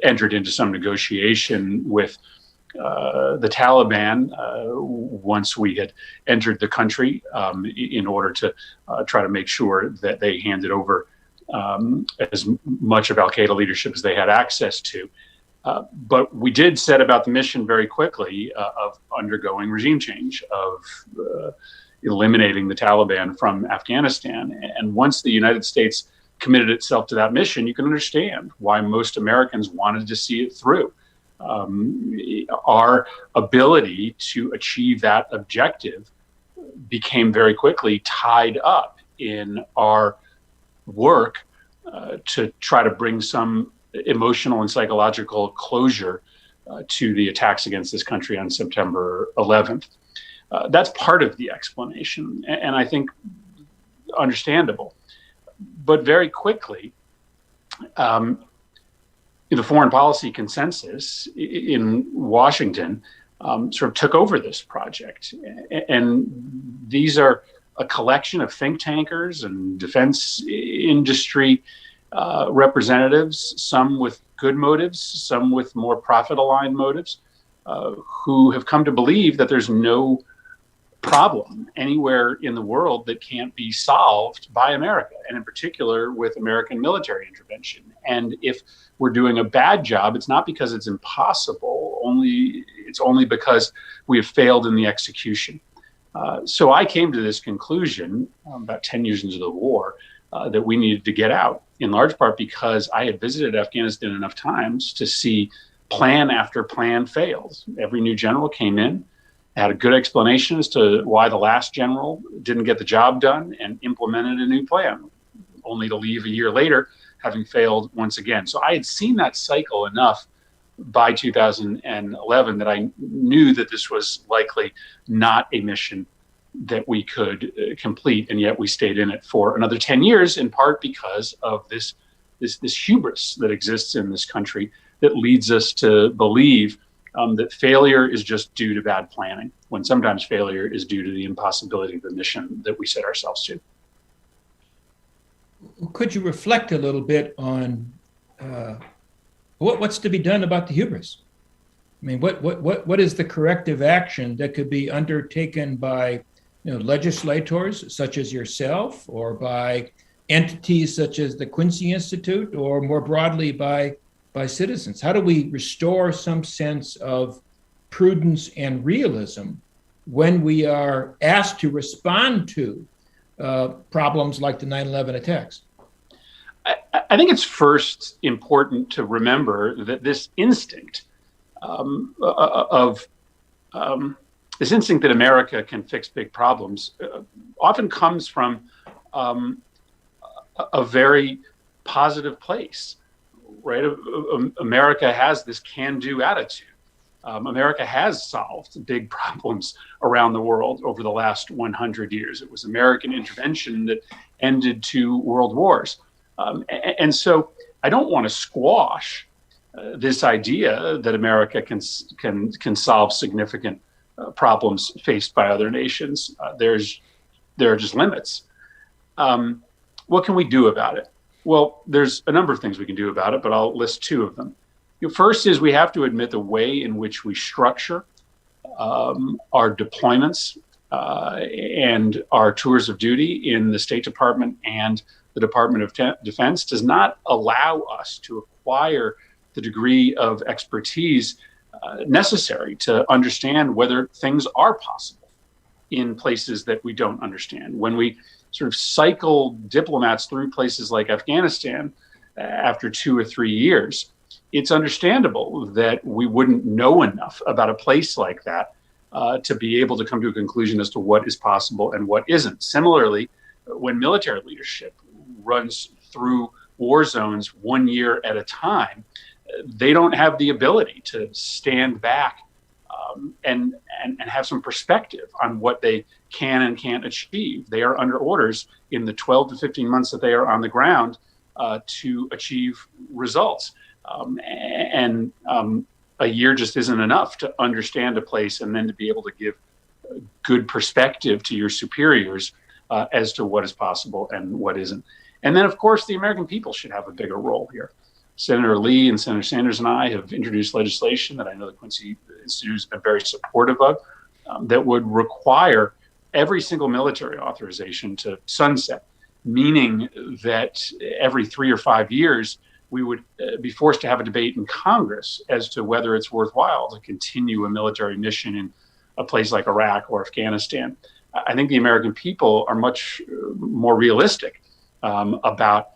entered into some negotiation with the Taliban once we had entered the country in order to try to make sure that they handed over as much of al-Qaeda leadership as they had access to. But we did set about the mission very quickly of undergoing regime change, of eliminating the Taliban from Afghanistan. And once the United States committed itself to that mission, you can understand why most Americans wanted to see it through. Our ability to achieve that objective became very quickly tied up in our work to try to bring some emotional and psychological closure to the attacks against this country on September 11th. That's part of the explanation, and I think understandable. But very quickly, the foreign policy consensus in Washington sort of took over this project. And these are a collection of think tankers and defense industry representatives, some with good motives, some with more profit-aligned motives, who have come to believe that there's no problem anywhere in the world that can't be solved by America, and in particular with American military intervention. And if we're doing a bad job, it's not because it's impossible, it's only because we have failed in the execution. So I came to this conclusion about 10 years into the war that we needed to get out, in large part because I had visited Afghanistan enough times to see plan after plan failed. Every new general came in, had a good explanation as to why the last general didn't get the job done, and implemented a new plan, only to leave a year later having failed once again. So I had seen that cycle enough by 2011 that I knew that this was likely not a mission that we could complete, and yet we stayed in it for another 10 years, in part because of this hubris that exists in this country that leads us to believe that failure is just due to bad planning, when sometimes failure is due to the impossibility of the mission that we set ourselves to. Could you reflect a little bit on what's to be done about the hubris? I mean, what is the corrective action that could be undertaken by legislators such as yourself, or by entities such as the Quincy Institute, or more broadly by citizens? How do we restore some sense of prudence and realism when we are asked to respond to problems like the 9/11 attacks? I think it's first important to remember that this instinct this instinct that America can fix big problems often comes from a very positive place, right? America has this can-do attitude. America has solved big problems around the world over the last 100 years. It was American intervention that ended 2 world wars. And so I don't want to squash this idea that America can solve significant problems faced by other nations. There are just limits. What can we do about it? Well, there's a number of things we can do about it, but I'll list 2 of them. First is we have to admit the way in which we structure our deployments and our tours of duty in the State Department and the Department of Defense does not allow us to acquire the degree of expertise necessary to understand whether things are possible in places that we don't understand. When we sort of cycle diplomats through places like Afghanistan after 2 or 3 years, it's understandable that we wouldn't know enough about a place like that to be able to come to a conclusion as to what is possible and what isn't. Similarly, when military leadership runs through war zones 1 year at a time, they don't have the ability to stand back and have some perspective on what they can and can't achieve. They are under orders in the 12 to 15 months that they are on the ground to achieve results. A year just isn't enough to understand a place and then to be able to give good perspective to your superiors as to what is possible and what isn't. And then, of course, the American people should have a bigger role here. Senator Lee and Senator Sanders and I have introduced legislation that I know the Quincy Institute has been very supportive of that would require every single military authorization to sunset, meaning that every 3 or 5 years, we would be forced to have a debate in Congress as to whether it's worthwhile to continue a military mission in a place like Iraq or Afghanistan. I think the American people are much more realistic about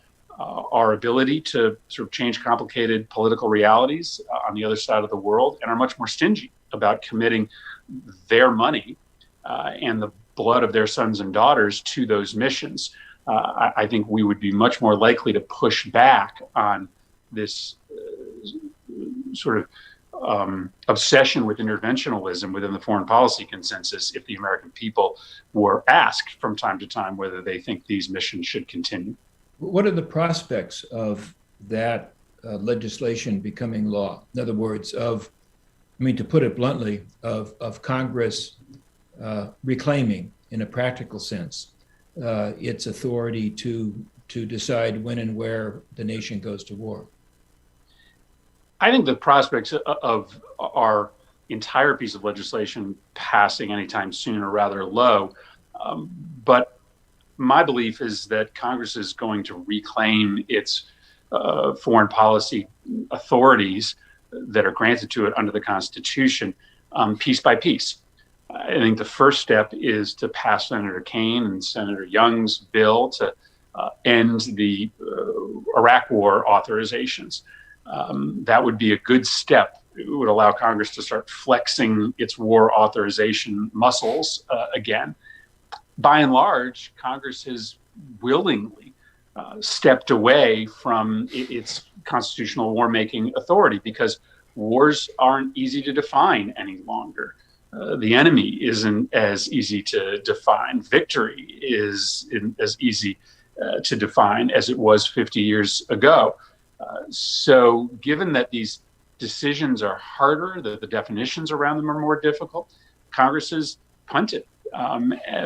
our ability to sort of change complicated political realities on the other side of the world, and are much more stingy about committing their money and the blood of their sons and daughters to those missions. I think we would be much more likely to push back on this sort of obsession with interventionalism within the foreign policy consensus if the American people were asked from time to time whether they think these missions should continue. What are the prospects of that legislation becoming law? In other words, to put it bluntly, of Congress reclaiming in a practical sense, its authority to decide when and where the nation goes to war? I think the prospects of our entire piece of legislation passing anytime soon are rather low. But my belief is that Congress is going to reclaim its foreign policy authorities that are granted to it under the Constitution piece by piece. I think the first step is to pass Senator Kaine and Senator Young's bill to end the Iraq War authorizations. That would be a good step. It would allow Congress to start flexing its war authorization muscles again. By and large, Congress has willingly stepped away from its constitutional war-making authority because wars aren't easy to define any longer. The enemy isn't as easy to define. Victory isn't as easy to define as it was 50 years ago. So given that these decisions are harder, that the definitions around them are more difficult, Congress has punted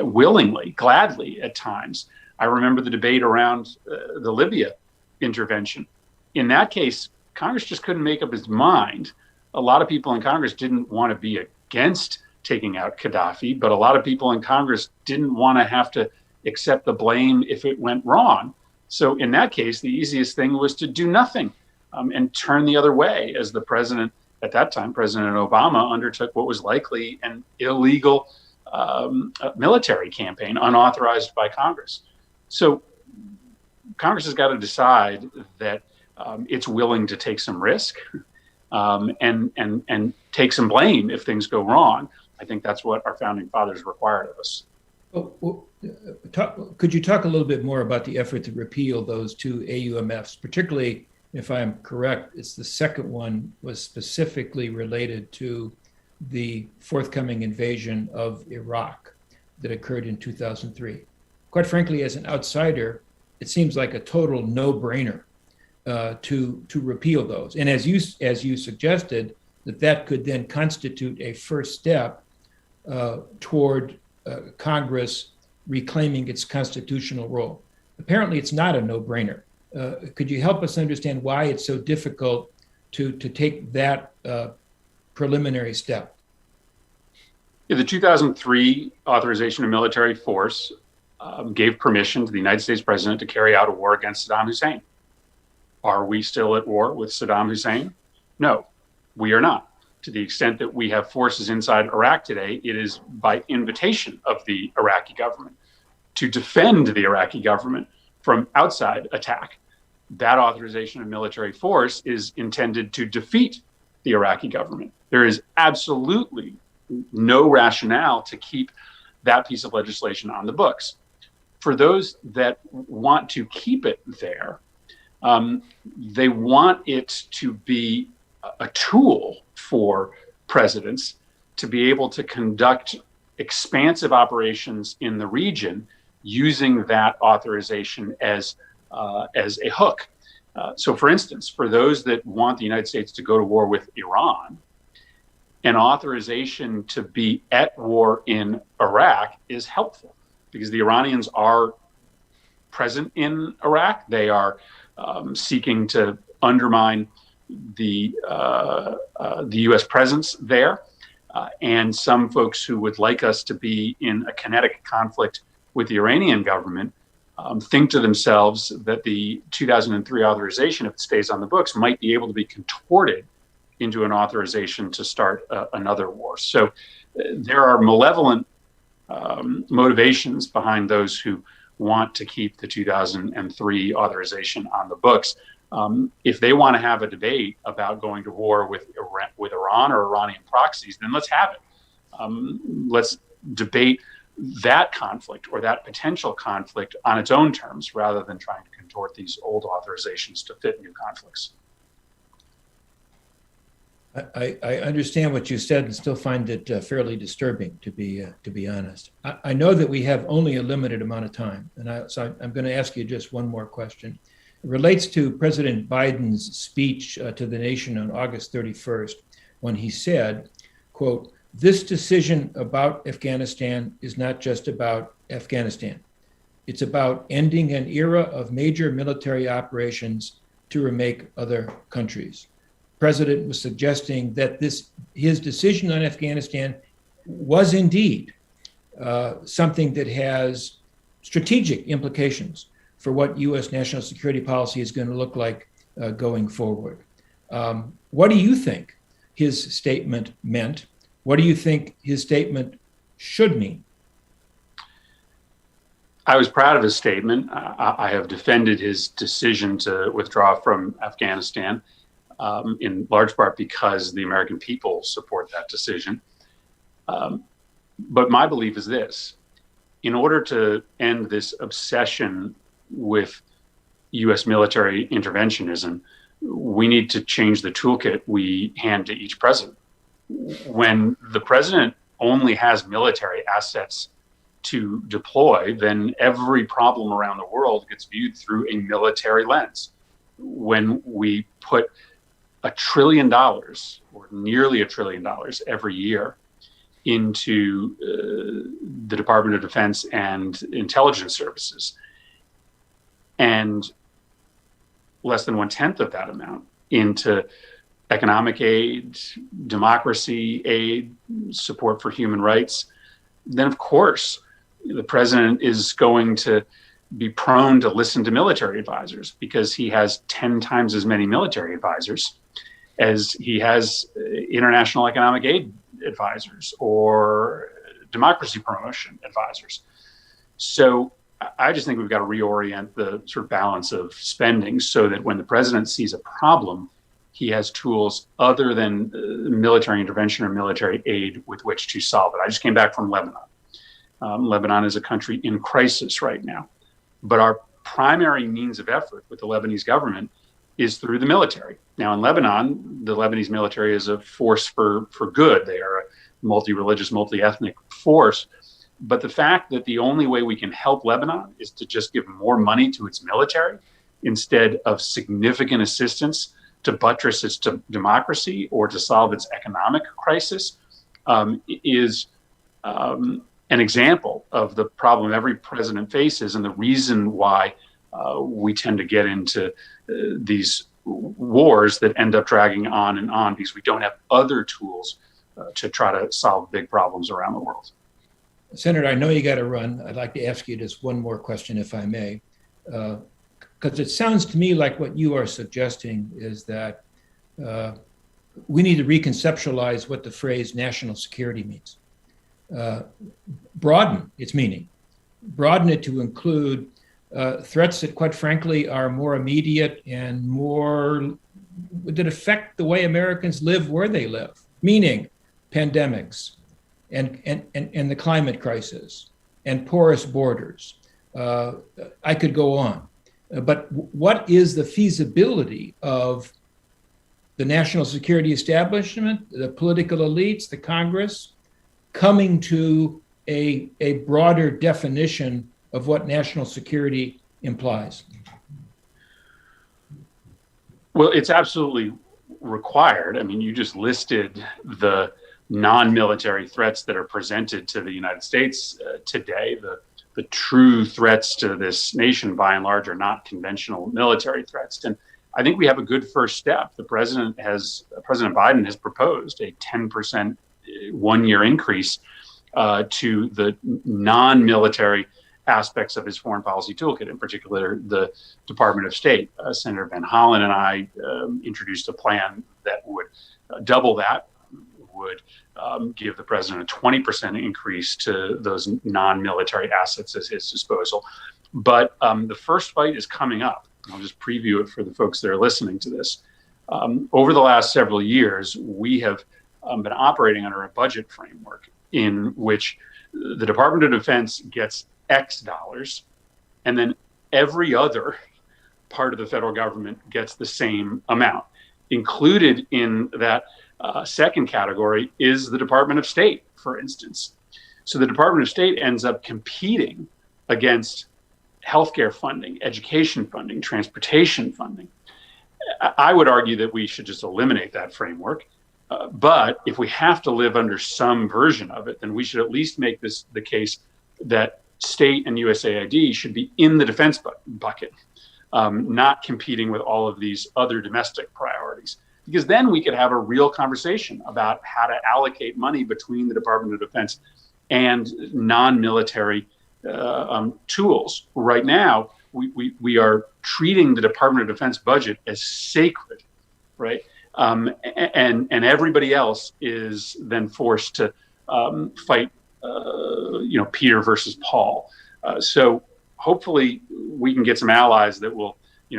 willingly, gladly at times. I remember the debate around the Libya intervention. In that case, Congress just couldn't make up its mind. A lot of people in Congress didn't want to be against taking out Gaddafi, but a lot of people in Congress didn't want to have to accept the blame if it went wrong. So in that case, the easiest thing was to do nothing and turn the other way, as the president, at that time, President Obama, undertook what was likely an illegal military campaign unauthorized by Congress. So Congress has got to decide that it's willing to take some risk and take some blame if things go wrong. I think that's what our founding fathers required of us. Could you talk a little bit more about the effort to repeal those two AUMFs, particularly if I'm correct, it's the second one was specifically related to the forthcoming invasion of Iraq that occurred in 2003. Quite frankly, as an outsider, it seems like a total no-brainer to repeal those. And as you suggested, that could then constitute a first step toward Congress reclaiming its constitutional role. Apparently, it's not a no-brainer. Could you help us understand why it's so difficult to take that preliminary step? Yeah, the 2003 authorization of military force gave permission to the United States president to carry out a war against Saddam Hussein. Are we still at war with Saddam Hussein? No, we are not. To the extent that we have forces inside Iraq today, it is by invitation of the Iraqi government to defend the Iraqi government from outside attack. That authorization of military force is intended to defeat the Iraqi government. There is absolutely no rationale to keep that piece of legislation on the books. For those that want to keep it there, they want it to be a tool for presidents to be able to conduct expansive operations in the region using that authorization as a hook. So for instance, for those that want the United States to go to war with Iran, an authorization to be at war in Iraq is helpful because the Iranians are present in Iraq. They are seeking to undermine the U.S. presence there. And some folks who would like us to be in a kinetic conflict with the Iranian government think to themselves that the 2003 authorization, if it stays on the books, might be able to be contorted into an authorization to start another war. So there are malevolent motivations behind those who want to keep the 2003 authorization on the books. If they want to have a debate about going to war with Iran or Iranian proxies, then let's have it. Let's debate that conflict or that potential conflict on its own terms rather than trying to contort these old authorizations to fit new conflicts. I understand what you said and still find it fairly disturbing, to be honest. I know that we have only a limited amount of time, and so I'm going to ask you just one more question. It relates to President Biden's speech to the nation on August 31st, when he said, quote, this decision about Afghanistan is not just about Afghanistan. It's about ending an era of major military operations to remake other countries. The president was suggesting that his decision on Afghanistan was indeed something that has strategic implications for what U.S. national security policy is going to look like going forward. What do you think his statement meant? What do you think his statement should mean? I was proud of his statement. I have defended his decision to withdraw from Afghanistan, in large part because the American people support that decision. But my belief is this: in order to end this obsession with U.S. military interventionism, we need to change the toolkit we hand to each president. When the president only has military assets to deploy, then every problem around the world gets viewed through a military lens. When we put $1 trillion, or nearly $1 trillion every year, into the Department of Defense and intelligence services, and less than 1/10 of that amount into economic aid, democracy aid, support for human rights, then of course the president is going to be prone to listen to military advisors, because he has 10 times as many military advisors as he has international economic aid advisors or democracy promotion advisors. So I just think we've got to reorient the sort of balance of spending so that when the president sees a problem, he has tools other than military intervention or military aid with which to solve it. I just came back from Lebanon. Lebanon is a country in crisis right now, but our primary means of effort with the Lebanese government is through the military. Now in Lebanon, the Lebanese military is a force for good. They are a multi-religious, multi-ethnic force. But the fact that the only way we can help Lebanon is to just give more money to its military instead of significant assistance to buttress its democracy or to solve its economic crisis is an example of the problem every president faces, and the reason why we tend to get into these wars that end up dragging on and on, because we don't have other tools to try to solve big problems around the world. Senator, I know you got to run. I'd like to ask you just one more question, if I may, because it sounds to me like what you are suggesting is that we need to reconceptualize what the phrase national security means. Broaden its meaning, broaden it to include threats that, quite frankly, are more immediate and more that affect the way Americans live where they live, meaning pandemics and the climate crisis and porous borders. I could go on. But what is the feasibility of the national security establishment, the political elites, the Congress, coming to a broader definition of what national security implies? Well, it's absolutely required. I mean, you just listed the non-military threats that are presented to the United States today. The true threats to this nation, by and large, are not conventional military threats. And I think we have a good first step. President Biden has proposed a 10% one-year increase to the non-military aspects of his foreign policy toolkit, in particular the Department of State. Senator Van Hollen and I introduced a plan that would double that, would give the president a 20% increase to those non-military assets at his disposal. But the first fight is coming up. I'll just preview it for the folks that are listening to this. Over the last several years, we have been operating under a budget framework in which the Department of Defense gets X dollars, and then every other part of the federal government gets the same amount. Included in that second category is the Department of State, for instance. So the Department of State ends up competing against healthcare funding, education funding, transportation funding. I would argue that we should just eliminate that framework But if we have to live under some version of it, then we should at least make this the case that state and USAID should be in the defense bucket, not competing with all of these other domestic priorities. Because then we could have a real conversation about how to allocate money between the Department of Defense and non-military tools. Right now, we are treating the Department of Defense budget as sacred, right? And everybody else is then forced to fight, Peter versus Paul. So hopefully we can get some allies that will,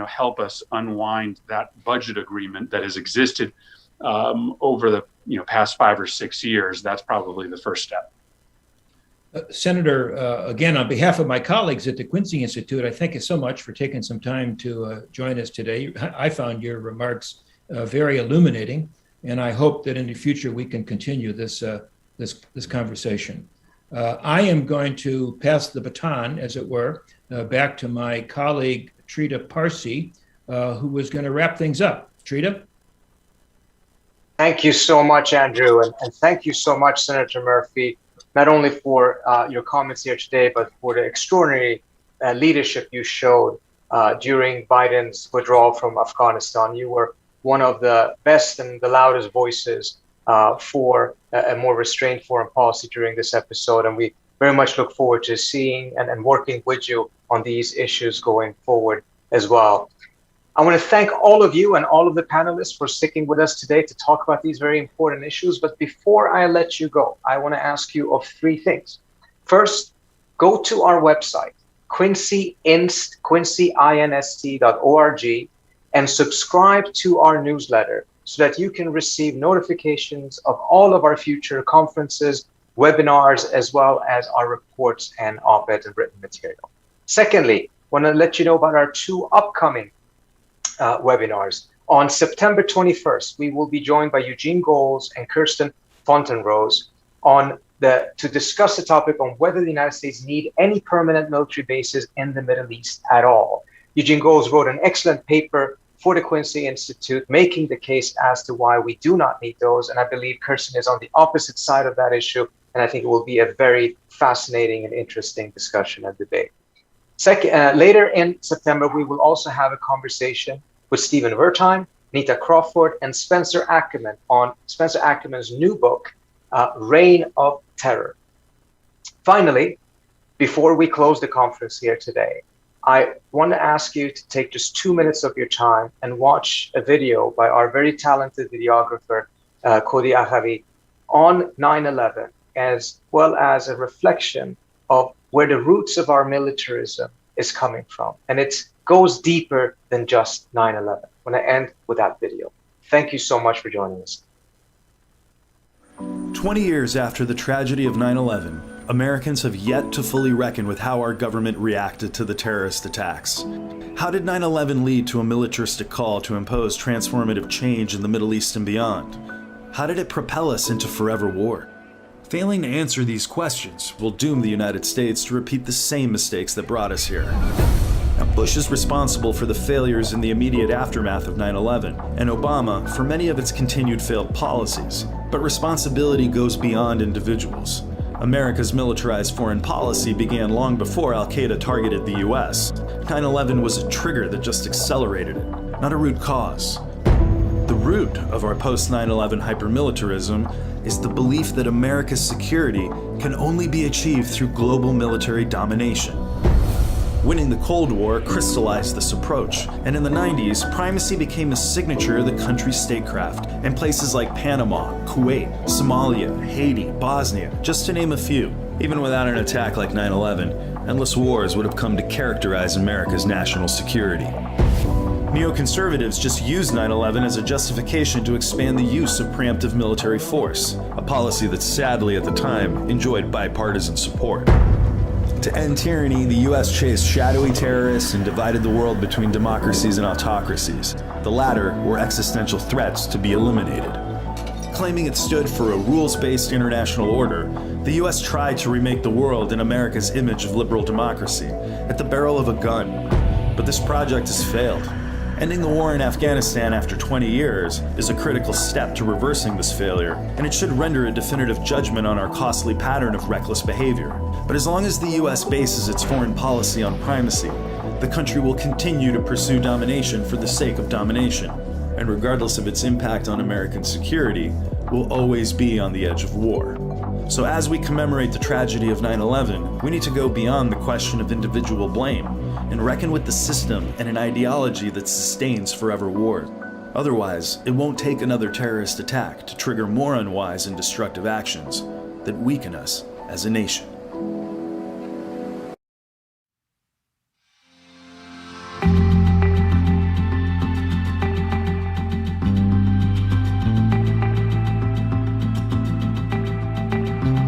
help us unwind that budget agreement that has existed over the past 5 or 6 years. That's probably the first step. Senator, again, on behalf of my colleagues at the Quincy Institute, I thank you so much for taking some time to join us today. I found your remarks very illuminating, and I hope that in the future we can continue this conversation. I am going to pass the baton, as it were, back to my colleague, Trita Parsi, who was going to wrap things up. Trita? Thank you so much, Andrew, and thank you so much, Senator Murphy, not only for your comments here today, but for the extraordinary leadership you showed during Biden's withdrawal from Afghanistan. You were one of the best and the loudest voices for a more restrained foreign policy during this episode, and we very much look forward to seeing and working with you on these issues going forward as well. I want to thank all of you and all of the panelists for sticking with us today to talk about these very important issues. But before I let you go, I want to ask you of 3 things. First, go to our website, quincyinst.org, and subscribe to our newsletter so that you can receive notifications of all of our future conferences, webinars, as well as our reports and op-ed and written material. Secondly, I want to let you know about our 2 upcoming webinars. On September 21st, we will be joined by Eugene Goals and Kirsten Fontenrose to discuss the topic on whether the United States need any permanent military bases in the Middle East at all. Eugene Goals wrote an excellent paper for the Quincy Institute, making the case as to why we do not need those. And I believe Kirsten is on the opposite side of that issue. And I think it will be a very fascinating and interesting discussion and debate. Later in September, we will also have a conversation with Stephen Wertheim, Nita Crawford, and Spencer Ackerman on Spencer Ackerman's new book, Reign of Terror. Finally, before we close the conference here today, I want to ask you to take just 2 minutes of your time and watch a video by our very talented videographer, Kodi Ahavi, on 9/11, as well as a reflection of where the roots of our militarism is coming from. And it goes deeper than just 9/11. I want to end with that video. Thank you so much for joining us. 20 years after the tragedy of 9/11, Americans have yet to fully reckon with how our government reacted to the terrorist attacks. How did 9/11 lead to a militaristic call to impose transformative change in the Middle East and beyond? How did it propel us into forever war? Failing to answer these questions will doom the United States to repeat the same mistakes that brought us here. Now, Bush is responsible for the failures in the immediate aftermath of 9/11, and Obama for many of its continued failed policies. But responsibility goes beyond individuals. America's militarized foreign policy began long before Al-Qaeda targeted the US. 9/11 was a trigger that just accelerated it, not a root cause. The root of our post-9/11 hypermilitarism is the belief that America's security can only be achieved through global military domination. Winning the Cold War crystallized this approach, and in the 90s, primacy became a signature of the country's statecraft, and places like Panama, Kuwait, Somalia, Haiti, Bosnia, just to name a few. Even without an attack like 9/11, endless wars would have come to characterize America's national security. Neoconservatives just used 9/11 as a justification to expand the use of preemptive military force, a policy that sadly at the time enjoyed bipartisan support. To end tyranny, the US chased shadowy terrorists and divided the world between democracies and autocracies. The latter were existential threats to be eliminated. Claiming it stood for a rules-based international order, the US tried to remake the world in America's image of liberal democracy, at the barrel of a gun. But this project has failed. Ending the war in Afghanistan after 20 years is a critical step to reversing this failure, and it should render a definitive judgment on our costly pattern of reckless behavior. But as long as the US bases its foreign policy on primacy, the country will continue to pursue domination for the sake of domination, and regardless of its impact on American security, will always be on the edge of war. So as we commemorate the tragedy of 9/11, we need to go beyond the question of individual blame and reckon with the system and an ideology that sustains forever wars. Otherwise, it won't take another terrorist attack to trigger more unwise and destructive actions that weaken us as a nation.